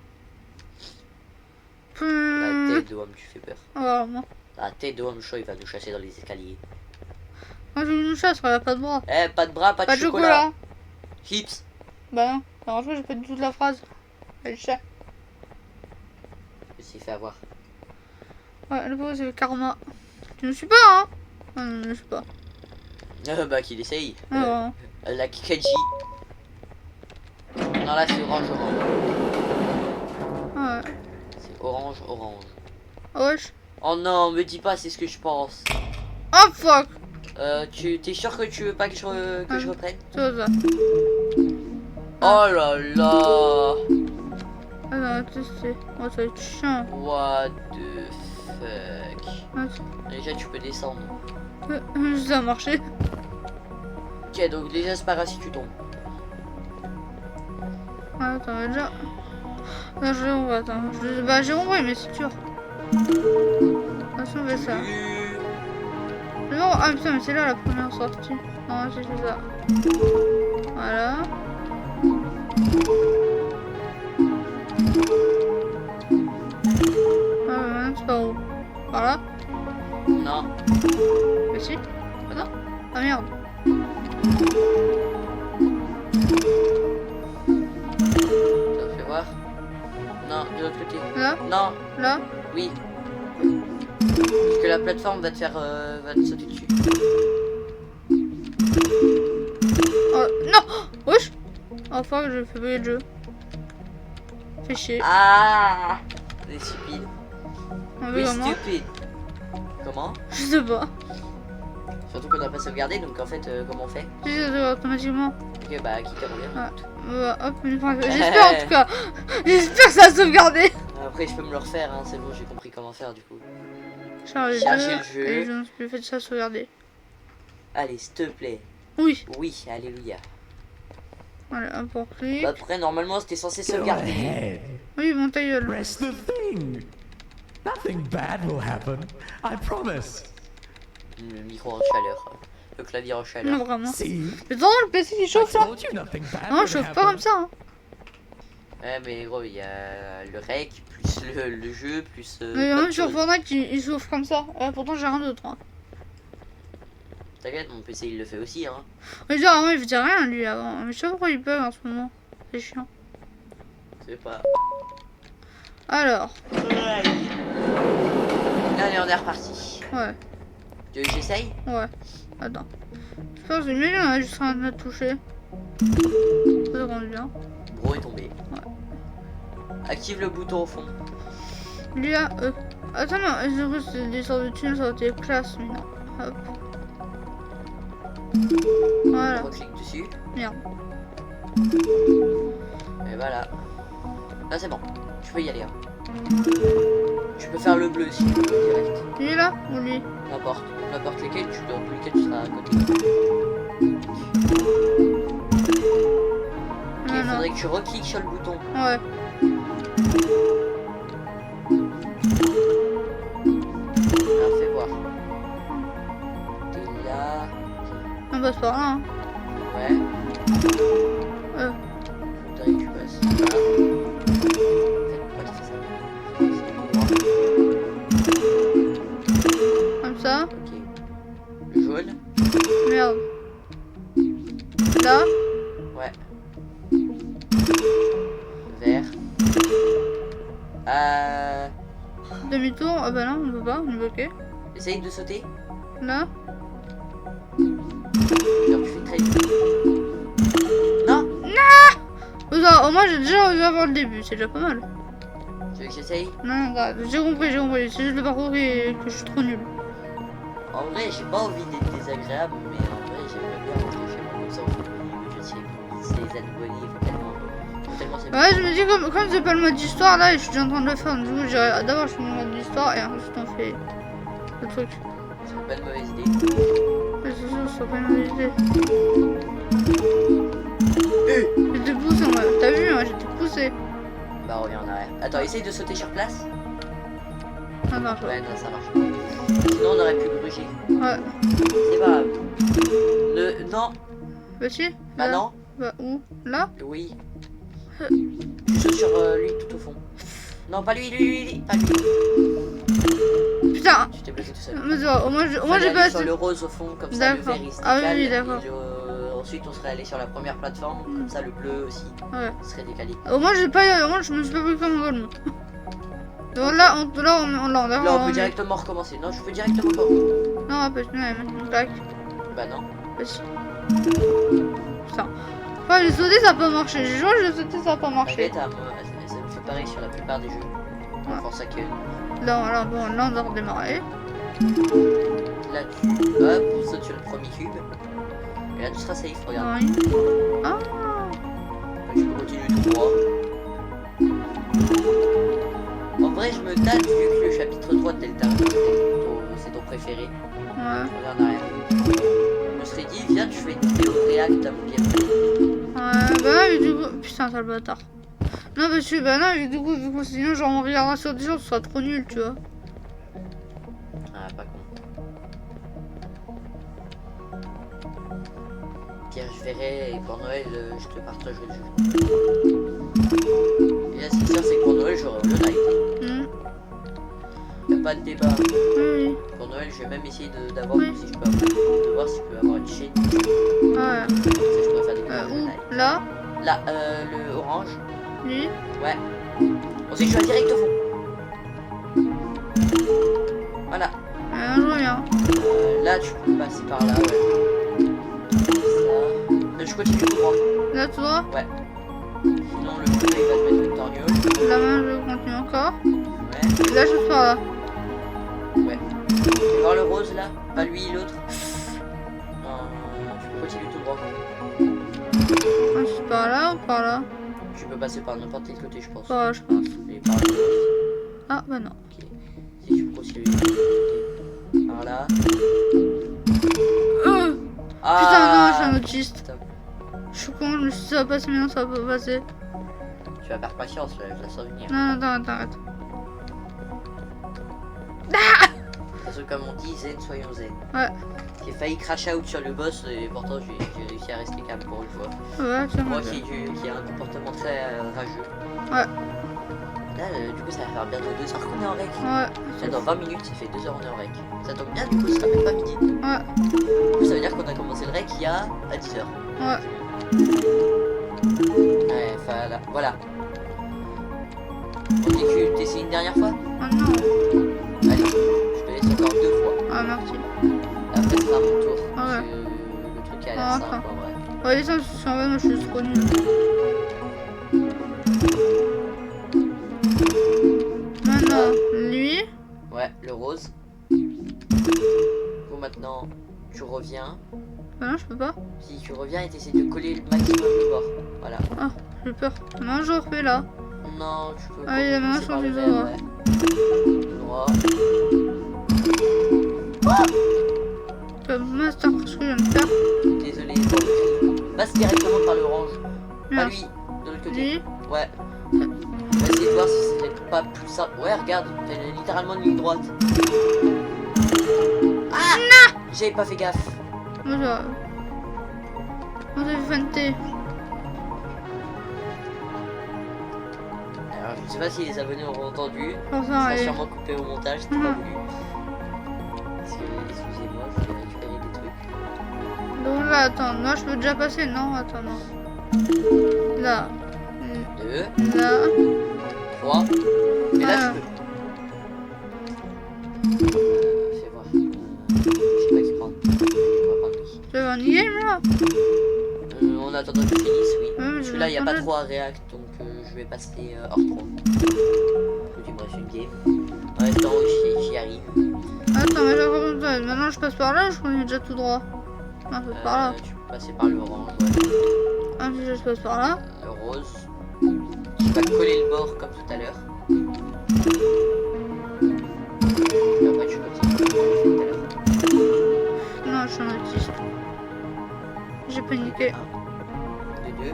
S1: La
S2: Hmm.
S1: tête de homme, tu fais peur.
S2: Oh, moi.
S1: La tête de homme chaud, il va nous chasser dans les escaliers.
S2: Moi, je nous chasse, elle a pas de bras.
S1: Eh, pas de bras, pas
S2: Pas
S1: de
S2: de
S1: chocolat.
S2: chocolat.
S1: Chips.
S2: Bah non. Alors, j'ai pas du tout de la phrase. Elle chat.
S1: Je me suis fait avoir.
S2: Ouais, le pauvre, c'est le karma. Tu ne suis pas, hein? Non, non, je ne suis pas.
S1: Bah qu'il essaye.
S2: Ah,
S1: La Kikaji. Non, là c'est orange.
S2: ouais.
S1: C'est orange.
S2: Wesh.
S1: Oh non, me dis pas, c'est ce que je pense.
S2: Oh fuck.
S1: T'es sûr que tu veux pas que je reprenne?
S2: C'est ça.
S1: Oh là là.
S2: Ah non, tester. Oh, ça va être chiant.
S1: What the fuck.
S2: Attends.
S1: Déjà tu peux descendre.
S2: Ça a marché.
S1: Ok, donc déjà c'est pas grave si tu tombes.
S2: Ah, attends, déjà. Non, je l'ai attends. Bah, j'ai envoyé, mais c'est dur. Attention, on fait ça. Non, ah putain, mais c'est là la première sortie. Non, j'ai fait ça. Voilà. Ah, maintenant, c'est par où? Par là?
S1: Non.
S2: Mais si. Attends. Ah merde.
S1: Ça me fait voir. Non, de l'autre côté.
S2: Là?
S1: Non,
S2: Là?
S1: oui. Parce que la plateforme va te faire va te sauter dessus.
S2: Oh, non! Wesh! Oh fuck, j'ai fait bugger le jeu. Fait chier.
S1: Ah, c'est stupide.
S2: On
S1: Oui,
S2: veut comment?
S1: stupide. Comment?
S2: Je sais pas.
S1: Surtout qu'on n'a pas sauvegardé, donc en fait, comment on fait?
S2: Si, ça se fait automatiquement.
S1: Ok, bah, qui revient.
S2: Ah, bah, hop, j'espère en tout cas. J'espère que ça a sauvegardé.
S1: Après, je peux me le refaire, hein, c'est bon, j'ai compris comment faire du coup.
S2: Charger
S1: Charger le jeu.
S2: Et je ne suis plus fait ça sauvegarder.
S1: Allez, s'il te plaît.
S2: Oui.
S1: Oui, alléluia.
S2: Voilà, un pour clic.
S1: Bah, après, normalement, c'était censé
S9: Go
S1: sauvegarder.
S9: ahead.
S2: Oui, mon ta gueule.
S9: Press the thing. Nothing bad will happen. I promise.
S1: Le micro en chaleur. Le clavier en chaleur.
S2: Non, vraiment.
S9: See?
S2: Mais non, le PC il
S9: I
S2: chauffe là.
S9: told you nothing bad
S2: Non,
S9: would
S2: je chauffe pas
S9: happen.
S2: comme ça. Hein.
S1: Ouais, mais gros, il y a le rec, plus le jeu, plus.
S2: Mais
S1: plein de
S2: même sur
S1: choses.
S2: Fortnite il chauffe comme ça. Pourtant j'ai rien d'autre. Hein.
S1: T'inquiète, mon PC il le fait aussi, hein.
S2: Mais genre avant il faisait rien lui avant. Mais je sais pas pourquoi il bug en ce moment. C'est chiant.
S1: C'est pas.
S2: Alors.
S1: Allez, on est reparti.
S2: Ouais.
S1: Tu veux que j'essaye?
S2: Ouais. Attends. Je pense que c'est mieux, on a juste rien à toucher. Ça rend bien.
S1: Bro est tombé. Active le bouton au fond.
S2: Lui là, attends, non, je crois que c'est des sortes de tunnels, ça aurait été classe, mais non. Hop. Voilà.
S1: Reclique dessus.
S2: Merde.
S1: Et voilà. Là c'est bon. Tu peux y aller. Hein. Tu peux faire le bleu si tu veux direct.
S2: Lui là ou lui?
S1: N'importe. N'importe lesquels, dans tous les cas tu seras à côté. Ok, il faudrait que tu recliques sur le bouton.
S2: Ouais.
S1: Alors fais voir. T'es là.
S2: On passe par là. Hein.
S1: Ouais. Faudrait que tu passes là. Pourquoi tu fais ça?
S2: Comme ça.
S1: Ok. Le jaune.
S2: Merde. Là.
S1: Ouais. Vert.
S2: Demi-tour. Ah bah non, on peut pas, on est bloqué.
S1: Essaye de sauter.
S2: Là.
S1: Genre, tu fais très vite. Non.
S2: Non. Au moins j'ai déjà réussi à voir le début, c'est déjà pas mal.
S1: Tu veux que j'essaye?
S2: Non, regarde, j'ai compris. C'est juste le parcours que je suis trop nul.
S1: En vrai, j'ai pas envie d'être désagréable, mais en vrai, j'aimerais bien rentrer chez moi comme ça. Je sais que c'est les animaux, il faut tellement
S2: Ouais, je me dis, comme c'est pas le mode d'histoire là, et je suis déjà en train de le faire, du coup, j'irai d'abord je fais le mode d'histoire et ensuite on fait le truc.
S1: C'est pas une mauvaise idée.
S2: Mais c'est sûr, c'est pas une mauvaise idée. J'étais poussé, moi. T'as vu, hein, j'étais poussé.
S1: Bah, reviens en arrière. Attends, essaye de sauter sur place.
S2: Ah non, je vois.
S1: Ouais, non, ça marche pas. Sinon, on aurait pu gruger.
S2: Ouais.
S1: C'est pas grave. Non.
S2: Bah si.
S1: Bah
S2: là.
S1: non.
S2: Bah où? Là?
S1: Oui. Tu sautes sur lui tout au fond. Non, pas lui, pas lui.
S2: Putain.
S1: Tu t'es bloqué tout seul.
S2: Mais ça, au moins j'ai pas
S1: sur le rose au fond, comme ça le
S2: D'accord.
S1: vert il se
S2: Ah
S1: décale.
S2: oui, d'accord.
S1: Et ensuite on serait allé sur la première plateforme, comme ça le bleu aussi
S2: Ouais.
S1: serait décalé.
S2: Au moins je me suis pas pris comme un golem. Donc là, on
S1: Là on peut directement recommencer. Non, je peux directement recommencer.
S2: Non, on peut mettre une plaque.
S1: Bah non.
S2: Bah si. Putain. Enfin, j'ai sauté, ça a pas marché. J'ai joué, j'ai sauté, ça a pas marché.
S1: T'inquiète, moi, ça me fait pareil sur la plupart des jeux.
S2: Ouais.
S1: Enfin, ça que.
S2: Là, bon, là, on doit redémarrer.
S1: Là, tu sautes sur le premier cube. Et là, tu seras safe, regarde.
S2: Oui. Ah.
S1: Tu peux continuer tout droit. En vrai, je me tâte vu que le chapitre 3 de Delta, c'est ton préféré.
S2: Ouais.
S1: Regarde en arrière. Je me serais dit, viens, tu fais une vidéo réact à mon gameplay.
S2: Ouais, bah oui, du coup. Putain, sale bâtard. Non, parce que, bah non, du coup, vu que sinon, genre, on regardera sur des choses, ce sera trop nul, tu vois.
S1: Ah, pas con. Pierre, je verrai, et pour Noël, je te partagerai le jeu. Et là, ce qui est sûr, c'est que pour Noël, j'aurai le night. Y'a pas de débat.
S2: Oui.
S1: Pour Noël, je vais même essayer d'avoir, si je peux avoir, de voir si je peux avoir une chaîne.
S2: Ouais.
S1: Ça, je pourrais faire des vidéos
S2: Où?
S1: le night.
S2: Là?
S1: Là, le orange.
S2: Lui?
S1: Ouais. Ensuite, je vais direct au fond. Voilà.
S2: Je reviens.
S1: Là, tu peux passer par là, ouais. Ça. Je continue tout droit.
S2: Là, tout droit?
S1: Ouais. Sinon, le bleu, il va te mettre une torgnole.
S2: La main, je continue encore.
S1: Ouais.
S2: Et là, je suis par là.
S1: Ouais. Tu veux voir le rose, là? Pas lui, l'autre. Non, tu peux continuer tout droit.
S2: Je suis par là ou par là?
S1: Tu peux passer par n'importe quel côté, je pense.
S2: Par là, je pense.
S1: Et par le rose.
S2: Ah, bah non.
S1: Ok. Si tu peux continuer. Par là.
S2: Putain, non, je suis un autiste.
S1: Putain.
S2: Je suis con, je me suis dit ça va passer, mais non, ça va pas passer.
S1: Tu vas perdre patience, là, je la sens venir.
S2: Non, arrête.
S1: De toute façon, comme on dit, zen, soyons zen.
S2: Ouais.
S1: J'ai failli crash out sur le boss et pourtant j'ai réussi à rester calme pour une fois.
S2: Ouais, tiens.
S1: Moi qui a un comportement très rageux.
S2: Ouais.
S1: Là, du coup, ça va faire bientôt 2 heures qu'on est en rec.
S2: Ouais.
S1: Là, dans 20 minutes, ça fait 2 heures qu'on est en rec. Ça tombe bien, du coup, ce sera même pas midi.
S2: Ouais.
S1: Du coup, ça veut dire qu'on a commencé le rec il y a à 10 heures.
S2: Ouais.
S1: Ouais, voilà. On dit que t'essayes une dernière fois?
S2: Ah non.
S1: Allez, je te laisse encore 2 fois.
S2: Ah, merci.
S1: Après, ce sera mon tour.
S2: Ah
S1: Parce
S2: ouais.
S1: que le truc a l'air
S2: Ah,
S1: simple en vrai.
S2: Ouais, ça, c'est en vrai, moi, je suis trop nul. Maintenant, lui.
S1: Ouais, le rose. Bon, maintenant, tu reviens.
S2: Bah non, je peux pas.
S1: Si tu reviens et t'essaies de coller le maximum de bord. Voilà.
S2: Ah, j'ai peur. Non, je refais là.
S1: Non, tu peux.
S2: Allez, la main
S1: commencer
S2: sur
S1: par
S2: du
S1: le
S2: droit.
S1: vert, ouais. Droit.
S2: Comme master, qu'est-ce que je viens de faire?
S1: Désolé pour le cri. Passe directement par l'orange. Pas
S2: Merde.
S1: lui, de l'autre côté.
S2: Lui.
S1: Ouais. On va essayer de voir si c'est pas plus simple. Ouais, regarde, t'as littéralement une ligne droite. Ah non! J'avais pas fait gaffe.
S2: Moi, on s'est fait feinter.
S1: Alors, je sais pas si les abonnés auront entendu.
S2: Pour
S1: Ça
S2: ça,
S1: sera
S2: allez.
S1: sûrement coupé au montage, c'était pas voulu. Parce que, excusez-moi, je vais récupérer des trucs.
S2: Donc là, attends, moi je peux déjà passer, non? Attends, non. Là.
S1: 2,
S2: Là.
S1: 3. Et là,
S2: Ah.
S1: je peux. Fais voir. Je sais pas qui prendre. Je vais prendre lui.
S2: Tu veux un game là?
S1: En attendant que tu finisses, oui.
S2: Ouais, mais
S1: Celui-là, il n'y a pas
S2: attendez.
S1: trop à react, donc je vais passer hors 3. Du bref, une game. En même temps, j'y arrive.
S2: Attends, mais j'ai encore besoin de ça. Maintenant je passe par là, je continue déjà tout droit. Non, je passe par là.
S1: Tu peux passer par le orange, ouais.
S2: Ah, si je passe par là.
S1: Le rose. Tu vas coller le bord comme tout à l'heure. Et après tu continues comme tu l'as fait tout à l'heure.
S2: Non, je suis un autiste. J'ai paniqué.
S1: 1, 2, 2.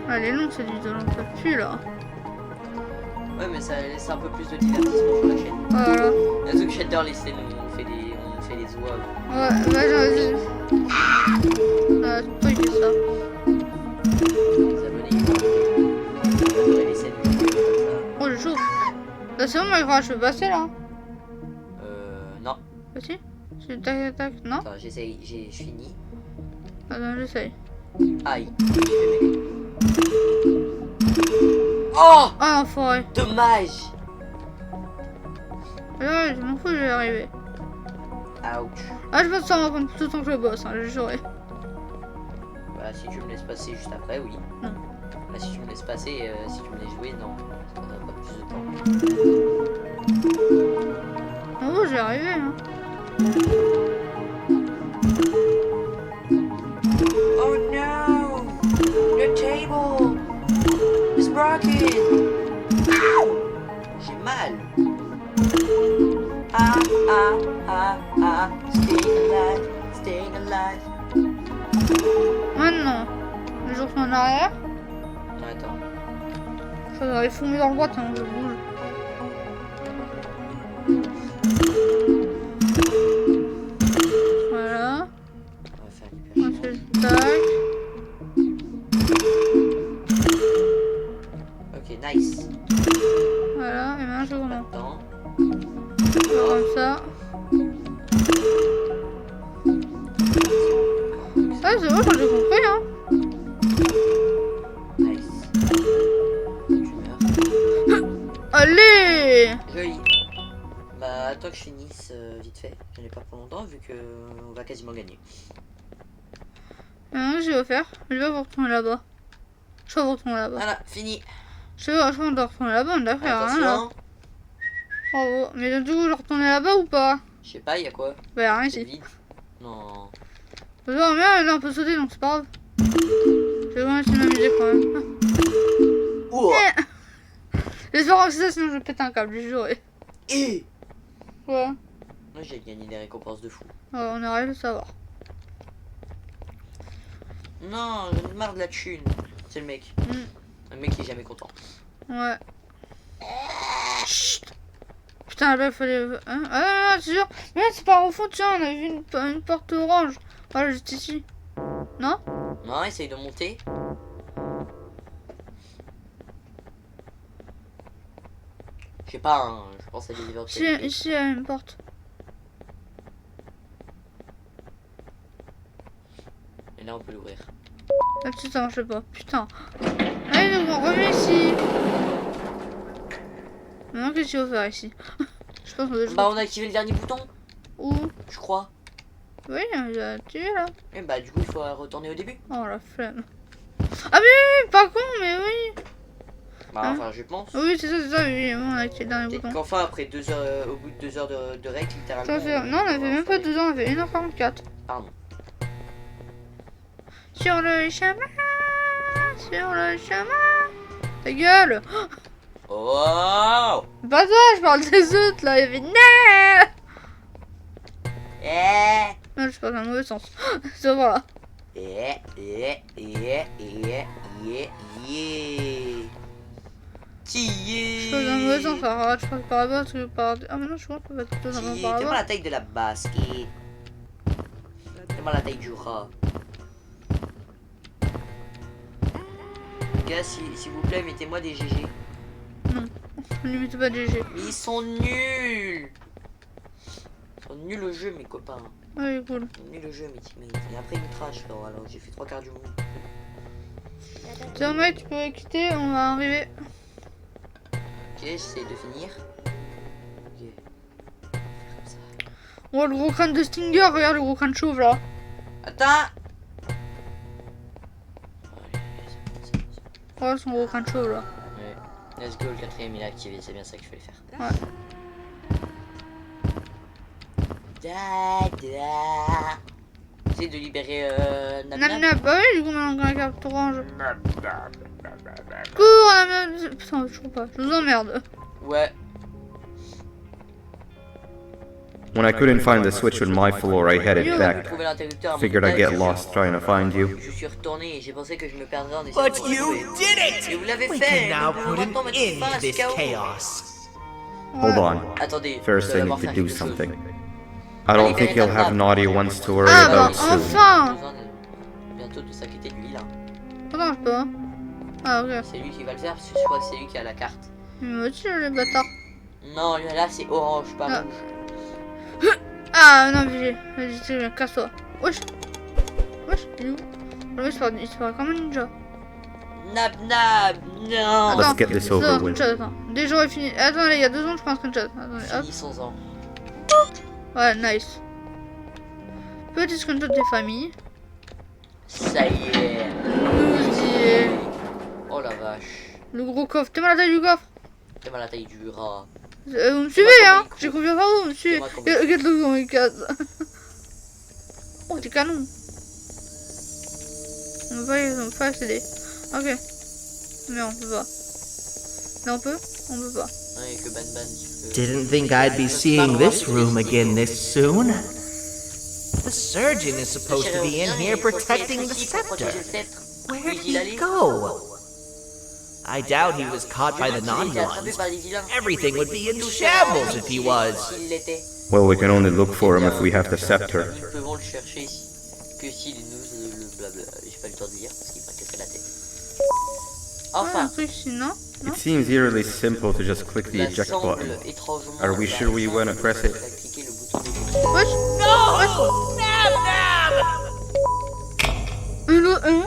S2: Allez, non, c'est du dos, on peut plus là.
S1: Ouais, mais ça laisse un peu plus de divertissement sur la chaîne.
S2: Voilà.
S1: Surtout que j'adore les scènes où on fait des oies.
S2: Ouais, vas-y. Ah, c'est toi qui fais ça.
S1: Les abonnés, ils vont adorer les scènes où je fais comme ça.
S2: Oh, je chauffe. Là, c'est bon, Minecraft, je peux passer là.
S1: Non.
S2: Vas-y. C'est tac, tac, non.
S1: Attends, j'essaye, je finis.
S2: Attends, j'essaye.
S1: Aïe, je fais mêler. Oh,
S2: Ah, enfoiré.
S1: dommage.
S2: Là, je m'en fous, je vais y arriver.
S1: Ouch.
S2: Ah, je pense que ça va prendre plus de temps que le boss, hein, je jurais.
S1: Bah, si tu me laisses passer juste après, oui.
S2: Non.
S1: Là, si tu me laisses passer, si tu me laisses jouer, non. Ça prendra pas plus de temps.
S2: Oh, je vais y arriver, hein.
S1: Oh no! The table is broken! Ow! J'ai mal! Ah, ah, ah, ah, staying alive.
S2: Maintenant, je retourne en arrière.
S1: Non, attends.
S2: Ça va aller fouiller dans le droite, hein, je bouge. Voilà.
S1: On va faire l'hyper.
S2: Ensuite, tac.
S1: Ok, nice.
S2: Voilà, et maintenant je commence.
S1: Attends.
S2: Comme ça. Ah, c'est bon, j'ai compris, hein.
S1: Nice. Tu meurs.
S2: Allez!
S1: Joli. Bah, attends que je finisse vite fait. J'en ai pas pour longtemps vu que on va quasiment gagner.
S2: Maintenant, je vais faire. Je vais vous retourner là-bas. Je vais vous retourner là-bas.
S1: Voilà, fini.
S2: Je vais retourner là-bas, on a fait rien là.
S1: Attention.
S2: Bravo. Mais donc, du coup, je retourne là-bas ou pas?
S1: Je sais pas, y'a quoi?
S2: Bah, y'a rien
S1: C'est
S2: ici.
S1: vide. Non.
S2: Mais là, on peut sauter, donc c'est pas grave. Je vais vraiment essayer de m'amuser quand même.
S1: Oh.
S2: J'espère que c'est ça, sinon je pète un câble, je jurais.
S1: Et
S2: Ouais.
S1: moi j'ai gagné des récompenses de fou.
S2: Ouais, on arrive à savoir.
S1: Non, j'en ai marre de la thune. C'est le mec. Le mec qui est jamais content.
S2: Ouais. Chut. Putain, là, il fallait... Hein, ah, c'est sûr. Mais là, c'est pas au fond, tiens, on a vu une porte orange. Voilà, juste ici. Non?
S1: Non, essaye de monter. Je sais pas, hein, je pense à des éventualités.
S2: Ici, il y a une porte.
S1: Et là, on peut l'ouvrir.
S2: Là-dessus, ça marche pas. Putain. Allez, donc on revient ici. Maintenant, qu'est-ce qu'il faut faire ici? Je pense qu'on doit
S1: Bah, on a activé le dernier bouton,
S2: Où?
S1: je crois.
S2: Oui, j'ai activé là.
S1: Et bah, du coup, il faut retourner au début.
S2: Oh la flemme. Ah mais oui, pas con, mais oui.
S1: Bah,
S2: Hein?
S1: enfin, je pense.
S2: Oui, c'est ça, oui, on a activé le dernier
S1: Peut-être
S2: bouton.
S1: qu'enfin, après 2 heures, au bout de 2 heures de règle, littéralement.
S2: Ça fait... Non, on a fait même pas 2 ans, on a fait 1h44.
S1: Pardon.
S2: Sur le chemin, sur le chemin. Ta gueule.
S1: Oh!
S2: Pas toi, je parle des autres là, il fait non. Non, je parle dans le mauvais sens. C'est voilà.
S1: Yeah.
S2: Je parle dans le mauvais sens, arrête, je parle par là-bas, parce que par... Ah mais non, je crois qu'on va tout simplement par
S1: Fais-moi
S2: là-bas.
S1: la taille de la basket. Fais-moi la taille du rat. Gars, s'il vous plaît, mettez-moi des GG.
S2: Non, ne mettez pas de GG.
S1: Mais ils sont nuls. Ils sont nuls au jeu, mes copains.
S2: Ouais, cool.
S1: Ils sont nuls au jeu, mes teammates. Et après, ils trash. Alors j'ai fait 3 quarts du monde.
S2: Tiens, mec, tu peux quitter, on va arriver.
S1: Ok, j'essaie de finir. Ok. Comme ça.
S2: Oh, le gros crâne de Stinger, regarde le gros crâne chauve là.
S1: Attends.
S2: Oh, son gros crâne chauve là.
S1: Ouais. Let's go, le 4ème il est activé, c'est bien ça qu'il fallait faire.
S2: Ouais.
S1: essayer de libérer Nab
S2: Nap
S1: Nab.
S2: Nap. Bah oui, du coup, maintenant qu'on a la carte orange. Cours, Nap Nap. Putain, je trouve pas. Je vous emmerde.
S1: Ouais.
S5: When I couldn't find the switch on my floor, I headed
S1: J'ai
S5: back.
S1: trouvé l'interrupteur à mon
S5: Figured I'd
S1: étage,
S5: get lost trying to find you.
S1: Je suis retourné et j'ai pensé que je me perdrais en essayant de
S4: But
S1: vous
S4: you
S1: retrouver.
S4: did
S1: Et
S4: it!
S1: vous l'avez
S4: We
S1: fait.
S4: can now
S1: Nous pouvons
S4: put an
S1: maintenant mettre
S4: end
S1: fin à
S4: to
S1: ce
S4: this
S1: chaos.
S4: chaos.
S5: Hold on.
S1: Attendez.
S5: First,
S1: je
S5: I
S1: dois
S5: need
S1: d'abord
S5: to
S1: faire
S5: do
S1: quelque chose.
S5: something. I don't think you'll have naughty ones to worry
S2: Ah bah
S5: about soon.
S2: enfin.
S1: Besoin bientôt de s'inquiéter de lui là.
S2: Attends, je peux pas. Ah ok.
S1: C'est lui qui va le faire parce que je crois que c'est lui qui a la carte.
S2: Mais aussi les bâtards.
S1: Non, là c'est orange, pas
S2: Ah.
S1: rouge.
S2: Ah non, vas-y, c'est bien, casse-toi. Wesh. Wesh, il est où? Le mec, il se parle comme un ninja.
S1: Nab Nab, non.
S5: Let's get this over with.
S2: Screenshot, attends. Dès que j'aurai fini. Attends, il y a 2 secondes, je prends un screenshot. Attendez, hop.
S1: Finissons-en.
S2: Ouais, nice. Petit screenshot des familles.
S1: Ça y est.
S2: Musier.
S1: Oh la vache.
S2: Le gros coffre. T'es mal à la taille du coffre?
S1: T'es mal la taille du rat.
S2: Vous me suivez, hein? J'ai confiance en vous, vous me suivez. Regarde le comment il casse. Oh, t'es canon. On peut pas accéder. Ok. Mais on peut pas. Mais on peut? On peut pas.
S1: Ouais, que Ban Ban, tu peux...
S4: Didn't think I'd be seeing this room again this soon. The surgeon is supposed to be in here protecting the scepter. Where'd he go? I doubt he was caught by the naughty ones. Everything would be in shambles if he was.
S5: Well, we can only look for him if we have the scepter.
S1: Nous pouvons le chercher que s'il nous le blabla. J'ai pas le temps de lire parce qu'il m'a cassé la tête. Enfin.
S2: Un truc sinon.
S5: It seems eerily simple to just click the eject button. Are we sure we want to press it?
S2: Wesh.
S4: No! Nab Nab!
S2: Hein?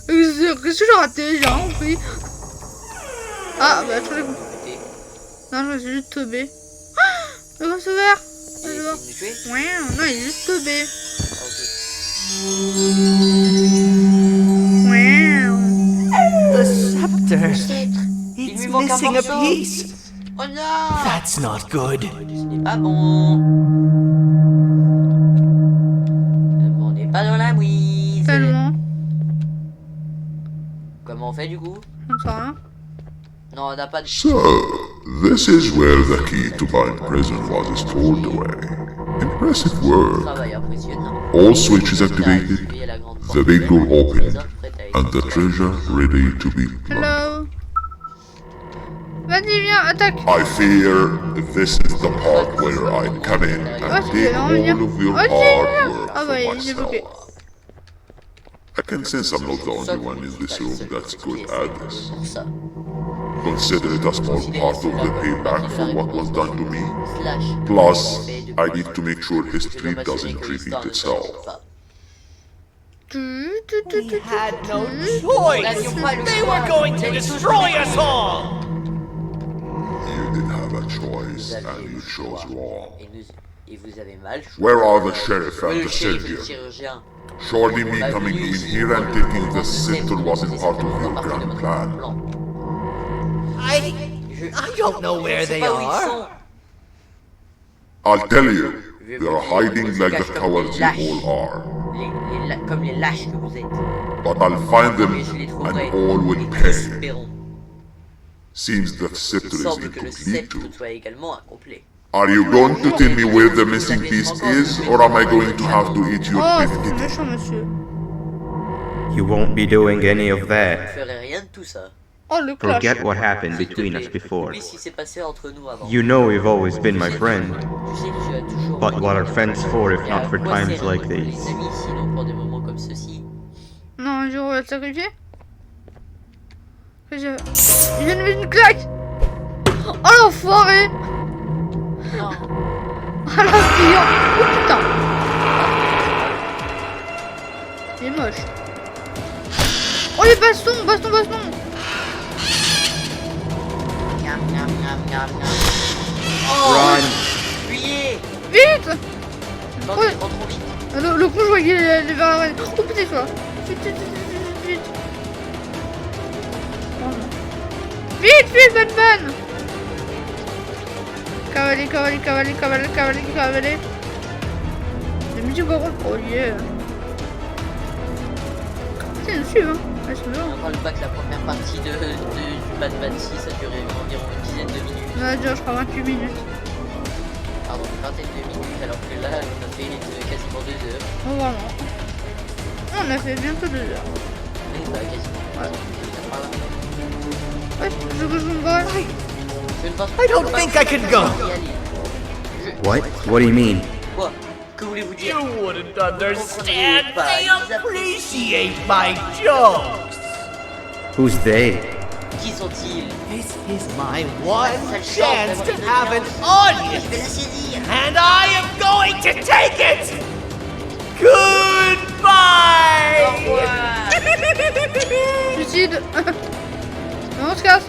S2: Qu'est-ce que j'ai raté? J'ai rien compris. Ah, bah, je l'ai compris. Non, je me suis juste teubé. Ah, le gosse vert. Ouais, non, il est juste teubé. Ouais.
S4: The scepter. It's missing a piece.
S1: Oh non!
S4: That's not good.
S1: Ce n'est pas bon. On n'est pas dans la mouise.
S2: Tellement.
S1: Comment on fait du coup?
S2: Je ne sais rien.
S1: Non, on n'a pas de...
S10: So, this is where the key to my prison was stored away. Impressive work.
S1: Travail impressionnant.
S10: All switches activated, the big door opened, and the treasure ready to be plucked.
S2: Hello. Vas-y, viens, attaque.
S10: I fear this is the part where I come in and take all of your hard work
S2: Ah bah,
S10: for
S2: il est bloqué.
S10: myself. I can sense I'm not the only one in this room that's good at this.
S1: Pour ça.
S10: Consider it a small part of the payback for what was done to me.
S1: Slash.
S10: Plus, I need to make sure history doesn't repeat itself.
S4: We had no choice. They were going to destroy us all.
S10: You did have a choice, and you chose wrong.
S1: Et vous avez mal choisi.
S10: Where are the sheriff and
S1: Le
S10: the
S1: shérif et le
S10: surgeon?
S1: chirurgien.
S10: Surely me coming in here and taking the scepter wasn't part of your grand plan.
S4: I don't know where they are.
S10: I'll tell you, they are hiding like the cowards you all are.
S1: Comme les lâches que vous êtes.
S10: But I'll find them,
S1: Mais je les
S10: and
S1: trouverai.
S10: all
S1: Et
S10: will
S1: nous
S10: pay.
S1: espérons.
S10: Seems that
S1: Il
S10: scepter is
S1: semble que le
S10: incomplete
S1: sceptre
S10: too.
S1: soit également incomplet.
S10: Are you going to tell me where the missing piece is, or am I going to have to eat your
S2: Oh,
S10: beef
S2: c'est
S10: kidney?
S2: méchant, monsieur.
S5: You won't be doing any of
S1: Je ne
S5: that.
S1: ferai rien de tout ça.
S2: Oh, le clash.
S5: Forget what happened
S1: S'il te
S5: between
S1: plaît,
S5: us before.
S1: oublie ce qui s'est passé entre nous avant.
S5: You know you've always been my friend.
S1: Je sais que tu as toujours...
S5: But what are friends for if
S1: Mais
S5: not
S1: à
S5: for
S1: quoi
S5: times
S1: sert
S5: like
S1: les
S5: these?
S1: amis, sinon pour des moments comme ceux-ci.
S2: Non, un jour, on va te sacrifier. Il vient de mettre une claque. Oh, l'enfoiré.
S1: Non.
S2: Ah, la fille. Oh, putain. Il est moche. Oh, les bastons, baston.
S1: Miam, miam, miam, miam, miam.
S5: Run!
S1: Fuyez!
S2: Vite.
S1: Non,
S2: Ouais.
S1: tu prends trop vite.
S2: Le coup, je vois qu'il est vers la reine. Oh, putain, quoi. Vite. Oh, non. Vite, Batman. Cavaler. La musique petit par contre. Oh yeah. C'est une suivre, hein. Ouais, c'est bien.
S1: On parle pas que la première partie du Batman 6 a duré environ une dizaine de minutes.
S2: On a déjà, je crois, 28 minutes.
S1: Pardon, une vingtaine de minutes, alors que là, on a fait quasiment 2 heures.
S2: Oh, vraiment. On a fait bientôt 2 heures.
S1: Et bah, quasiment.
S2: Ouais. Ouais, je veux que je me balle.
S1: Je ne pense pas
S4: I don't think I can go.
S5: What? What do you mean?
S1: Quoi? Que voulez-vous dire?
S4: You wouldn't understand. They appreciate my jokes.
S5: Who's they?
S1: Qui sont-ils?
S4: This is my one chance to have an audience,
S1: Je vais la saisir.
S4: and I am going to take it. Goodbye.
S1: Au revoir.
S2: Suicide. On se casse.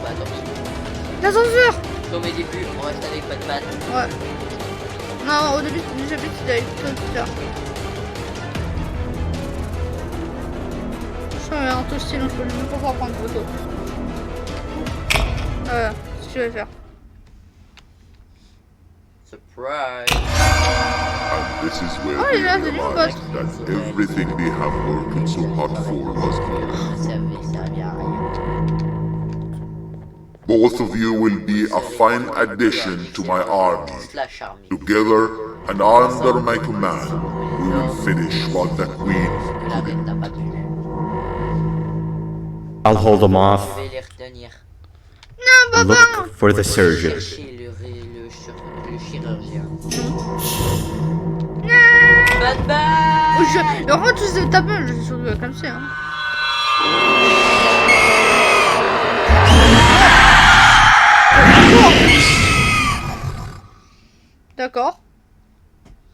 S1: Bah, tant pis.
S2: La censure.
S1: Comme au début, on reste avec Batman.
S2: Ouais. Non, au début du chapitre, c'était avec Twitter. Je suis un toasté, donc je peux même pas pouvoir prendre de photo. Voilà, c'est ce que je vais faire.
S1: Surprise.
S10: And this is where
S2: Oh,
S10: they
S2: yeah, the new
S10: realized that everything they have worked so hard for was here.
S1: Ça avait servi à rien.
S10: Both of you will be a fine addition to my army.
S1: Slash army.
S10: Together and under my command, we will finish what the Queen
S1: Que la reine n'a pas vu.
S5: I'll hold them off.
S1: Je vais les retenir.
S2: Non, papa.
S5: Look for the surgeon.
S1: Chercher le chirurgien.
S2: Non.
S1: Batman.
S2: Oh, en fait, tous ces tapins, je suis sûr que comme ça. Hein. D'accord.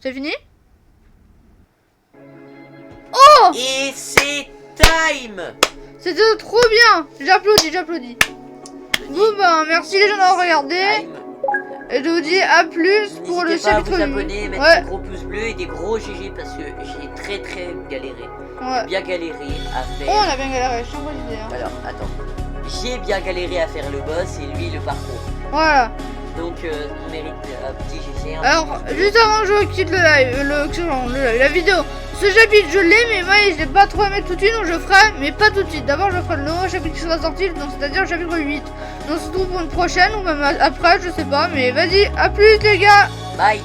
S2: C'est fini? Oh!
S1: Et c'est time.
S2: C'était trop bien! J'applaudis, j'applaudis. Bon ben, merci les gens d'avoir regardé.
S1: Time.
S2: Et je vous dis à plus pour le
S1: N'hésitez pas à
S2: chapitre
S1: vous
S2: 8.
S1: abonner, mettre
S2: Ouais,
S1: des gros pouces bleus et des gros GG parce que j'ai très galéré.
S2: ouais.
S1: Bien galéré à
S2: Oh,
S1: faire.
S2: on a bien galéré, je suis en train de dire.
S1: Alors, attends. J'ai bien galéré à faire le boss et lui le parcours.
S2: Voilà.
S1: Donc, on mérite un petit GG.
S2: Alors, juste avant que je quitte le live, la vidéo, ce chapitre je l'ai, mais moi je l'ai pas trop aimé tout de suite, donc je ferai, mais pas tout de suite. D'abord, je ferai le nouveau chapitre qui sera sorti, donc c'est-à-dire le chapitre 8. Donc, on se retrouve pour une prochaine, ou même après, je sais pas, mais vas-y, à plus les gars!
S1: Bye.